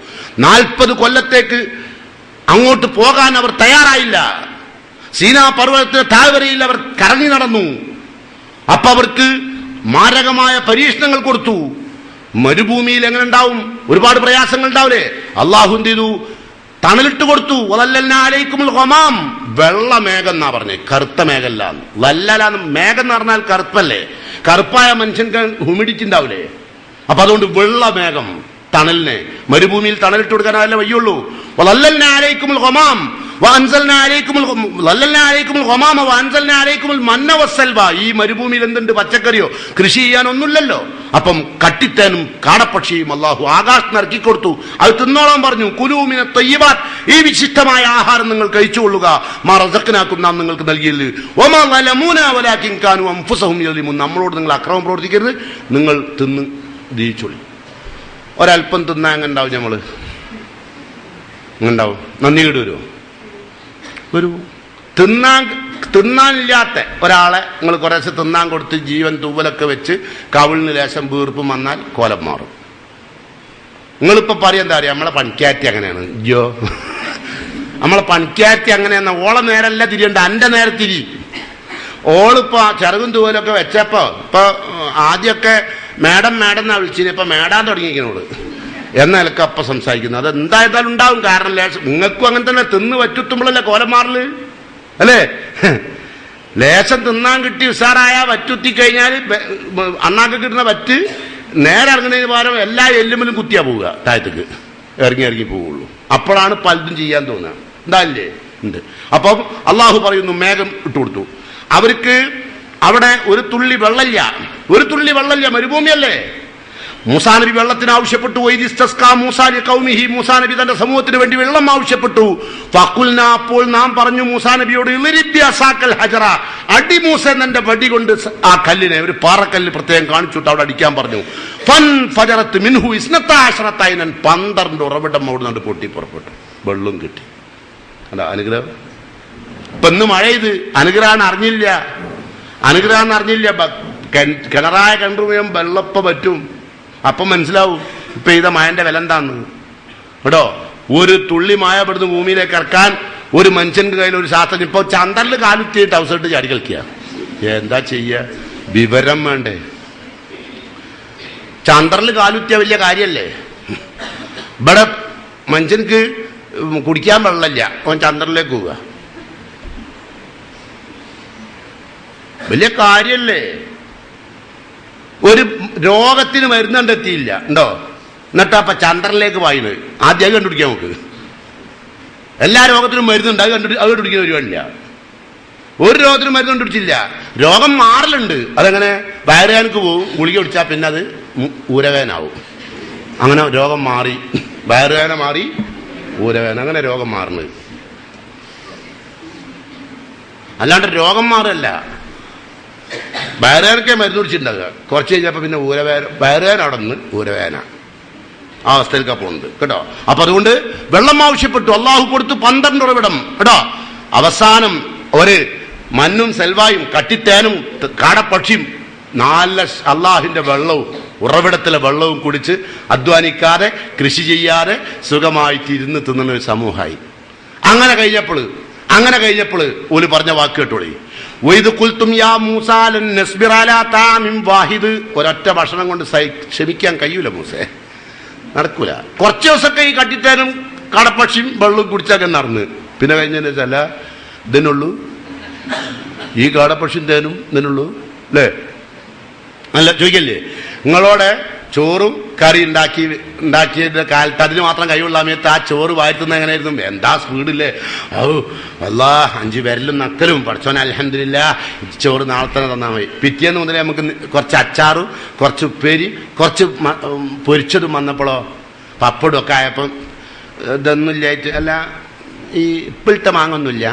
40 കൊല്ലത്തേക്ക് അങ്ങോട്ട് പോകാൻ അവർ തയ്യാറായില്ല. സീനാ പർവ്വതത്തിന്റെ താഴ്വരയിൽ അവർ കറങ്ങി നടന്നു. അപ്പൊ അവർക്ക് മാരകമായ പരീക്ഷണങ്ങൾ കൊടുത്തു. മരുഭൂമിയിൽ എങ്ങനെ ഉണ്ടാവും? ഒരുപാട് പ്രയാസങ്ങൾ ഉണ്ടാവില്ലേ? അള്ളാഹു എന്ത് ചെയ്തു? തണലിട്ട് കൊടുത്തു. വെള്ളമേഘം എന്നാ പറഞ്ഞേ, കറുത്ത മേഘല്ല. വല്ലലാന്ന് മേഘം എന്ന് പറഞ്ഞാൽ കറുപ്പല്ലേ? കറുപ്പായ മനുഷ്യൻക്ക് ഹ്യൂമിഡിറ്റി ഉണ്ടാവില്ലേ? അപ്പൊ അതുകൊണ്ട് വെള്ളമേഘം തണലിനെ, മരുഭൂമിയിൽ തണലിട്ട് കൊടുക്കാനല്ല വയ്യുള്ളൂ. ഈ മരുഭൂമിയിൽ എന്തുണ്ട്? പച്ചക്കറിയോ കൃഷി ചെയ്യാനൊന്നുമില്ലല്ലോ. അപ്പം കട്ടിത്തേനും കാടപ്പക്ഷിയും അള്ളാഹു ആകാശത്ത് ഇറക്കി കൊടുത്തു. അത് തിന്നോളാൻ പറഞ്ഞു. കുലൂ മിന ത്വയ്യിബാത്ത്, ഈ വിശിഷ്ടമായ ആഹാരം നിങ്ങൾ കഴിച്ചുകൊള്ളുക. മാ റസഖ്നാകും, നാം നിങ്ങൾക്ക് നൽകിയില്ല. വമാ ളലമൂനാ വലാകിൻ കാനൂ അൻഫുസഹും യളിമൂൻ, നമ്മളോട് നിങ്ങൾ അക്രമം പ്രവർത്തിക്കരുത്, നിങ്ങൾ തിന്ന് ജീവിച്ചോളി. ഒരല്പം തിന്നാൻ എങ്ങുണ്ടാവും? നമ്മൾ എങ്ങുണ്ടാവും? നന്ദി കേട് വരുമോ? ഒരു തിന്നാനില്ലാത്ത ഒരാളെ നിങ്ങൾ കുറേശ്ശെ തിന്നാൻ കൊടുത്ത് ജീവൻ തൂവലൊക്കെ വെച്ച് കവിളിന് ലേശം വീർപ്പും വന്നാൽ കോലം മാറും. നിങ്ങളിപ്പോൾ പറയാൻ എന്താ അറിയാം? നമ്മളെ പണിക്കാറ്റി അങ്ങനെയാണ്. അയ്യോ, നമ്മളെ പണിക്കാറ്റി അങ്ങനെയെന്ന ഓളെ നേരല്ല തിരിയണ്ട, എൻ്റെ നേരെ തിരി. ഓളിപ്പോ ചെറുകും തൂവലൊക്കെ വെച്ചപ്പോ ഇപ്പൊ ആദ്യമൊക്കെ മേഡം എന്നാ വിളിച്ചിന്, ഇപ്പൊ മേടാൻ തുടങ്ങിയിരിക്കണോള് എന്നൊക്കെ അപ്പൊ സംസാരിക്കുന്നത്. അത് എന്തായാലും ഉണ്ടാവും. കാരണം നിങ്ങൾക്കും അങ്ങനെ തന്നെ തിന്ന് വറ്റുത്തുമ്പോഴല്ലേ കോലം മാറല്, അല്ലേ? ലേശം തിന്നാൻ കിട്ടി ഉഷാറായ വറ്റുത്തി കഴിഞ്ഞാൽ അണ്ണാക്ക് കിട്ടുന്ന വറ്റ് നേരെ ഇറങ്ങുന്നതിന് പകരം എല്ലാ എല്ലുമ്പിലും കുത്തിയാ പോവുക, താഴത്തേക്ക് ഇറങ്ങി പോവുള്ളൂ. അപ്പോഴാണ് പലതും ചെയ്യാൻ തോന്നുക. എന്താല്ലേ ഉണ്ട്. അപ്പം അള്ളാഹു പറയുന്നു, മേഘം ഇട്ടുകൊടുത്തു അവർക്ക്. അവിടെ ഒരു തുള്ളി വെള്ളമില്ല, മരുഭൂമിയല്ലേ. മൂസാ നബി വെള്ളത്തിന് ആവശ്യപ്പെട്ടു. മൂസാ നബി തന്റെ സമൂഹത്തിന് വേണ്ടി വെള്ളം ആവശ്യപ്പെട്ടു. ഫഖുൽനാ, അപ്പോൾ നാം പറഞ്ഞു മൂസാ നബിയോട്, ഹജറ, അടി മൂസ എന്നെ വടി കൊണ്ട് ആ കല്ലിനെ, ഒരു പാറക്കല്ല് പ്രത്യേകം കാണിച്ചിട്ട് അവിടെ അടിക്കാൻ പറഞ്ഞു. ഫൻ ഫജറത്ത് മിൻഹു ഇസ്നത്താശറത്തൈനൻ, 12 ഉറവിടം അവിടെ നിന്ന് പൊട്ടി പുറപ്പെട്ടു. വെള്ളം കിട്ടി. അല്ല അനുഗ്രഹം. ഇപ്പൊ ഇന്ന് മഴ ഇത് അനുഗ്രഹം അറിഞ്ഞില്ല. കിണറായ കണ്ടുപോയാൽ വെള്ളപ്പ പറ്റും. അപ്പം മനസ്സിലാവും ഇപ്പൊ ചെയ്ത മഴന്റെ വില എന്താന്ന് കേട്ടോ. ഒരു തുള്ളി മായ പെടുന്ന ഭൂമിയിലേക്ക് ഇറക്കാൻ ഒരു മനുഷ്യന്റെ കയ്യിൽ ഒരു ശാസ്ത്രജ്ഞൻ ഇപ്പൊ ചന്ദ്രനിൽ കാലുത്തിയിട്ട് അവസരട്ട് ചാടി കളിക്കുക. എന്താ ചെയ്യ? വിവരം വേണ്ടേ? ചന്ദ്രനിൽ കാലുത്തിയ വലിയ കാര്യല്ലേ? ഇവിടെ മനുഷ്യർക്ക് കുടിക്കാൻ വെള്ളമില്ല, അവൻ ചന്ദ്രനിലേക്ക് പോവുക, വലിയ കാര്യല്ലേ? ഒരു രോഗത്തിന് മരുന്ന് കണ്ടെത്തിയില്ല ഉണ്ടോ? എന്നിട്ടപ്പൊ ചന്ദ്രനിലേക്ക് വായുന്നത് ആദ്യം അത് കണ്ടുപിടിക്കാൻ നോക്ക്. എല്ലാ രോഗത്തിനും മരുന്നുണ്ട്, അത് കണ്ടുപിടിക്കുന്ന പരിപാടിയില്ല. ഒരു രോഗത്തിനും മരുന്ന് കണ്ടുപിടിച്ചില്ല. രോഗം മാറലുണ്ട്. അതെങ്ങനെ? വയറുവേദനക്ക് പോവും, ഗുളിക കുടിച്ചാൽ പിന്നെ അത് ഊരവേദനാവും. അങ്ങനെ രോഗം മാറി, വയറുവേദന മാറി ഊരവേദന, അങ്ങനെ രോഗം മാറുന്നത്. അല്ലാണ്ട് രോഗം മാറല്ല. വയറുവേദനക്കെ മരുന്ന് കുടിച്ചിട്ടുണ്ടാകുക, കുറച്ച് കഴിഞ്ഞപ്പോൾ പിന്നെ വയറുവേദന അവിടെ നിന്ന് ഊരവേദന ആ അവസ്ഥയിലേക്ക് പോകുന്നുണ്ട് കേട്ടോ. അപ്പൊ അതുകൊണ്ട് വെള്ളം ആവശ്യപ്പെട്ടു, അള്ളാഹു കൊടുത്തു 12 ഉറവിടം കേട്ടോ. അവസാനം ഒരു മണ്ണും സെൽവായും കട്ടിത്തേനും കാടപ്പക്ഷിയും 4 അള്ളാഹിന്റെ വെള്ളവും ഉറവിടത്തിലെ വെള്ളവും കുടിച്ച് അധ്വാനിക്കാതെ കൃഷി ചെയ്യാതെ സുഖമായിട്ടിരുന്ന് തിന്നുന്ന ഒരു സമൂഹമായി. അങ്ങനെ കഴിഞ്ഞപ്പോൾ ഒരു പറഞ്ഞ വാക്ക് കേട്ടോളി. ഒരൊറ്റ ഭക്ഷണം കൊണ്ട് ക്ഷമിക്കാൻ കഴിയൂല മൂസേ, നടക്കൂല. കുറച്ച് ദിവസമൊക്കെ ഈ കട്ടിത്തേനും കടപ്പക്ഷിയും വെള്ളം കുടിച്ചൊക്കെ നടന്ന് പിന്നെ കഴിഞ്ഞതിന് വെച്ചല്ല ഇതിനുള്ളൂ, ഈ കാടപ്പക്ഷിയും തേനും ഇതിനുള്ളൂ അല്ലേ? അല്ല ചോദിക്കല്ലേ? നിങ്ങളോടെ ചോറും കറി ഉണ്ടാക്കിയതിന്റെ കാലത്ത് അതിന് മാത്രം കഴിവുള്ള സമയത്ത് ആ ചോറ് വാഴ്ത്തുന്ന എങ്ങനെയായിരുന്നു? എന്താ സ്പീഡില്ലേ! അല്ലാ 5 വിരലും നക്കലും പഠിച്ചോനെ അൽഹംദുലില്ലാ, ചോറ് നാളെ തന്നെ തന്നാൽ മതി. പിറ്റേന്ന് മുതലേ നമുക്ക് കുറച്ച് അച്ചാറും കുറച്ച് ഉപ്പേരി കുറച്ച് പൊരിച്ചതും വന്നപ്പോഴോ പപ്പടും ഒക്കെ ആയപ്പം ഇതൊന്നും ഇല്ലായിട്ട് അല്ല ഈ ഇപ്പോഴത്തെ മാങ്ങൊന്നുമില്ല.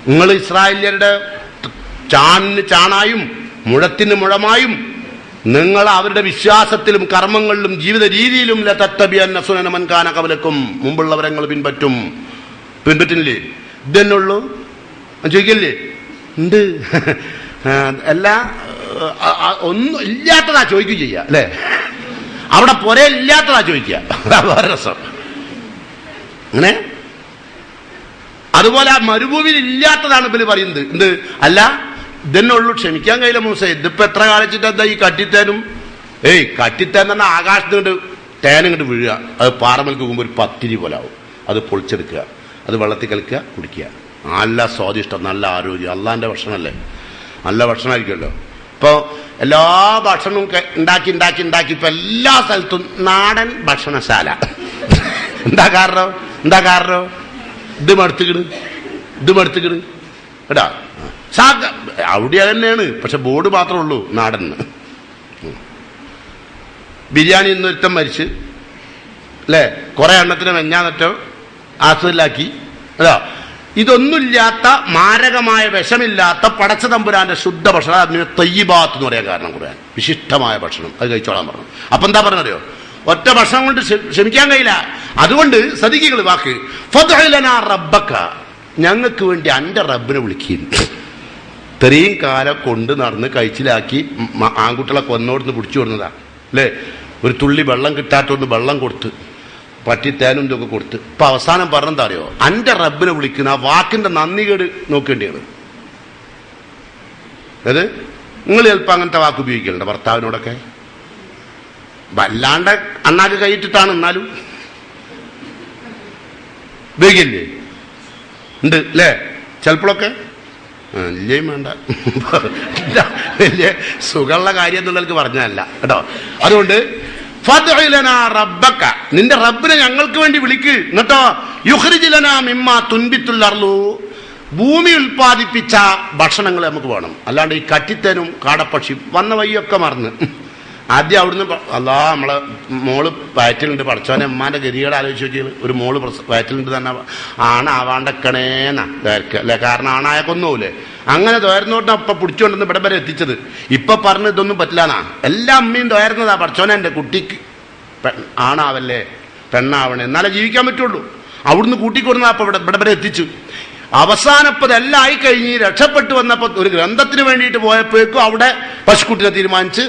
നിങ്ങൾ ഇസ്രായേല്യരുടെ ചാണിന് ചാണായും മുഴത്തിന് മുഴമായും നിങ്ങൾ അവരുടെ വിശ്വാസത്തിലും കർമ്മങ്ങളിലും ജീവിത രീതിയിലും ലതത്തബിഅന്ന സുനന മൻ കാന ഖബലക്കും, മുമ്പുള്ളവരെ നിങ്ങൾ പിൻപറ്റില്ലേ? ഇതെന്നുള്ളൂ ചോദിക്കല്ലേ? ഉണ്ട്. എല്ലാ ഒന്നും ഇല്ലാത്തതാ ചോദിക്കുക ചെയ്യുക അല്ലേ? അവിടെ പൊരേ ഇല്ലാത്തതാ ചോദിക്കുക, വേറെ രസം. അങ്ങനെ അതുപോലെ ആ മരുഭൂമിയിൽ ഇല്ലാത്തതാണ് ഇവര് പറയുന്നത്. എന്ത് അല്ല ഇതെന്നുള്ളൂ, ക്ഷമിക്കാൻ കഴിയില്ല മൂസേ. ഇതിപ്പോ എത്ര കാണിച്ചിട്ട് എന്താ ഈ കട്ടിത്തേനും? കട്ടിത്തേൻ തന്നെ ആകാശത്ത് കൊണ്ട് തേനിങ്ങോട്ട് വീഴുക, അത് പാറമൽക്ക് പോകുമ്പോൾ ഒരു പത്തിരി പോലെ ആവും. അത് പൊളിച്ചെടുക്കുക, അത് വെള്ളത്തിൽ കലക്കുക, കുടിക്കുക. നല്ല സ്വാദിഷ്ടം, നല്ല ആരോഗ്യം. അള്ളാന്റെ ഭക്ഷണമല്ലേ, നല്ല ഭക്ഷണമായിരിക്കുമല്ലോ. ഇപ്പോൾ എല്ലാ ഭക്ഷണവും ഉണ്ടാക്കി ഇപ്പൊ എല്ലാ സ്ഥലത്തും നാടൻ ഭക്ഷണശാല. എന്താ കാരണം? എന്താ കാരണം? ഇത് മടുത്തുകിട് എടാ അവിടെ തന്നെയാണ്, പക്ഷെ ബോർഡ് മാത്രമേ ഉള്ളൂ നാടന്. ബിരിയാണി ഇന്നൊരുത്തം മരിച്ച് അല്ലേ, കുറെ എണ്ണത്തിന് വെഞ്ഞാന്നറ്റോ ആസ്വദിലാക്കി അതാ. ഇതൊന്നുമില്ലാത്ത മാരകമായ വിഷമില്ലാത്ത പടച്ച തമ്പുരാന്റെ ശുദ്ധ ഭക്ഷണം, അതിന് തയ്യിബാത്ത് എന്ന് പറയാൻ കാരണം ഖുർആൻ, വിശിഷ്ടമായ ഭക്ഷണം, അത് കഴിച്ചോളാൻ പറഞ്ഞു. അപ്പൊ എന്താ പറഞ്ഞറിയോ? ഒറ്റ ഭക്ഷണം കൊണ്ട് ക്ഷമിക്കാൻ കഴിയില്ല. അതുകൊണ്ട് സദിഖികൾ വാക്ക് ഫദ്ഉ ലനാ റബ്ബക, ഞങ്ങൾക്ക് വേണ്ടി അന്റെ റബ്ബിനെ വിളിക്കുന്നു. ഇത്രയും കാലം കൊണ്ട് നടന്ന് കഴിച്ചിലാക്കി ആൺകുട്ടികളെ കൊന്നോടുന്ന് പിടിച്ചു കൊടുന്നതാ അല്ലേ. ഒരു തുള്ളി വെള്ളം കിട്ടാത്തൊന്ന് വെള്ളം കൊടുത്ത് പറ്റിത്തേനും ഇതൊക്കെ കൊടുത്ത് ഇപ്പൊ അവസാനം പറഞ്ഞെന്താ അറിയോ? അന്റെ റബ്ബിനെ വിളിക്കുന്ന ആ വാക്കിന്റെ നന്ദികേട് നോക്കേണ്ടിയാണ്. അത് നിങ്ങൾ ചിലപ്പോൾ അങ്ങനത്തെ വാക്ക് ഉപയോഗിക്കലുണ്ട് ഭർത്താവിനോടൊക്കെ, വല്ലാണ്ട് അണ്ണാക്ക് കൈയിട്ടിട്ടാണ്, എന്നാലും ഉപയോഗിക്കില്ലേ? ഉണ്ട് അല്ലേ ചിലപ്പോഴൊക്കെ. ഇല്ലേ വേണ്ട, വലിയ സുഖമുള്ള കാര്യം എന്നുള്ളവർക്ക് പറഞ്ഞതല്ല കേട്ടോ. അതുകൊണ്ട് ഫദ്ഉ ലനാ റബ്ബക, നിന്റെ റബ്ബിനെ ഞങ്ങൾക്ക് വേണ്ടി വിളിക്ക്. എന്നിട്ടോ യുഖ്രിജ് ലനാ മിമ്മാ തുൻബിത്തുൽ അർളു, ഭൂമി ഉൽപ്പാദിപ്പിച്ച ഭക്ഷണങ്ങൾ നമുക്ക് വേണം. അല്ലാണ്ട് ഈ കറ്റിത്തേനും കാടപ്പക്ഷി വന്ന വഴിയൊക്കെ മറന്ന് ആദ്യം അവിടുന്ന് നമ്മളെ മോള് വയറ്റിലുണ്ട്, പഠിച്ചവനെ അമ്മാന്റെ ഗതികേട് ആലോചിച്ച് നോക്കിയത്. ഒരു മോള് വയറ്റിലുണ്ട് തന്നെ ആണാവാണ്ടക്കണേന്നാ അല്ലെ, കാരണം ആണായ കൊന്നൂല്ലേ. അങ്ങനെ തോരുന്നോട്ട് അപ്പൊ പിടിച്ചുകൊണ്ടെന്ന് ഇവിടെ വരെ എത്തിച്ചത്. ഇപ്പൊ പറഞ്ഞ് ഇതൊന്നും പറ്റില്ലാന്നാ. എല്ലാ അമ്മയും തോരുന്നതാ, പഠിച്ചോനെ എന്റെ കുട്ടിക്ക് ആണാവല്ലേ പെണ്ണാവണേ, എന്നാലേ ജീവിക്കാൻ പറ്റുള്ളൂ. അവിടുന്ന് കൂട്ടിക്കൊടുന്ന അപ്പൊ ഇവിടെ വരെ എത്തിച്ചു. അവസാനപ്പോ എല്ലാം ആയി കഴിഞ്ഞ് രക്ഷപ്പെട്ടു വന്നപ്പോ ഒരു ഗ്രന്ഥത്തിന് വേണ്ടിയിട്ട് പോയപ്പോഴേക്കും അവിടെ പശുക്കുട്ടിനെ തീരുമാനിച്ച്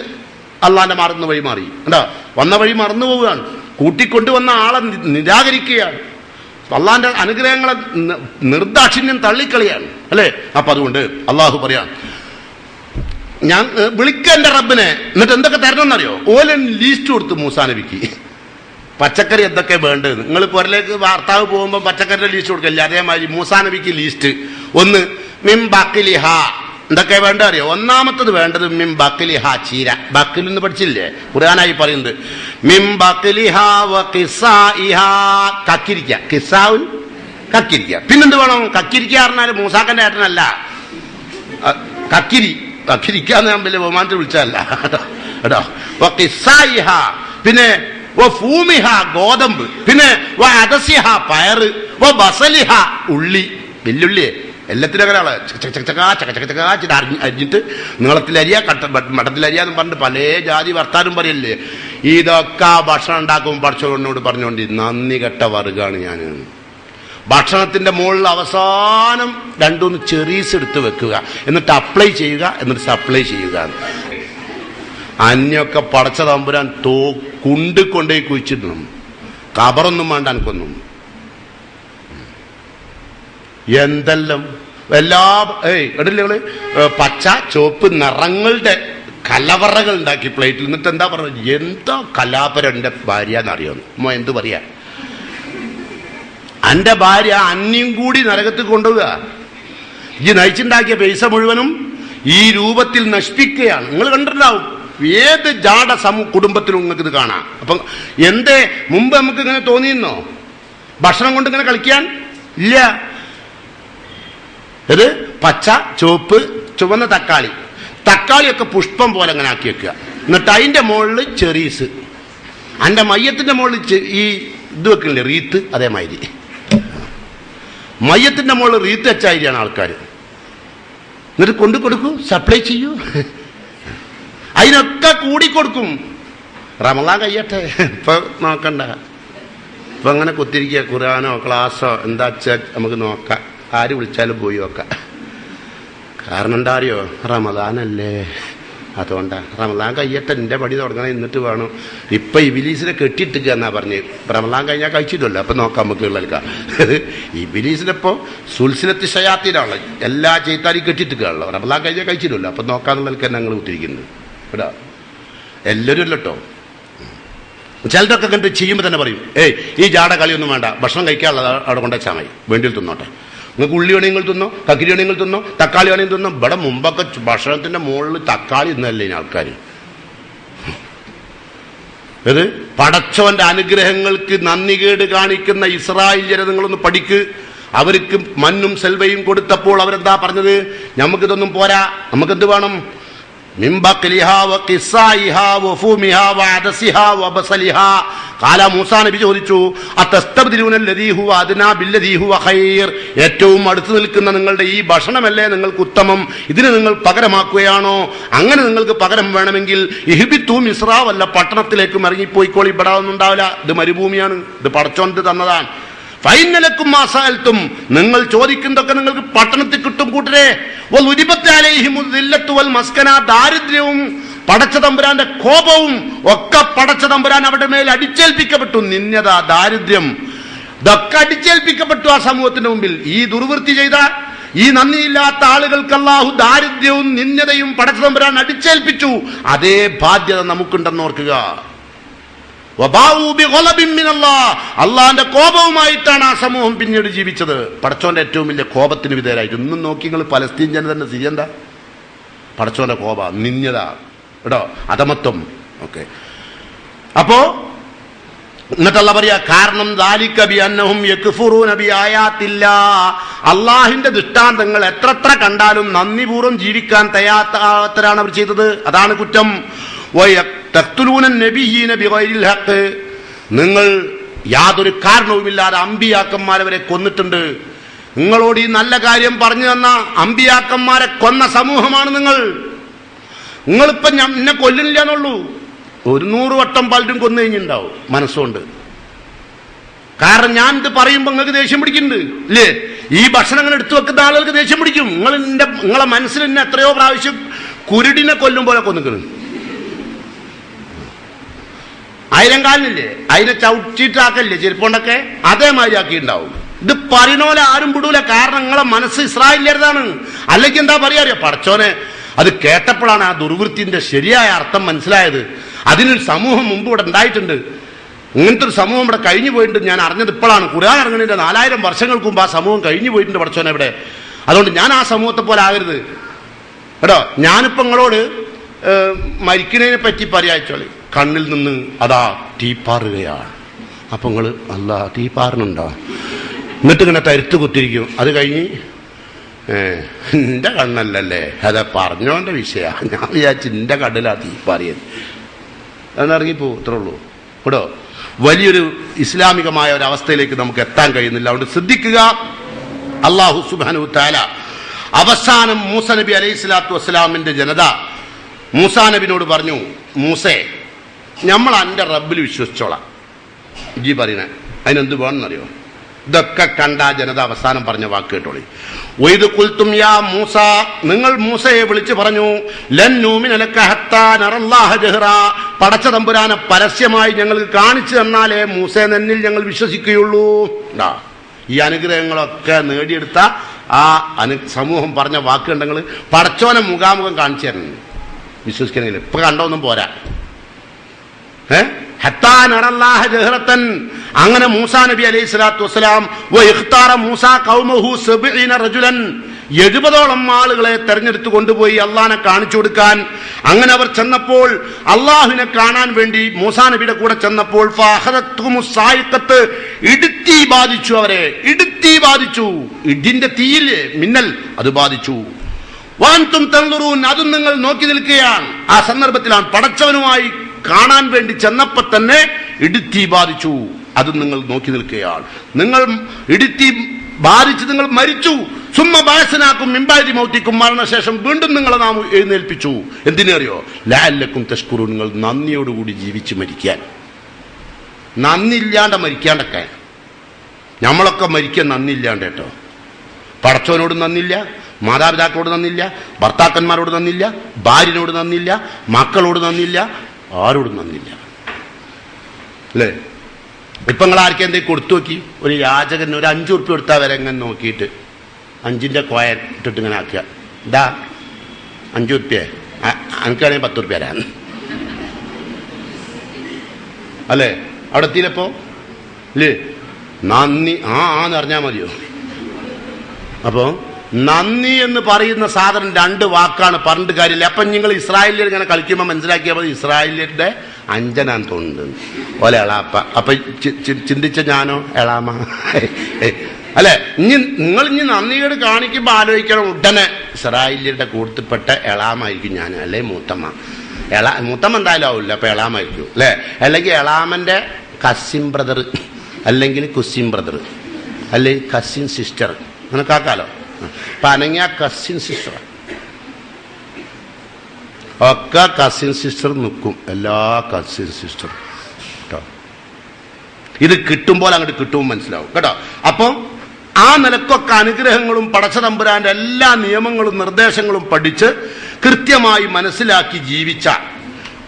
അള്ളാന്റെ മാറുന്ന വഴി മാറി. എന്താ വന്ന വഴി മറന്നു പോവുകയാണ്, കൂട്ടിക്കൊണ്ടുവന്ന ആളെ നിരാകരിക്കുകയാണ്, അള്ളാന്റെ അനുഗ്രഹങ്ങളെ നിർദാക്ഷിണ്യം തള്ളിക്കളിയാണ് അല്ലേ. അപ്പൊ അതുകൊണ്ട് അള്ളാഹു പറയാം, ഞാൻ വിളിക്കുക എന്റെ റബ്ബിനെ. എന്നിട്ട് എന്തൊക്കെ തരണമെന്നറിയോ? ഓലൻ ലീസ്റ്റ് കൊടുത്തു മൂസാ നബിക്ക്. പച്ചക്കറി എന്തൊക്കെ വേണ്ടത്? നിങ്ങൾ പുറലേക്ക് ഭർത്താവ് പോകുമ്പോൾ പച്ചക്കറിയുടെ ലീസ്റ്റ് കൊടുക്കില്ല, അതേമാതിരി മൂസാ നബിക്ക് ലീസ്റ്റ്. ഒന്ന് മിം ബഖ്ലിഹ, എന്തൊക്കെ വേണ്ട അറിയോ? ഒന്നാമത്തത് വേണ്ടത് മിം ബഖ്ലിഹ, ചീര. ബഖിൽ എന്ന് പഠിച്ചില്ലേ, ഖുർആനായി പറയുന്നത് മിം ബഖ്ലിഹ വ ഖിസാഇഹ, കക്കിരിക്ക. ഖിസാഉൻ കക്കിരിക്ക. പിന്നെന്ത് വേണം? കക്കിരിക്ക പറഞ്ഞാൽ മൂസാക്കന്റെ ഏട്ടനല്ല, കക്കിരിക്കാന്ന് ഞാൻ വലിയ ബഹുമാനത്തിൽ വിളിച്ചതല്ല കേട്ടോ. വ ഖിസാഇഹ, പിന്നെ വ ഫൂമിഹ, ഗോതമ്പ്, പിന്നെ വ അദസിഹ, പയറ്, വ ബസലിഹ, ഉള്ളി, വെല്ലുള്ളിയെ എല്ലാത്തിനും അങ്ങനെ അരിഞ്ഞിട്ട് നീളത്തിലരിയ മഠത്തിലരിയാന്ന് പറഞ്ഞിട്ട് പല ജാതി വർത്താനം പറയല്ലേ. ഇതൊക്കെ ഭക്ഷണം ഉണ്ടാക്കും പഠിച്ചവനോട് പറഞ്ഞോണ്ട് നന്ദി കെട്ട വർഗാണ് ഞാൻ. ഭക്ഷണത്തിന്റെ മുകളിൽ അവസാനം രണ്ടൂന്ന് ചെറീസ് എടുത്ത് വെക്കുക, എന്നിട്ട് അപ്ലൈ ചെയ്യുക, എന്നിട്ട് സപ്ലൈ ചെയ്യുക. അന്യൊക്കെ പടച്ച തമ്പുരാൻ കൊണ്ടുപോയി കുഴിച്ചിടണം. കബറൊന്നും വേണ്ട എനിക്കൊന്നും. എന്തെല്ലാം എല്ലാ ഇടല്ലേ പച്ച ചുവപ്പ് നിറങ്ങളുടെ കലവറകൾ ഉണ്ടാക്കി പ്ലേറ്റിൽ. എന്നിട്ട് എന്താ പറഞ്ഞത്? എന്താ കലാപരം എന്റെ ഭാര്യ എന്നറിയാം. എന്ത് പറയാ? എന്റെ ഭാര്യ അന്യം കൂടി നരകത്തിൽ കൊണ്ടുപോവുക. ഈ നയിച്ചുണ്ടാക്കിയ പൈസ മുഴുവനും ഈ രൂപത്തിൽ നശിപ്പിക്കുകയാണ്. നിങ്ങൾ കണ്ടിട്ടുണ്ടാവും, ഏത് ജാട കുടുംബത്തിലും നിങ്ങൾക്ക് ഇത് കാണാം. അപ്പം എന്തേ മുമ്പ് നമുക്ക് ഇങ്ങനെ തോന്നിയിരുന്നോ ഭക്ഷണം കൊണ്ട് ഇങ്ങനെ കളിക്കാൻ? ഇല്ല. ഇത് പച്ച ചുവപ്പ് ചുവന്ന തക്കാളിയൊക്കെ പുഷ്പം പോലെ അങ്ങനെ ആക്കി വെക്കുക. എന്നിട്ട് അതിന്റെ മുകളിൽ ചെറീസ്, അതിന്റെ മയ്യത്തിന്റെ മുകളിൽ ഈ ഇത് വെക്കില്ലേ, റീത്ത്. അതേമാതിരി മയ്യത്തിന്റെ മുകളിൽ റീത്ത് വെച്ചായിരിക്കാണ് ആൾക്കാർ. എന്നിട്ട് കൊണ്ടു കൊടുക്കൂ, സപ്ലൈ ചെയ്യൂ, അതിനൊക്കെ കൂടിക്കൊടുക്കും. റമളാൻ കഴിയട്ടെ, ഇപ്പൊ നോക്കണ്ട. ഇപ്പൊ അങ്ങനെ കുത്തിരിക്കുക, ഖുർആനോ ക്ലാസ്സോ എന്താ വെച്ചാൽ നമുക്ക് നോക്കാം. ആര് വിളിച്ചാലും പോയി നോക്കാം. കാരണം എന്താ അറിയോ? റമളാനല്ലേ, അതുകൊണ്ടാ. റമളാൻ കഴിയട്ടെ, എന്റെ പടി തുടങ്ങണം, എന്നിട്ട് വേണം. ഇപ്പൊ ഇബിലീസിനെ കെട്ടിയിട്ടിക്കുക എന്നാ പറഞ്ഞ്. റമളാൻ കഴിഞ്ഞാൽ കഴിച്ചിട്ടല്ലോ, അപ്പൊ നോക്കാം നമുക്ക് ഉള്ളൽക്കാം. ഇബിലീസിനിപ്പോ സുൽസിലത്ത് ശയാത്തിനാണല്ലോ, എല്ലാ ചെയ്താലും കെട്ടിയിട്ടിക്കുകയാണല്ലോ. റമളാൻ കഴിഞ്ഞാൽ കഴിച്ചിട്ടല്ലോ, അപ്പൊ നോക്കാന്നുള്ളതൊക്കെ ഞങ്ങൾ കുത്തിരിക്കുന്നത് കേട്ടോ. എല്ലാവരും അല്ലട്ടോ. ചിലരൊക്കെ കണ്ടിട്ട് ചെയ്യുമ്പോൾ തന്നെ പറയും, ഈ ജാട കളിയൊന്നും വേണ്ട, ഭക്ഷണം കഴിക്കാനുള്ളത് അവിടെ കൊണ്ടുവച്ചാൽ മതി, വേണ്ടിയിൽ തിന്നോട്ടെ. നിങ്ങൾക്ക് ഉള്ളി വേണമെങ്കിൽ തിന്നോ, കക്കിരി വേണമെങ്കിൽ തിന്നോ, തക്കാളി വേണമെങ്കിൽ തിന്നോ. ഇവിടെ മുമ്പൊക്കെ ഭക്ഷണത്തിന്റെ മുകളിൽ തക്കാളി ഇന്നല്ലേ ആൾക്കാർ. ഇത് പടച്ചോന്റെ അനുഗ്രഹങ്ങൾക്ക് നന്ദികേട് കാണിക്കുന്ന ഇസ്രായേലിയരെ നിങ്ങളൊന്ന് പഠിക്ക്. അവർക്ക് മണ്ണും സെൽവയും കൊടുത്തപ്പോൾ അവരെന്താ പറഞ്ഞത്? നമുക്കിതൊന്നും പോരാ, നമുക്കെന്ത് വേണം? മൂസാ നബി ചോദിച്ചു, ഏറ്റവും അടുത്ത് നിൽക്കുന്ന നിങ്ങളുടെ ഈ ഭക്ഷണമല്ലേ നിങ്ങൾക്ക് ഉത്തമം, ഇതിന് നിങ്ങൾ പകരമാക്കുകയാണോ? അങ്ങനെ നിങ്ങൾക്ക് പകരം വേണമെങ്കിൽ ഇഹ്ബിത്തു മിസ്ര, വല്ല പട്ടണത്തിലേക്കും ഇറങ്ങിപ്പോയിക്കോളി, ഇവിടെ ഒന്നും ഉണ്ടാവില്ല, ഇത് മരുഭൂമിയാണ്, ഇത് പടച്ചോന്റെ തന്നതാണ്. ഫൈനലക്കും മാസാലത്തും, നിങ്ങൾ ചോദിക്കുന്നതൊക്കെ നിങ്ങൾക്ക് പട്ടണത്തിൽ കിട്ടും കൂട്ടരെ. ദാരിദ്ര്യവും പടച്ച തമ്പുരാന്റെ കോപവും ഒക്കെ പടച്ച തമ്പുരാൻ അവരുടെ മേൽ അടിച്ചേൽപ്പിക്കപ്പെട്ടു. നിന്യത, ദാരിദ്ര്യം, ഇതൊക്കെ അടിച്ചേൽപ്പിക്കപ്പെട്ടു ആ സമൂഹത്തിന്റെ മുമ്പിൽ. ഈ ദുർവൃത്തി ചെയ്ത ഈ നന്ദിയില്ലാത്ത ആളുകൾക്ക് അല്ലാഹു ദാരിദ്ര്യവും നിന്യതയും പടച്ച തമ്പുരാൻ അടിച്ചേൽപ്പിച്ചു. അതേ ബാധ്യത നമുക്കുണ്ടെന്ന് ഓർക്കുക. അള്ളാന്റെ കോപവുമായിട്ടാണ് ആ സമൂഹം പിന്നീട് ജീവിച്ചത്. പടച്ചോന്റെ ഏറ്റവും വലിയ കോപത്തിന് വിധേയരായിട്ട്. ഇന്നും നോക്കി നിങ്ങൾ പലസ്തീൻ ജനതന്റെ സ്ഥിതി എന്താ? പടച്ചോന്റെ കോപ, നിന്യത, കേട്ടോ, അധമത്വം ഒക്കെ. അപ്പോ എന്നിട്ടല്ല പറയാ, കാരണം അള്ളാഹിന്റെ ദൃഷ്ടാന്തങ്ങൾ എത്ര കണ്ടാലും നന്ദിപൂർവ്വം ജീവിക്കാൻ തയ്യാറാത്തവരാണ് അവർ ചെയ്തത്. അതാണ് കുറ്റം. നിങ്ങൾ യാതൊരു കാരണവുമില്ലാതെ അമ്പിയാക്കന്മാരെ വരെ കൊന്നിട്ടുണ്ട്. നിങ്ങളോട് ഈ നല്ല കാര്യം പറഞ്ഞു തന്ന അമ്പിയാക്കന്മാരെ കൊന്ന സമൂഹമാണ് നിങ്ങൾ. നിങ്ങളിപ്പം എന്നെ കൊല്ലില്ല എന്നുള്ളൂ, 100 വട്ടം പലരും കൊന്നു കഴിഞ്ഞിട്ടുണ്ടാവും മനസ്സുകൊണ്ട്. കാരണം ഞാൻ ഇത് പറയുമ്പോൾ നിങ്ങൾക്ക് ദേഷ്യം പിടിക്കുന്നുണ്ട് ഇല്ലേ? ഈ ഭക്ഷണങ്ങൾ എടുത്തു വെക്കുന്ന ആളുകൾക്ക് ദേഷ്യം പിടിക്കും. നിങ്ങളെ മനസ്സിൽ തന്നെ എത്രയോ പ്രാവശ്യം കുരുടിനെ കൊല്ലും പോലെ കൊന്നിക്കണം. 1000 കാലിനില്ലേ, അതിനെ ചവിട്ടിയിട്ടാക്കല്ലേ ചെരുപ്പോണ്ടൊക്കെ, അതേമാതിരി ആക്കിയിട്ടുണ്ടാവും. ഇത് പറയുന്നോലെ ആരും വിടൂല. കാരണം നിങ്ങളെ മനസ്സ് ഇസ്രായേലിയതാണ്. അല്ലെങ്കിൽ എന്താ പറയാ, പടച്ചോനെ, അത് കേട്ടപ്പോഴാണ് ആ ദുർവൃത്തിന്റെ ശരിയായ അർത്ഥം മനസ്സിലായത്. അതിനൊരു സമൂഹം മുമ്പ് ഇവിടെ ഉണ്ടായിട്ടുണ്ട്, ഇങ്ങനത്തെ ഒരു സമൂഹം ഇവിടെ കഴിഞ്ഞു പോയിട്ടുണ്ട്. ഞാൻ അറിഞ്ഞത് ഇപ്പോഴാണ്. ഖുർആൻ ഇറങ്ങുന്നതിന്റെ 4000 വർഷങ്ങൾക്ക് മുമ്പ് ആ സമൂഹം കഴിഞ്ഞു പോയിട്ടുണ്ട് പടച്ചോനെ ഇവിടെ. അതുകൊണ്ട് ഞാൻ ആ സമൂഹത്തെ പോലെ ആകരുത് കേട്ടോ. ഞാനിപ്പോ നിങ്ങളോട് മരിക്കുന്നതിനെ പറ്റി പറയാച്ചോളി, കണ്ണിൽ നിന്ന് അതാ തീപ്പാറുകയാണ്. അപ്പൊ നിങ്ങള് അല്ല തീപ്പാറിനുണ്ടോ? എന്നിട്ട് ഇങ്ങനെ തരുത്ത് കുത്തിരിക്കും. അത് കഴിഞ്ഞ് എന്റെ കണ്ണല്ലല്ലേ, അതെ പറഞ്ഞോന്റെ വിഷയ, ഞാൻ വിചാരിച്ചു എന്റെ കണ്ണിലാ തീപ്പാറിയത്, അതിനിറങ്ങിപ്പോ. ഇത്രേ ഉള്ളൂ കേട്ടോ. വലിയൊരു ഇസ്ലാമികമായ ഒരു അവസ്ഥയിലേക്ക് നമുക്ക് എത്താൻ കഴിയുന്നില്ല. അതുകൊണ്ട് ശ്രദ്ധിക്കുക. അല്ലാഹു സുബ്ഹാനഹു തആല അവസാനം മൂസ നബി അലൈഹി സ്വലാത്തു വസ്സലാമിന്റെ ജനത മൂസാ നബിനോട് പറഞ്ഞു, മൂസേ, നമ്മൾ എൻ്റെ റബ്ബിൽ വിശ്വസിച്ചോളാം, ഇജ്ജി പറയണേ, അതിനെന്ത് വേണമെന്നറിയോ? ഇതൊക്കെ കണ്ട ജനത അവസാനം പറഞ്ഞ വാക്ക് കേട്ടോളി. വൈദ് ഖുൽതും യാ മൂസ, നിങ്ങൾ മൂസയെ വിളിച്ചു പറഞ്ഞു, ലൻ നൂമിന ലക ഹത്താ നറല്ലാഹ ജഹ്റാ, പടച്ച തമ്പുരാനെ പരസ്യമായി ഞങ്ങൾക്ക് കാണിച്ചു തന്നാലേ മൂസേ നിന്നിൽ ഞങ്ങൾ വിശ്വസിക്കുകയുള്ളൂ. ഈ അനുഗ്രഹങ്ങളൊക്കെ നേടിയെടുത്ത ആ സമൂഹം പറഞ്ഞ വാക്ക് കണ്ടെങ്കിൽ പടച്ചോനെ മുഖാമുഖം കാണിച്ചു തരണം, വിശ്വസിക്കണമെങ്കിൽ. ഇപ്പൊ കണ്ടൊന്നും പോരാ. അങ്ങനെ മൂസാ നബി അലൈഹി സ്വലാത്തു വസ്സലാം 70ഓളം ആളുകളെ തെരഞ്ഞെടുത്ത് കൊണ്ടുപോയി അള്ളാഹിനെ കാണിച്ചു കൊടുക്കാൻ. അങ്ങനെ അവർ ചെന്നപ്പോൾ, അള്ളാഹുവിനെ കാണാൻ വേണ്ടി മൂസാ നബിയുടെ കൂടെ ചെന്നപ്പോൾ, ഇടുത്തി ബാധിച്ചു, അവരെ ഇടുത്തി ബാധിച്ചു. ഇടിന്റെ തീയില്ലേ, മിന്നൽ, അത് ബാധിച്ചു. വാൻതും തൻളുറൂൻ, അതും നിങ്ങൾ നോക്കി നിൽക്കുകയാണ്. ആ സന്ദർഭത്തിലാണ് പടച്ചവനുമായി കാണാൻ വേണ്ടി ചെന്നപ്പോ തന്നെ ഇടുത്തി ബാധിച്ചു, അതും നിങ്ങൾ നോക്കി നിൽക്കുകയാണ്. നിങ്ങൾ ഇടുത്തി ബാധിച്ച് നിങ്ങൾ മരിച്ചു. സുമ്മ ബാസനാക്കും മിമ്പാരി മൗത്തിക്കും, മരണശേഷം വീണ്ടും നിങ്ങളെ നാം എഴുന്നേൽപ്പിച്ചു. എന്തിനറിയോ? ലഅല്ലക്കും തഷ്കുറൂൻ, നിങ്ങൾ നന്ദിയോടുകൂടി ജീവിച്ച് മരിക്കാൻ. നന്ദിയില്ലാണ്ട് മരിക്കാണ്ടൊക്കെ നമ്മളൊക്കെ മരിക്കാൻ നന്ദിയില്ലാണ്ട് കേട്ടോ. പടച്ചവനോട് നന്ദിയില്ല, മാതാപിതാക്കളോട് നന്ദിയില്ല, ഭർത്താക്കന്മാരോട് നന്ദിയില്ല, ഭാര്യനോട് നന്ദിയില്ല, മക്കളോട് നന്ദിയില്ല, ആരോടും നന്ദിയില്ല അല്ലേ? ഇപ്പൊ നിങ്ങൾ ആർക്കും എന്തെങ്കിലും കൊടുത്തു നോക്കി, ഒരു യാചകന് ഒരു 5 ഉറുപ്പ്യ കൊടുത്താൽ വരെ ഇങ്ങനെ നോക്കിയിട്ട് 5ന്റെ കോയ ഇട്ടിട്ട് ഇങ്ങനെ ആക്കുക, ഇതാ 5 ഉറുപ്പ്യ, എനിക്കാണെങ്കിൽ 10 ഉറുപ്പ്യ തരാന്ന് അല്ലേ? അവിടെ എത്തിയില്ലപ്പോ ഇല്ലേ? നന്ദി ആന്ന് അറിഞ്ഞാൽ മതിയോ? അപ്പോ നന്ദി എന്ന് പറയുന്ന സാധനം 2 വാക്കാണ്, പറഞ്ഞിട്ട് കാര്യമില്ല. അപ്പം നിങ്ങൾ ഇസ്രായേലിയർ ഇങ്ങനെ കളിക്കുമ്പോൾ മനസ്സിലാക്കിയാൽ മതി, ഇസ്രായേലിയരുടെ അഞ്ചനാന്ന് തോന്നുന്നുണ്ട് ഓലെ എളാപ്പ. അപ്പൊ ചിന്തിച്ച ഞാനോ എളാമ അല്ലെ? നിങ്ങൾ ഇനി നന്ദികേട് കാണിക്കുമ്പോ ആലോചിക്കണം, ഉടനെ ഇസ്രായേലിയുടെ കൂട്ടത്തിൽപ്പെട്ട എളാമായിരിക്കും ഞാൻ, അല്ലെ മൂത്തമ്മ. മൂത്തമ്മ എന്തായാലും ആവില്ല, അപ്പൊ എളാമായിരിക്കും അല്ലെ? അല്ലെങ്കിൽ എളാമന്റെ കസിൻ ബ്രദർ, അല്ലെങ്കിൽ കുസിൻ ബ്രദർ, അല്ലെങ്കിൽ കസിൻ സിസ്റ്റർ, നിനക്കാക്കാലോ. അപ്പൊ അനങ്ങിയ കസിൻ സിസ്റ്റർ ഒക്കെ കസിൻ സിസ്റ്റർ നിൽക്കും, എല്ലാ കസിൻ സിസ്റ്റർ കേട്ടോ. ഇത് കിട്ടുമ്പോൾ അങ്ങോട്ട് കിട്ടുമ്പോൾ മനസ്സിലാവും കേട്ടോ. അപ്പം ആ നിലക്കൊക്കെ അനുഗ്രഹങ്ങളും പടച്ചതമ്പുരാന്റെ എല്ലാ നിയമങ്ങളും നിർദ്ദേശങ്ങളും പഠിച്ച് കൃത്യമായി മനസ്സിലാക്കി ജീവിച്ച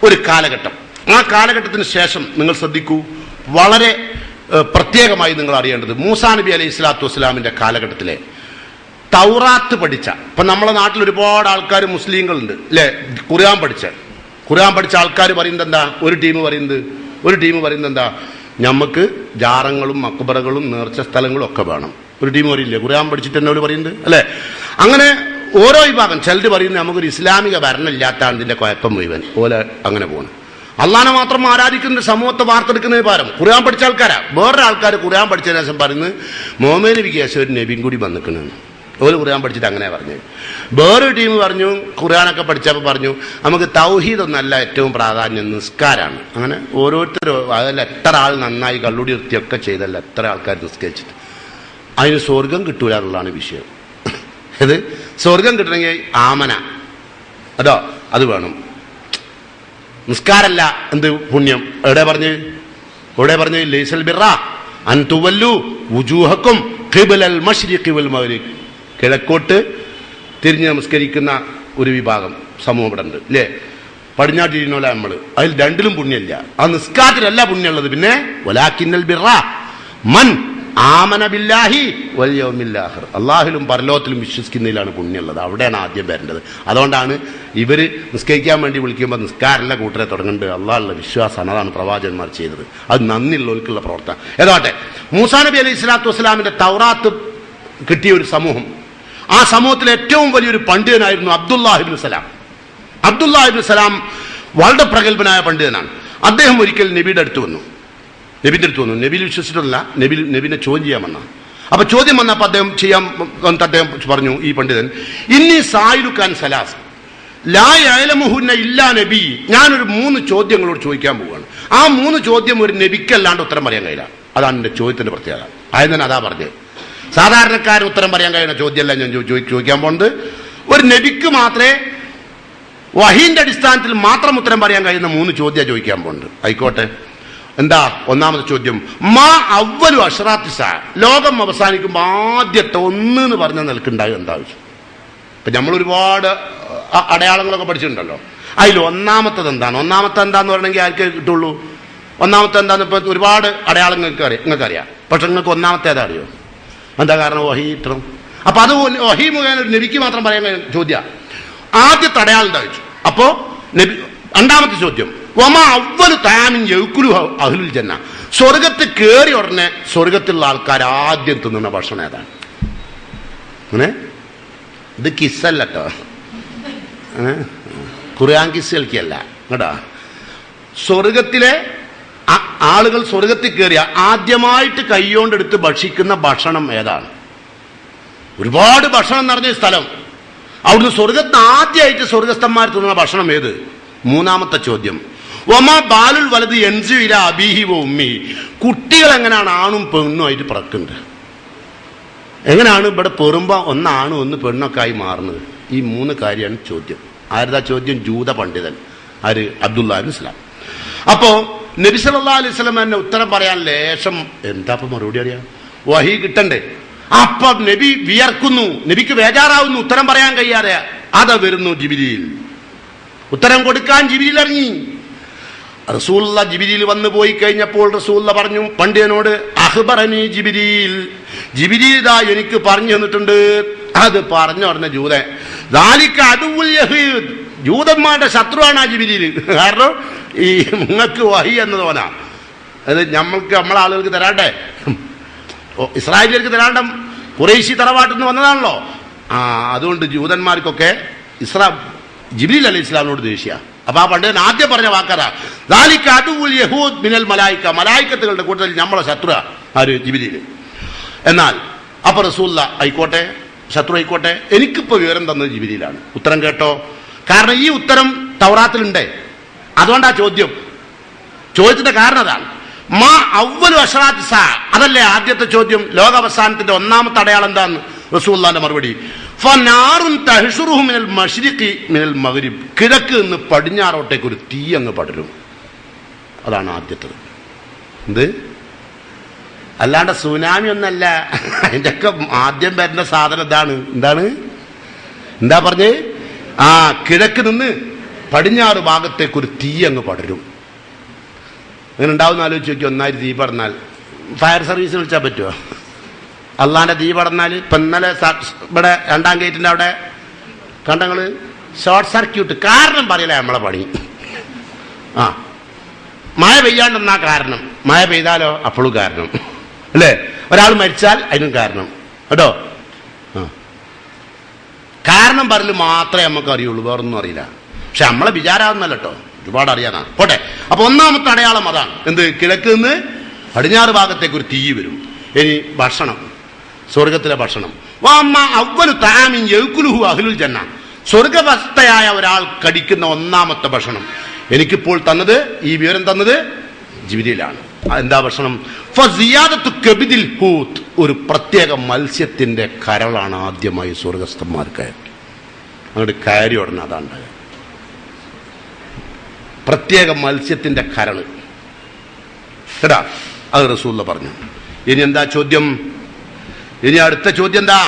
ഒരു കാലഘട്ടം. ആ കാലഘട്ടത്തിന് ശേഷം നിങ്ങൾ ശ്രദ്ധിക്കൂ, വളരെ പ്രത്യേകമായി നിങ്ങൾ അറിയേണ്ടത് മൂസാ നബി അലൈഹി സ്വലാത്തു വസ്സലാമിന്റെ കാലഘട്ടത്തിലെ തൗറാത്ത് പഠിച്ച, ഇപ്പൊ നമ്മളെ നാട്ടിൽ ഒരുപാട് ആൾക്കാർ മുസ്ലിങ്ങളുണ്ട് അല്ലെ, ഖുർആൻ പഠിച്ച ആൾക്കാർ പറയുന്നത് എന്താ? ഒരു ടീം പറയുന്നത് എന്താ? നമുക്ക് ജാറങ്ങളും മക്ബറകളും നേർച്ച സ്ഥലങ്ങളും ഒക്കെ വേണം. ഒരു ടീം പറയില്ലേ ഖുർആൻ പഠിച്ചിട്ട് തന്നെ അവർ പറയുന്നത് അല്ലെ? അങ്ങനെ ഓരോ വിഭാഗം. ചിലർ പറയുന്നത് നമുക്കൊരു ഇസ്ലാമിക ഭരണം ഇല്ലാത്താണ് ഇതിന്റെ കുഴപ്പം മുഴുവൻ. ഓലെ അങ്ങനെ പോകണം. അള്ളാനെ മാത്രം ആരാധിക്കുന്ന സമൂഹത്തെ വാർത്തെടുക്കുന്നതിന് പകരം ഖുർആൻ പഠിച്ച ആൾക്കാരാ. വേറൊരു ആൾക്കാർ ഖുർആൻ പഠിച്ചതിന് ശേഷം പറയുന്നത് മുഹമ്മദ് നബിക്ക് ശേഷം ഒരു നബിയും കൂടി വന്നിക്കണെന്ന്. ഒരു ഖുർആൻ പഠിച്ചിട്ട് അങ്ങനെ പറഞ്ഞു. വേറൊരു ടീം പറഞ്ഞു, ഖുർആനൊക്കെ പഠിച്ചപ്പോൾ പറഞ്ഞു നമുക്ക് തൗഹീദ് ഒന്നല്ല ഏറ്റവും പ്രാധാന്യം, നിസ്കാരാണ്. അങ്ങനെ ഓരോരുത്തരും അതിൽ എത്ര ആൾ നന്നായി കള്ളുടി വൃത്തിയൊക്കെ ചെയ്തല്ല എത്ര ആൾക്കാർ നിസ്കരിച്ചിട്ട് അതിന് സ്വർഗം കിട്ടൂല എന്നുള്ളതാണ് വിഷയം. ഇത് സ്വർഗം കിട്ടണമെങ്കിൽ ആമന അതോ അത് വേണം, നിസ്കാരല്ല എന്ത് പുണ്യം. എവിടെ പറഞ്ഞ് ലൈസൽ ബിർറ അൻ തുവല്ലു വുജൂഹക്കും ഖിബലൽ മശ്രിഖി വൽ മഗ്രിബ്. കിഴക്കോട്ട് തിരിഞ്ഞ് നമസ്കരിക്കുന്ന ഒരു വിഭാഗം സമൂഹം ഇവിടെ ഉണ്ട് അല്ലേ? പടിഞ്ഞാട്ടിരിക്കണോല നമ്മൾ. അതിൽ രണ്ടിലും പുണ്യമില്ല. ആ നിസ്കാരത്തിലല്ല പുണ്യമുള്ളത്. പിന്നെ വലാകിന്നൽ ബിർറ മൻ ആമന ബില്ലാഹി വൽ യൗമിൽ ആഖിർ. അള്ളാഹുലും പരലോകത്തിലും വിശ്വസിക്കുന്നതിലാണ് പുണ്യമുള്ളത്. അവിടെയാണ് ആദ്യം വരേണ്ടത്. അതുകൊണ്ടാണ് ഇവര് നിസ്കരിക്കാൻ വേണ്ടി വിളിക്കുമ്പോൾ നിസ്കാരല്ല കൂട്ടരെ തുടങ്ങേണ്ടത്. അള്ളാഹുള്ള വിശ്വാസമാണ്. അതാണ് പ്രവാചകന്മാർ ചെയ്തത്. അത് നന്ദിയുള്ളവർക്കുള്ള പ്രവർത്തനം. ഏതാട്ടെ, മൂസാ നബി അലൈഹി സ്വലാത്തു വസ്സലാമിന്റെ തൗറാത്ത് കിട്ടിയ ഒരു സമൂഹം, ആ സമൂഹത്തിലെ ഏറ്റവും വലിയൊരു പണ്ഡിതനായിരുന്നു അബ്ദുല്ലാഹിബ്നു സലാം. വളരെ പ്രഗത്ഭനായ പണ്ഡിതനാണ്. അദ്ദേഹം ഒരിക്കൽ നബിയുടെ അടുത്ത് വന്നു. നബിയിൽ വിശ്വസിച്ചിട്ടില്ല, നബിനെ ചോദ്യം ചെയ്യാൻ വന്ന. അപ്പൊ ചോദ്യം വന്നപ്പോൾ അദ്ദേഹം പറഞ്ഞു, ഈ പണ്ഡിതൻ, ഇന്നി സായിലുക്കാൻ സലാസ് ലാ യഅലമുഹുന്ന ഇല്ലാ നബി. ഞാനൊരു 3 ചോദ്യങ്ങളോട് ചോദിക്കാൻ പോവുകയാണ്. ആ 3 ചോദ്യം ഒരു നബിക്കല്ലാണ്ട് ഉത്തരം പറയാൻ കഴിയില്ല. അതാണ് എന്റെ ചോദ്യത്തിന്റെ പ്രത്യേകത. ആദ്യം തന്നെ അതാ പറഞ്ഞത്. സാധാരണക്കാരൻ ഉത്തരം പറയാൻ കഴിയുന്ന ചോദ്യമല്ല ഞാൻ ചോദിക്കാൻ പോകുന്നത്. ഒരു നബിക്ക് മാത്രമേ വഹീന്റെ അടിസ്ഥാനത്തിൽ മാത്രം ഉത്തരം പറയാൻ കഴിയുന്ന 3 ചോദ്യം ചോദിക്കാൻ പോകുന്നുണ്ട്. ആയിക്കോട്ടെ, എന്താ ഒന്നാമത്തെ ചോദ്യം? മാ അവ്വലു അശ്റാത്തി സാ. ലോകം അവസാനിക്കുമ്പോൾ ആദ്യത്തെ എന്ന് പറഞ്ഞ നിലക്കുണ്ടാകും എന്താ ആവശ്യം? ഇപ്പൊ നമ്മൾ ഒരുപാട് അടയാളങ്ങളൊക്കെ പഠിച്ചിട്ടുണ്ടല്ലോ. അതിൽ ഒന്നാമത്തത് എന്താന്ന് പറയണമെങ്കിൽ ആർക്കേ കിട്ടുള്ളൂ? ഒന്നാമത്തെ എന്താന്ന് ഇപ്പൊ ഒരുപാട് അടയാളങ്ങൾക്ക് അറിയാം. പക്ഷെ നിങ്ങൾക്ക് ഒന്നാമത്തെ ഏതാ അറിയോ? എന്താ കാരണം? വഹി ഇട്ടണം. അപ്പൊ അത് വഹി മുഖേന ഒരു നബിക്ക് മാത്രം പറയാൻ ചോദ്യം. ആദ്യത്തെ അടയാളം എന്താ വെച്ചു? അപ്പോ നബി. രണ്ടാമത്തെ ചോദ്യം, വമാ അവ്വലു തആമിൻ യഅ്കുലുഹു അഹ്ലുൽ ജന്ന. സ്വർഗത്തിൽ കയറി ഉടനെ സ്വർഗത്തിലുള്ള ആൾക്കാർ ആദ്യം തിന്നുന്ന ഭക്ഷണം ഏതാണ്? അങ്ങനെ ഇത് കിസ്സല്ല കേട്ടോ, ഖുർആൻ കിസ് കളിക്കല്ല കേട്ടാ. സ്വർഗത്തിലെ ആളുകൾ സ്വർഗത്തിൽ കയറിയ ആദ്യമായിട്ട് കൈകൊണ്ടെടുത്ത് ഭക്ഷിക്കുന്ന ഭക്ഷണം ഏതാണ്? ഒരുപാട് ഭക്ഷണം നിറഞ്ഞ സ്ഥലം. അവിടുന്ന് സ്വർഗത്തിന് ആദ്യമായിട്ട് സ്വർഗസ്ഥന്മാർ തിന്നുന്ന ഭക്ഷണം ഏത്? മൂന്നാമത്തെ ചോദ്യം, ഒമാ ബാലുൽ വലത് എൻസുവില അബീഹി വ ഉമ്മി. കുട്ടികൾ എങ്ങനെയാണ് ആണും പെണ്ണുമായിട്ട് പിറക്കുന്നത്? എങ്ങനെയാണ് ഇവിടെ പെറുമ്പോ ഒന്നാണും ഒന്ന് പെണ്ണൊക്കെ ആയി മാറുന്നത്? ഈ 3 കാര്യമാണ് ചോദ്യം. ആരുതാ ചോദ്യം? ജൂത പണ്ഡിതൻ. ആര്? അബ്ദുല്ലാഹിബ്നു സലാം. അപ്പോ നബി സല്ലല്ലാഹു അലൈഹി വസല്ലം എന്നെ ഉത്തരം പറയാൻ ലേശം എന്താ മറുപടി അറിയാം? വഹി കിട്ടണ്ടേ? അപ്പൊ നബി വിയർക്കുന്നു, നബിക്ക് ബേജാറാവുന്നു, ഉത്തരം പറയാൻ കഴിയാതെ. അതാ വരുന്നു ജിബ്രീൽ. ഉത്തരം കൊടുക്കാൻ ജിബ്രീൽ ഇറങ്ങി. റസൂലുള്ള ജിബ്രീൽ വന്നു പോയി കഴിഞ്ഞപ്പോൾ റസൂലുള്ള പറഞ്ഞു പണ്ഡിതനോട്, അഖ്ബറനി ജിബ്രീൽ ദാ എനിക്ക് പറഞ്ഞു തന്നിട്ടുണ്ട്. അത് പറഞ്ഞു പറഞ്ഞ ജൂതൻ, ദാലിക അദുവുൽ യഹൂദ്, ജൂതന്മാരുടെ ശത്രുവാണ് ആ ജിബ്രീൽ. കാരണം ഈ നിങ്ങൾക്ക് വഹി എന്നത് പോലാ അത് നമ്മളെ ആളുകൾക്ക് തരാണ്ടേ, ഇസ്രായേലിയർക്ക് തരാണ്ട ഖുറൈശി തറവാട്ടിൽ നിന്ന് വന്നതാണല്ലോ. അതുകൊണ്ട് ജൂതന്മാർക്കൊക്കെ ജിബ്രീൽ അലൈഹി ഇസ്ലാമിനോട് ദേഷ്യ. അപ്പൊ ആ പണ്ഡിതൻ ആദ്യം പറഞ്ഞ വാക്കതാ ദാലിക അദുവുൽ യഹൂദ് മിനൽ മലായിക, മലായികത്തുകളുടെ കൂട്ടത്തിൽ നമ്മളെ ശത്രു ആര്? ജിബ്രീൽ. എന്നാൽ അപ്പൊ റസൂലുള്ളാഹി ആയിക്കോട്ടെ, ശത്രു ആയിക്കോട്ടെ, എനിക്കിപ്പോ വിവരം തന്നത് ജിബ്രീലാണ്. ഉത്തരം കേട്ടോ. കാരണം ഈ ഉത്തരം തൗറാത്തിലുണ്ട്. അതുകൊണ്ടാ ചോദ്യത്തിന്റെ കാരണം അതാണ്. മാ അവ്വലു അശ്റാത്തി സാ, അതല്ലേ ആദ്യത്തെ ചോദ്യം. ലോകാവസാനത്തിന്റെ ഒന്നാമത്തെ അടയാളം എന്താന്ന് റസൂലുള്ളാഹിന്റെ മറുപടി, ഫനാറുൻ തഹ്ശുറുഹു മിനൽ മശ്രിഖി മിനൽ മഗ്രിബ്, കിഴക്ക് നിന്ന് പടിഞ്ഞാറോട്ടേക്ക് ഒരു തീ അങ്ങ് പടരും. അതാണ് ആദ്യത്തത്. എന്ത്? അല്ലാണ്ട് സുനാമി ഒന്നല്ല. അതിന്റെ ഒക്കെ ആദ്യം വരുന്ന സാധനം ഇതാണ്. എന്താ പറഞ്ഞേ? കിഴക്ക് നിന്ന് പടിഞ്ഞാറ് ഭാഗത്തേക്ക് ഒരു തീ അങ്ങ് പടരും. അങ്ങനെ ഉണ്ടാവുന്ന ആലോചിച്ച് നോക്കി. ഒന്നായി തീ പടർന്നാൽ ഫയർ സർവീസ് വിളിച്ചാൽ പറ്റുമോ? അള്ളാന്റെ തീ പടർന്നാൽ ഇപ്പൊ ഇന്നലെ ഇവിടെ 2ാം ഗേറ്റിന്റെ അവിടെ കണ്ടങ്ങള് ഷോർട്ട് സർക്യൂട്ട്. കാരണം പറയല നമ്മളെ പണി. മഴ പെയ്യാണ്ടെന്നാ കാരണം, മഴ പെയ്താലോ അപ്പോഴും കാരണം അല്ലേ? ഒരാൾ മരിച്ചാൽ അതിനും കാരണം കേട്ടോ. കാരണം പറയല് മാത്രമേ നമുക്ക് അറിയുള്ളൂ, വേറൊന്നും അറിയില്ല. പക്ഷെ നമ്മളെ വിചാരാവുന്നല്ല കേട്ടോ, ഒരുപാട് അറിയാനാണ്. പോട്ടെ. അപ്പൊ ഒന്നാമത്തെ അടയാളം അതാണ്. എന്ത്? കിഴക്ക് നിന്ന് പടിഞ്ഞാറ് ഭാഗത്തേക്ക് ഒരു തീ വരും. ഇനി ഭക്ഷണം, സ്വർഗത്തിലെ ഭക്ഷണം. അവ്വലു തആമിൻ യഅ്കുലുഹു അഹ്ലുൽ ജന്ന, സ്വർഗവസ്ഥയായ ഒരാൾ കടിക്കുന്ന ഒന്നാമത്തെ ഭക്ഷണം എനിക്കിപ്പോൾ തന്നത്, ഈ വിവരം തന്നത് ജിബ്രീലാണ്. എന്താ ഭക്ഷണം? ഫസിയാദത്തു കബിദിൽ ഹൂത്ത്, ഒരു പ്രത്യേക മത്സ്യത്തിന്റെ കരളാണ് ആദ്യമായി സ്വർഗസ്ഥന്മാർക്ക് അങ്ങോട്ട് കയറി ഉടനെ അതാണ്ടായ പ്രത്യേക മത്സ്യത്തിന്റെ കരള് കേട്ടാ. അത് റസൂലുള്ള പറഞ്ഞു. ഇനി എന്താ ചോദ്യം? ഇനി അടുത്ത ചോദ്യം എന്താ?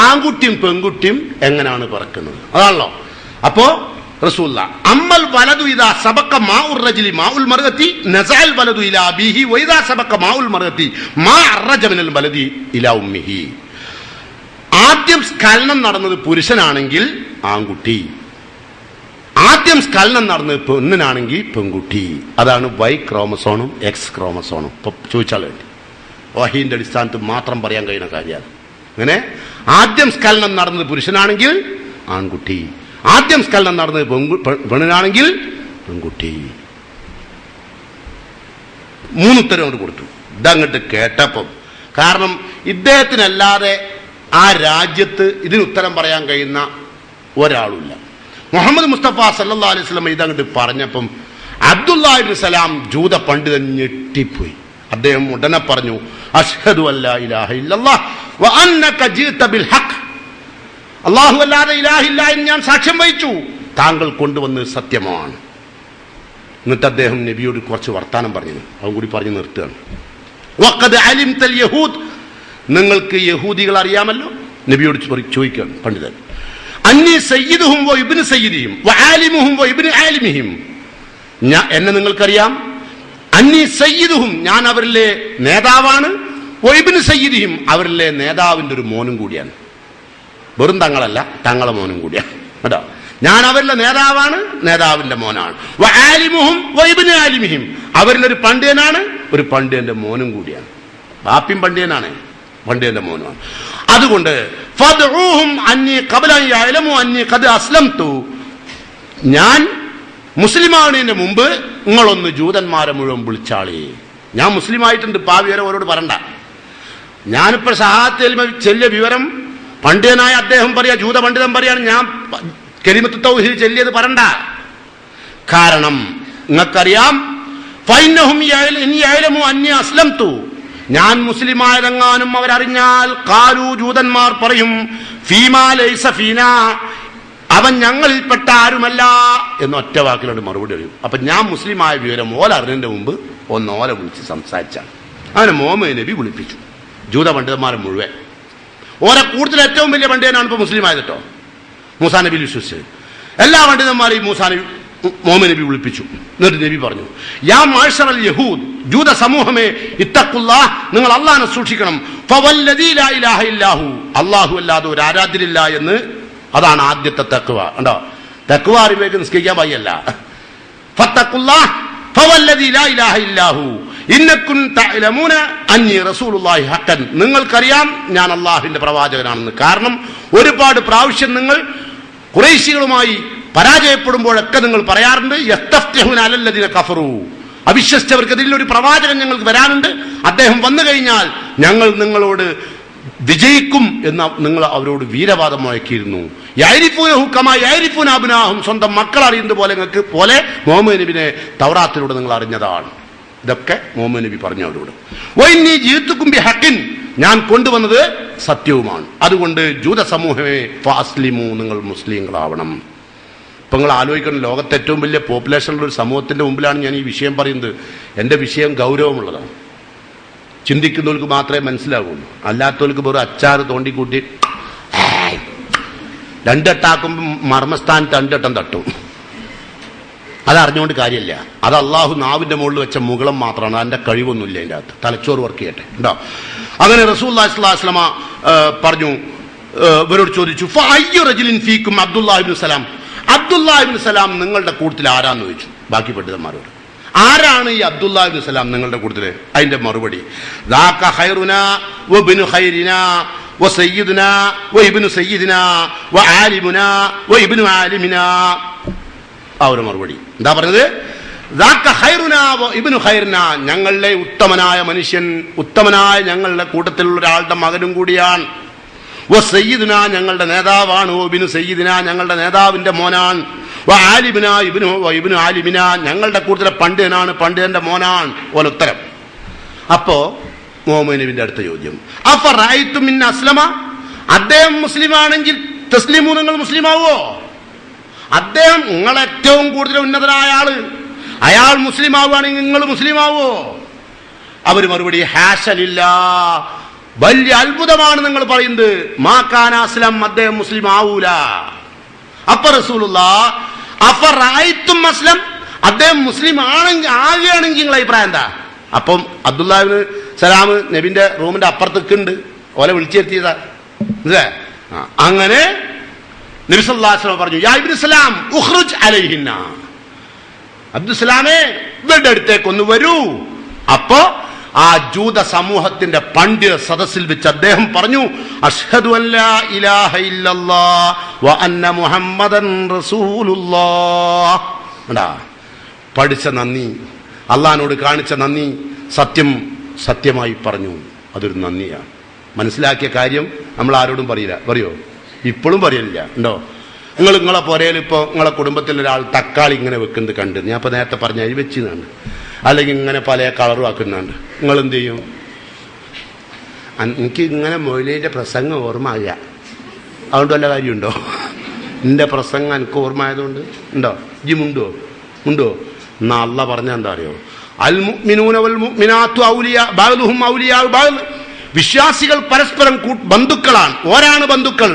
ആൺകുട്ടിയും പെൺകുട്ടിയും എങ്ങനെയാണ് പിറക്കുന്നത്? അതാണല്ലോ. അപ്പോ റസൂലുള്ള അമ്മൽ വലതു ഇദാ സബഖ മാഉർ റജുലി മാഉൽ മർഅതി നസഅൽ വലതു ഇലാ അബീഹി വഇദാ സബഖ മാഉൽ മർഅതി മാ അർറജ മിനൽ വലദി ഇലാ ഉമ്മിഹി. ആദ്യം സ്ഖലനം നടന്നത് പുരുഷനാണെങ്കിൽ ആൺകുട്ടി, ആദ്യം സ്ഖലനം നടന്നത് പെണ്ണിനാണെങ്കിൽ പെൺകുട്ടി. അതാണ് Y ക്രോമസോണും X ക്രോമസോണും. ഇപ്പൊ ചോദിച്ചാൽ വേണ്ടി വഹീന്റെ അടിസ്ഥാനത്തിൽ മാത്രം പറയാൻ കഴിയുന്ന കാര്യമാണ്. അങ്ങനെ ആദ്യം സ്ഖലനം നടന്നത് പുരുഷനാണെങ്കിൽ ആൺകുട്ടി, ആദ്യം സ്ഖലനം നടന്നത് പെണ്ണിനാണെങ്കിൽ പെൺകുട്ടി. 3 ഉത്തരം കൊണ്ട് കൊടുത്തു. ഇതങ്ങോട്ട് കേട്ടപ്പം, കാരണം ഇദ്ദേഹത്തിനല്ലാതെ ആ രാജ്യത്ത് ഇതിന് ഉത്തരം പറയാൻ കഴിയുന്ന ഒരാളുമില്ല. മുഹമ്മദ് മുസ്തഫ സല്ലല്ലാഹു അലൈഹി വസല്ലം ഇതങ്ങോട്ട് പറഞ്ഞപ്പം അബ്ദുല്ലാഹി ഇബ്നു സലാം ജൂത പണ്ഡിതൻ ഞെട്ടിപ്പോയി. അദ്ദേഹം ഉടനെ പറഞ്ഞു, അഷ്ഹദു അല്ലാ ഇലാഹ ഇല്ലല്ലാഹ് വ അന്നക ജീത ബിൽ ഹഖ്, അല്ലാഹു അല്ലാതെ ഇലാഹില്ല എന്ന് ഞാൻ സാക്ഷ്യം വഹിച്ചു, താങ്കൾ കൊണ്ടുവന്നത് സത്യമാണ്. എന്നിട്ട് അദ്ദേഹം നബിയോട് കുറച്ച് വർത്താനം പറഞ്ഞു. അതും കൂടി പറഞ്ഞു നിർത്തുകയാണ്. വഖദ് അലിംതൽ യഹൂദ്, നിങ്ങൾക്ക് യഹൂദികൾ അറിയാമല്ലോ. നബിയോട് ചോദിക്കുകയാണ് പണ്ഡിതൻ. അന്നി സയ്യിദുഹും വ ഇബ്നു സയ്യിദിഹിം വ ആലിമുഹും വ ഇബ്നു ആലിമിഹിം, എന്നെ നിങ്ങൾക്കറിയാം. അന്നി സയ്യിദുഹും, ഞാൻ അവരിലെ നേതാവാണ്. വ ഇബ്നു സയ്യിദിഹിം, അവരിലെ നേതാവിന്റെ ഒരു മോനും കൂടിയാണ്. വെറും തങ്ങളല്ല, തങ്ങളെ മോനും കൂടിയാണ് കേട്ടോ. ഞാൻ അവരിലെ നേതാവാണ്, നേതാവിന്റെ മോനാണ്. വ ആലിമുഹും വ ഇബ്നു ആലിമിഹിം, അവരിലൊരു പണ്ഡിതനാണ്, ഒരു പണ്ഡിതന്റെ മോനും കൂടിയാണ്. ബാപ്പിയും പണ്ഡിതനാണ്, പണ്ഡിതന്റെ മോനുമാണ്. അതുകൊണ്ട് ഫദ്ഉഹും അന്നി ഖബ്ല അൻ യഅലമു അന്നി ഖദ് അസ്ലംതു, ഞാൻ മുസ്ലിമാവുന്നതിന് മുമ്പ് നിങ്ങളൊന്ന് ജൂതന്മാരെ മുഴുവൻ വിളിച്ചാളേ. ഞാൻ മുസ്ലിം ആയിട്ടുണ്ട്, ആ വിവരം അവരോട് പറയണ്ട. ഞാനിപ്പോൾ ഷഹാദത്തിൽ ചെല്ലിയ വിവരം പണ്ഡിതനായ അദ്ദേഹം പറയാ, ജൂത പണ്ഡിതൻ പറയാണ്, ഞാൻ കലിമത്ത് തൗഹീദ് ചെല്ലിയത് പറയണ്ട. കാരണം നിങ്ങൾക്കറിയാം, ഫൈനഹും യഅലമു അന്നി അസ്ലംതു, ഞാൻ മുസ്ലിമായതെങ്ങാനും അവരറിഞ്ഞാൽ ഖാലു, ജൂതന്മാർ പറയും, ഫീമാ ലൈസ ഫീനാ, അവൻ ഞങ്ങളിൽപ്പെട്ട ആരുമല്ല എന്ന് ഒറ്റ വാക്കിനോട് മറുപടി അറിയും. അപ്പൊ ഞാൻ മുസ്ലിമായ വിവരം ഓല അറിഞ്ഞതിന്റെ മുമ്പ് ഓലെ വിളിച്ച് സംസാരിച്ചാണ്. അങ്ങനെ മുഹമ്മദ് നബി വിളിപ്പിച്ചു ജൂത പണ്ഡിതന്മാരെ മുഴുവൻ. ഓരെ കൂടുതൽ ഏറ്റവും വലിയ പണ്ഡിതനാണ് ഇപ്പൊ മുസ്ലിം ആയത് കേട്ടോ. മൂസാ നബി വിശ്വസിച്ചത് എല്ലാ പണ്ഡിതന്മാരെയും മുഹമ്മദ് നബി വിളിപ്പിച്ചു. എന്നിട്ട് നബി പറഞ്ഞു, യാ മാശറൽ യഹൂദ്, ജൂത സമൂഹമേ, ഇത്തഖുല്ലാഹ്, നിങ്ങൾ അല്ലാഹനെ സൂക്ഷിക്കണം. ഫവല്ലദീ ലാ ഇലാഹ ഇല്ലാഹു, അല്ലാഹു അല്ലാതെ ഒരു ആരാധ്യനില്ല എന്ന്. അതാണ് ആദ്യത്തെ തഖ്വ. കണ്ടോ, തഖ്വ അറിവേക്ക് നിസ്കരിക്കാൻ വയ്യല്ല. ഫത്തഖുല്ലാഹ് ഫവല്ലദീ ലാ ഇലാഹ ഇല്ലാഹു ഇന്നകുൻ തഅലമൂന അന്നി റസൂലുള്ളാഹി ഹഖൻ, നിങ്ങൾക്കറിയാം ഞാൻ അല്ലാഹുവിന്റെ പ്രവാചകനാണെന്ന്. കാരണം ഒരുപാട് പ്രാവശ്യം നിങ്ങൾ ഖുറൈശികളുമായി പരാജയപ്പെടുമ്പോഴൊക്കെ നിങ്ങൾ പറയാറുണ്ട് യസ്തഫ്തിഹൂന അലല്ലദീന കഫറു, അവിശ്വസിച്ചവർക്കെതിരിൽ ഒരു പ്രവാചകൻ ഞങ്ങൾക്ക് വരാനുണ്ട്, അദ്ദേഹം വന്നു കഴിഞ്ഞാൽ ഞങ്ങൾ നിങ്ങളോട് വിജയിക്കും എന്ന് നിങ്ങൾ അവരോട് വീരവാദം മുഴക്കിയിരുന്നു. യഅരിഫൂനഹു കമാ യഅരിഫൂന അബ്നാഹും, സ്വന്തം മക്കൾ അറിയുന്നത് പോലെ മുഹമ്മദ് നബിനെ തൗറാത്തിലൂടെ നിങ്ങൾ അറിഞ്ഞതാണ്. ഇതൊക്കെ മുഹമ്മദ് നബി പറഞ്ഞു അവരോട്. വഇന്നി ജീതുകും ബിഹഖിൻ, ഞാൻ കൊണ്ടുവന്നത് സത്യവുമാണ്, അതുകൊണ്ട് ജൂത സമൂഹമേ ഫഅസ്ലിമു, നിങ്ങൾ മുസ്ലിങ്ങളാവണം. ഇപ്പൊ നിങ്ങൾ ആലോചിക്കണം, ലോകത്തെ ഏറ്റവും വലിയ പോപ്പുലേഷനുള്ള ഒരു സമൂഹത്തിന്റെ മുമ്പിലാണ് ഞാൻ ഈ വിഷയം പറയുന്നത്. എൻ്റെ വിഷയം ഗൗരവമുള്ളതാണ്. ചിന്തിക്കുന്നവർക്ക് മാത്രമേ മനസ്സിലാവുള്ളൂ, അല്ലാത്തവർക്ക് വെറും അച്ചാറ് തോണ്ടിക്കൂട്ടി രണ്ടെട്ടാക്കുമ്പോൾ മർമ്മസ്ഥാനത്ത് രണ്ടെട്ടം തട്ടും. അതറിഞ്ഞുകൊണ്ട് കാര്യമില്ല. അത് അള്ളാഹു നാവിന്റെ മുകളിൽ വെച്ച മുകളം മാത്രമാണ്, അതിന്റെ കഴിവൊന്നുമില്ല അതിൻ്റെ അകത്ത്. തലച്ചോറ് വർക്ക് ചെയ്യട്ടെ ഉണ്ടോ. അങ്ങനെ റസൂലുള്ളാഹി സ്വല്ലല്ലാഹു അലൈഹി വസല്ലമ പറഞ്ഞു, ഇവരോട് ചോദിച്ചു ഫഅയ്യു റജുലിൻ ഫീക്കും അബ്ദുല്ലാഹി ഇബ്നു സലാം, അബ്ദുല്ലാഹി ഇബ്നു സലാം നിങ്ങളുടെ കൂട്ടത്തിൽ ആരാന്ന് ചോദിച്ചു ബാക്കി പണ്ഡിതന്മാരോട്. ആരാണ് ഈ അബ്ദുല്ലാഹി ഇബ്നു സലാം നിങ്ങളുടെ കൂട്ടത്തില്? അതിന്റെ മറുപടി ദാക ഖൈറുനാ വബ്നു ഖൈരിനാ വസയ്യിദുനാ വഇബ്നു സയ്യിദിനാ വആലിമുനാ വഇബ്നു ആലിമിനാ. ആ ഒരു മറുപടി എന്താ പറഞ്ഞത്? ദാക ഖൈറുനാ വഇബ്നു ഖൈരിനാ, ഞങ്ങളുടെ ഉത്തമനായ മനുഷ്യൻ, ഉത്തമനായ ഞങ്ങളുടെ കൂട്ടത്തിലുള്ള ഒരാളുടെ മകനും കൂടിയാണ്. വസയ്യിദുനാ, ഞങ്ങളുടെ നേതാവാണ്. വഇബ്നു സയ്യിദിനാ, ഞങ്ങളുടെ നേതാവിന്റെ മോനാണ്. വആലിമിനാ ഇബ്നു ആലിമിനാ, ഞങ്ങളുടെ കൂട്ടത്തിലെ പണ്ഡിതനാണ്, പണ്ഡിതന്റെ മോനാണ്. ഓലുത്തരം. അപ്പോ മുഹമ്മദ് നബിന്റെ അടുത്ത ചോദ്യം, അഫറഅയ്തും മിൻ അസ്ലമ, അദ്ദേഹം മുസ്ലിമാണെങ്കിൽ തസ്ലിമു, നിങ്ങൾ മുസ്ലിമാവോ? അദ്ദേഹം നിങ്ങളേറ്റവും കൂടുതൽ ഉന്നതനായ ആള്, അയാൾ മുസ്ലിം ആവുകയാണെങ്കിൽ നിങ്ങൾ മുസ്ലിം ആവോ? അവര് മറുപടി ഹാഷലില്ലാ, വലിയ അത്ഭുതമാണ് നിങ്ങൾ പറയുന്നത്, മാ കാന അസ്ലം, അദ്ദേഹം മുസ്ലിം ആവൂല. അപ്പൊ റസൂലുള്ളാഹി അഫറഅയ്തും അസ്ലം, അദ്ദേഹം മുസ്ലിം ആകുകയാണെങ്കിൽ നിങ്ങളുടെ അഭിപ്രായം എന്താ? അപ്പം അബ്ദുല്ലാഹി ഇബ്നു സലാം നബിന്റെ റൂമിന്റെ അപ്പുറത്തേക്കുണ്ട്, ഓലെ വിളിച്ചെത്തിയതാ അല്ലേ? അങ്ങനെ നബി സല്ലല്ലാഹു അലൈഹി വസല്ലം പറഞ്ഞു, യാ ഇബ്നു സലാം ഉഖ്റുജ് അലൈഹിന്ന, അബ്ദുസ്സലാമേ ഇവരുടെ അടുത്തേക്ക് ഒന്ന് വരൂ. അപ്പോ ആ ജൂത സമൂഹത്തിന്റെ പണ്ഡിത സദസ്സിൽ വെച്ച് അദ്ദേഹം പറഞ്ഞു, അഷ്ഹദു അല്ലാ ഇലാഹ ഇല്ലല്ലാഹ് വ അന്ന മുഹമ്മദൻ റസൂലുള്ളാഹ്. പഠിച്ച നന്ദി, അള്ളാഹിനോട് കാണിച്ച നന്ദി, സത്യം സത്യമായി പറഞ്ഞു, അതൊരു നന്ദിയാണ്. മനസ്സിലാക്കിയ കാര്യം നമ്മൾ ആരോടും പറയില്ല. പറയോ? ഇപ്പോഴും പറയലില്ല ഉണ്ടോ? നിങ്ങളെ പോരയിൽ ഇപ്പോൾ നിങ്ങളെ കുടുംബത്തിൽ ഒരാൾ തക്കാളി ഇങ്ങനെ വെക്കുന്നത് കണ്ട്, ഞാൻ ഇപ്പോൾ നേരത്തെ പറഞ്ഞ അരി വെച്ചിരുന്നുണ്ട്, അല്ലെങ്കിൽ ഇങ്ങനെ പല കളറും ആക്കുന്നുണ്ട്, നിങ്ങൾ എന്ത് ചെയ്യും? എനിക്ക് ഇങ്ങനെ മൊയിലിൻ്റെ പ്രസംഗം ഓർമ്മ ആകുക, അതുകൊണ്ട് വല്ല കാര്യമുണ്ടോ? എൻ്റെ പ്രസംഗം എനിക്ക് ഓർമ്മ ആയതുകൊണ്ട് ഉണ്ടോ? ഇജ്ജ് മുണ്ടോ? എന്നാ അള്ളാഹ് പറഞ്ഞാൽ എന്താ അറിയോ? അൽ മുഅ്മിനൂന വൽ മുഅ്മിനാത്തു ഔലിയാ ബഅ്ദുഹും ഔലിയാ ബഅ്ദ്, വിശ്വാസികൾ പരസ്പരം ബന്ധുക്കളാണ്. ഓരാണ് ബന്ധുക്കൾ?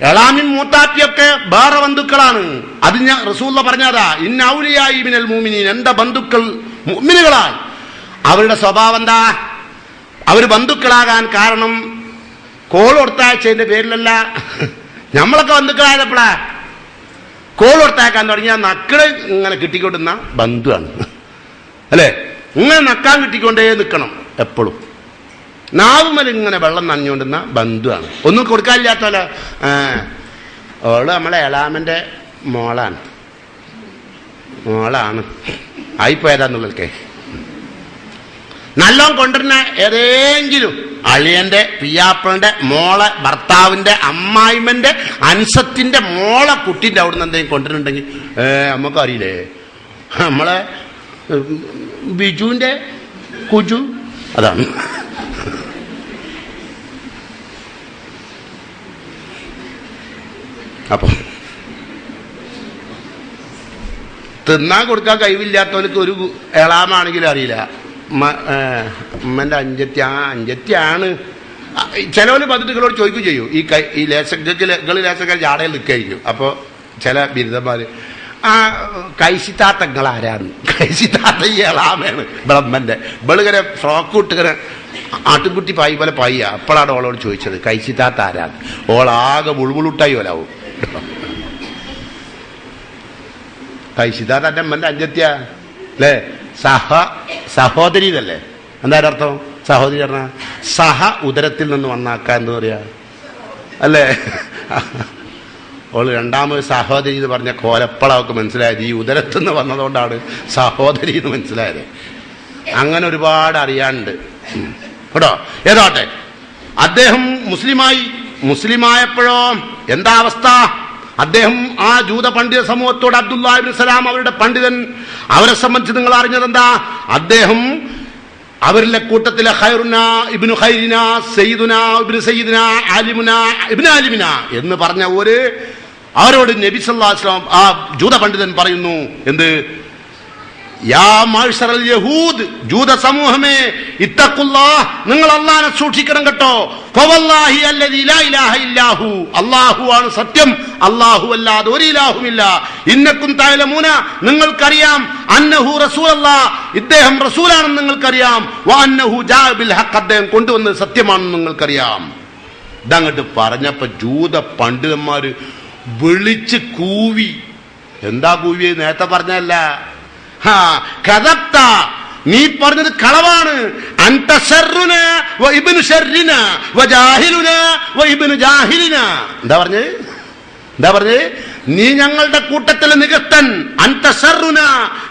എളാമിൻ മൂത്താപ്പിയൊക്കെ വേറെ ബന്ധുക്കളാണ്. അത് ഞാൻ റസൂലുള്ളാഹി പറഞ്ഞതാ, ഇന്ന ഔലിയായി മിനൽ മുഅ്മിനീൻ, എന്റെ ബന്ധുക്കൾ മുഅ്മിനുകളാണ്. അവരുടെ സ്വഭാവം എന്താ? അവർ ബന്ധുക്കളാകാൻ കാരണം കോൾ കൊടുത്തയച്ചതിന്റെ പേരിലല്ല. നമ്മളൊക്കെ ബന്ധുക്കളായപ്പോഴാ കോൾ കൊടുത്തയക്കാൻ തുടങ്ങിയ നക്കള് ഇങ്ങനെ കിട്ടിക്കൊണ്ടുന്ന ബന്ധുവാണ് അല്ലെ? ഇങ്ങനെ നക്കാൻ കിട്ടിക്കൊണ്ടേ നിൽക്കണം എപ്പോഴും. നാവുമൽ ഇങ്ങനെ വെള്ളം നനഞ്ഞുകൊണ്ടുന്ന ബന്ധുവാണ്. ഒന്നും കൊടുക്കാനില്ലാത്തല്ല. ഓള് നമ്മളെ എളാമന്റെ മോളാണ് ആയിപ്പോയതാന്നുള്ളതൊക്കെ. നല്ലോണം കൊണ്ടുവരുന്ന ഏതെങ്കിലും അളിയന്റെ പിയാപ്പളിന്റെ മോളെ ഭർത്താവിന്റെ അമ്മായിമ്മന്റെ അൻസത്തിന്റെ മോളെ കുട്ടിന്റെ അവിടുന്ന് എന്തെങ്കിലും കൊണ്ടുവരുന്നുണ്ടെങ്കിൽ നമുക്കറിയില്ലേ, നമ്മളെ ബിജുവിന്റെ കുജു അതാണ്. അപ്പൊ തിന്നാൻ കൊടുക്കാൻ കഴിവില്ലാത്തവർക്ക് ഒരു എളാമാണെങ്കിലും അറിയില്ല, ഉമ്മന്റെ അഞ്ചത്തിയാണ്. ചിലവര് പതിറ്റുകളോട് ചോദിക്കുകയും ചെയ്യും, ഈ ലേശക്കാർ ജാടയിൽ നിൽക്കുകയായിരിക്കും. അപ്പോൾ ചില ബിരുദന്മാര് കൈശിത്താത്തങ്ങൾ ആരാണ്? കൈശിത്താത്ത ഈ എളാമയാണ് ബ്രഹ്മന്റെ. ഇവളിങ്ങനെ ഫ്രോക്ക് ഇട്ടിങ്ങനെ ആട്ടുംകുട്ടി പായി പോലെ പായ്യ. അപ്പോഴാണ് ഓളോട് ചോദിച്ചത് കൈശിത്താത്ത ആരാണ്. ഓളാകെ മുൾമുളുട്ടായി പോലാവും. കൈശിത്താത്ത എൻ്റെ അമ്മന്റെ അഞ്ചത്തിയ അല്ലേ? സഹോദരി ഇതല്ലേ? എന്താ അർത്ഥം? സഹോദരി പറഞ്ഞ ഉദരത്തിൽ നിന്ന് വന്നാക്ക എന്ന് പറയാ അല്ലേ? അവൾ രണ്ടാമത് സഹോദരി എന്ന് പറഞ്ഞ കോലപ്പളമൊക്കെ മനസ്സിലായത് ഈ ഉദരത്തുനിന്ന് വന്നതുകൊണ്ടാണ് സഹോദരി എന്ന് മനസ്സിലായത്. അങ്ങനെ ഒരുപാട് അറിയാനുണ്ട് കേട്ടോ. ഏതാട്ടെ, അദ്ദേഹം മുസ്ലിമായപ്പോഴോ എന്താ അവസ്ഥ? അദ്ദേഹം ആ ജൂത പണ്ഡിത സമൂഹത്തോട് അബ്ദുല്ലാ ഇബ്നു സലാം അവരുടെ പണ്ഡിതൻ, അവരെ സംബന്ധിച്ച് നിങ്ങൾ അറിഞ്ഞതെന്താ? അദ്ദേഹം അവരിലെ കൂട്ടത്തിലെ ഖൈറുന ഇബ്നു ഖൈരിന സയ്യിദുന ഇബ്നു സയ്യിദിന ആലിമുന ഇബ്നു ആലിമിന എന്ന് പറഞ്ഞ അവരോട് നബി സല്ലല്ലാഹു അലൈഹി വസല്ലം ആ ജൂത പണ്ഡിതൻ പറയുന്നു, എന്ത്? യാ മഅ്ശറൽ യഹൂദ്, ജൂത സമൂഹമേ, ഇത്തഖുല്ലാഹ്, നിങ്ങൾ അല്ലാഹുവിനെ സൂക്ഷിക്കണം കേട്ടോ. ഫവല്ലാഹി അല്ലദീ ലാ ഇലാഹ ഇല്ലാഹു, അല്ലാഹു ആണ് സത്യം, അല്ലാഹു അല്ലാതെ ഒരു ഇലാഹുമില്ല. ഇന്നക്കും തഅലമൂന, നിങ്ങൾക്കറിയാം, അന്നഹു റസൂലുള്ളാഹ്, ഇദ്ദേഹം റസൂലാണെന്ന് നിങ്ങൾക്കറിയാം. വ അന്നഹു ജാഅ ബിൽ ഹഖ്, അദ്ദേഹം കൊണ്ടുവന്നത് സത്യമാണെന്ന് നിങ്ങൾക്കറിയാം. ഇതങ്ങോട്ട് പറഞ്ഞപ്പോ ജൂത പണ്ഡിതന്മാര് വിളിച്ച് കൂവി. എന്താ കൂവിയത്? നേരത്തെ പറഞ്ഞല്ല, കദബ്ത, നീ പറഞ്ഞത് കളവാണ്. അൻത ശർറുന വ ഇബ്നു ശർരിന വ ജാഹിലുന വ ഇബ്നു ജാഹിലിന. എന്താ പറഞ്ഞേ? നീ ഞങ്ങളുടെ കൂട്ടത്തിലെ നികൃഷ്ടൻ. അൻത ശർറുന,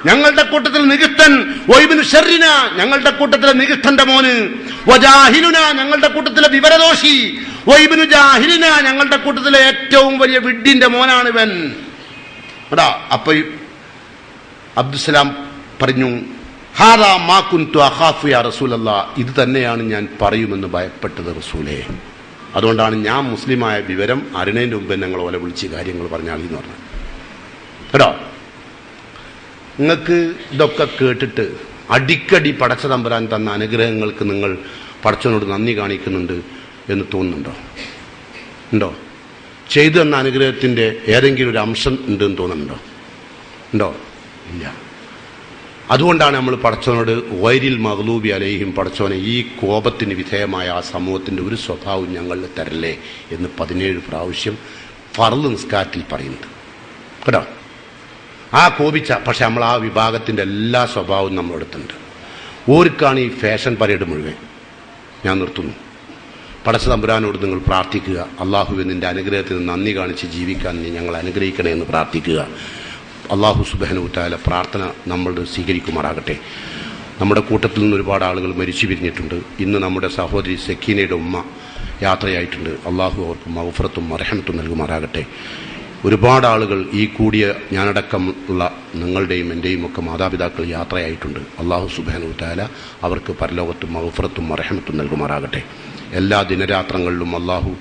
ഞങ്ങളുടെ കൂട്ടത്തിലെ നികൃഷ്ടൻ. വ ഇബ്നു ശർരിന, ഞങ്ങളുടെ കൂട്ടത്തിലെ നികൃഷ്ടന്റെ മോന്. വ ജാഹിലുന, ഞങ്ങളുടെ കൂട്ടത്തിലെ വിവരദോഷി. വ ഇബ്നു ജാഹിലിന, ഞങ്ങളുടെ കൂട്ടത്തിലെ ഏറ്റവും വലിയ വിഡ്ഢിന്റെ മോനാണ് ഇവൻ. അപ്പൊ അബ്ദുസലാം പറഞ്ഞു, ഹാദാ മാ കുൻതു അഖാഫു യാ റസൂലല്ലാഹ്, ഇത് തന്നെയാണ് ഞാൻ പറയുമെന്ന് ഭയപ്പെട്ടത് റസൂലേ. അതുകൊണ്ടാണ് ഞാൻ മുസ്ലിമായ വിവരം അറിണേന്റെ മുമ്പ് ഞങ്ങൾ ഓലെ വിളിച്ച് കാര്യങ്ങൾ പറഞ്ഞാൽ എന്ന് പറഞ്ഞു കേട്ടോ. നിങ്ങൾക്ക് ഇതൊക്കെ കേട്ടിട്ട് അടിക്കടി പടച്ച തമ്പുരാൻ തന്ന അനുഗ്രഹങ്ങൾക്ക് നിങ്ങൾ പടച്ചവനോട് നന്ദി കാണിക്കുന്നുണ്ട് എന്ന് തോന്നുന്നുണ്ടോ? ചെയ്തു തന്ന അനുഗ്രഹത്തിന്റെ ഏതെങ്കിലും ഒരു അംശം ഉണ്ടെന്ന് തോന്നുന്നുണ്ടോ? ഇല്ല. അതുകൊണ്ടാണ് നമ്മൾ പടച്ചവനോട് വൈരിൽ മഗ്ലൂബി അലൈഹിം, പടച്ചവനെ ഈ കോപത്തിന് വിധേയമായ ആ സമൂഹത്തിന്റെ ഒരു സ്വഭാവം ഞങ്ങളിൽ തരല്ലേ എന്ന് 17 പ്രാവശ്യം ഫർള് നിസ്കാരത്തിൽ പറയുന്നത് കേട്ടോ. ആ കോപിച്ച, പക്ഷെ നമ്മൾ ആ വിഭാഗത്തിന്റെ എല്ലാ സ്വഭാവവും നമ്മളെടുത്തുണ്ട്. ഓർക്കാണ് ഈ ഫാഷൻ പരേഡ് മുഴുവൻ. ഞാൻ നിർത്തുന്നു. പടച്ച തമ്പുരാനോട് നിങ്ങൾ പ്രാർത്ഥിക്കുക, അള്ളാഹുവെ നിന്റെ അനുഗ്രഹത്തിന് നന്ദി കാണിച്ച് ജീവിക്കാൻ നീ ഞങ്ങൾ അനുഗ്രഹിക്കണേ എന്ന് പ്രാർത്ഥിക്കുക. അള്ളാഹു സുബ്ഹാനഹു വ തആല പ്രാർത്ഥന നമ്മളുടെ സ്വീകരിക്കുമാറാകട്ടെ. നമ്മുടെ കൂട്ടത്തിൽ നിന്ന് ഒരുപാട് ആളുകൾ മരിച്ചു പിരിഞ്ഞിട്ടുണ്ട്. ഇന്ന് നമ്മുടെ സഹോദരി സക്കീനയുടെ ഉമ്മ യാത്രയായിട്ടുണ്ട്. അള്ളാഹു അവർക്ക് മഗ്ഫിറത്തും റഹ്മത്തും നൽകുമാറാകട്ടെ. ഒരുപാട് ആളുകൾ ഈ കൂടിയ ഞാനടക്കമുള്ള നിങ്ങളുടെയും എൻ്റെയും ഒക്കെ മാതാപിതാക്കൾ യാത്രയായിട്ടുണ്ട്. അള്ളാഹു സുബ്ഹാനഹു വ തആല അവർക്ക് പരലോകത്തും മഗ്ഫിറത്തും റഹ്മത്തും നൽകുമാറാകട്ടെ. എല്ലാ ദിനരാത്രങ്ങളിലും അള്ളാഹു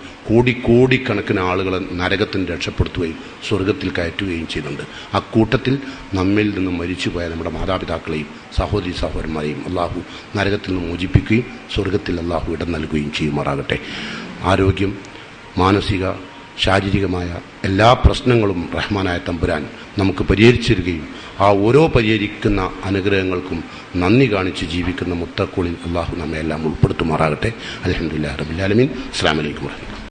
കോടിക്കണക്കിന് ആളുകളെ നരകത്തിന് രക്ഷപ്പെടുത്തുകയും സ്വർഗത്തിൽ കയറ്റുകയും ചെയ്യുന്നുണ്ട്. അക്കൂട്ടത്തിൽ നമ്മിൽ നിന്ന് മരിച്ചുപോയ നമ്മുടെ മാതാപിതാക്കളെയും സഹോദരി സഹോദരന്മാരെയും അള്ളാഹു നരകത്തിൽ നിന്ന് മോചിപ്പിക്കുകയും സ്വർഗത്തിൽ അള്ളാഹു ഇടം നൽകുകയും ചെയ്യുമാറാകട്ടെ. ആരോഗ്യം, മാനസിക, ശാരീരികമായ എല്ലാ പ്രശ്നങ്ങളും റഹ്മാനായ തമ്പുരാൻ നമുക്ക് പരിഹരിച്ചിരിക്കുകയും ആ ഓരോ പരിഹരിക്കുന്ന അനുഗ്രഹങ്ങൾക്കും നന്ദി കാണിച്ച് ജീവിക്കുന്ന മുത്തഖ്വകളിൽ അള്ളാഹു നമ്മെ എല്ലാം ഉൾപ്പെടുത്തുമാറാകട്ടെ. അൽഹംദുലില്ലാഹി റബ്ബിൽ ആലമീൻ. അസ്സലാമു അലൈക്കും.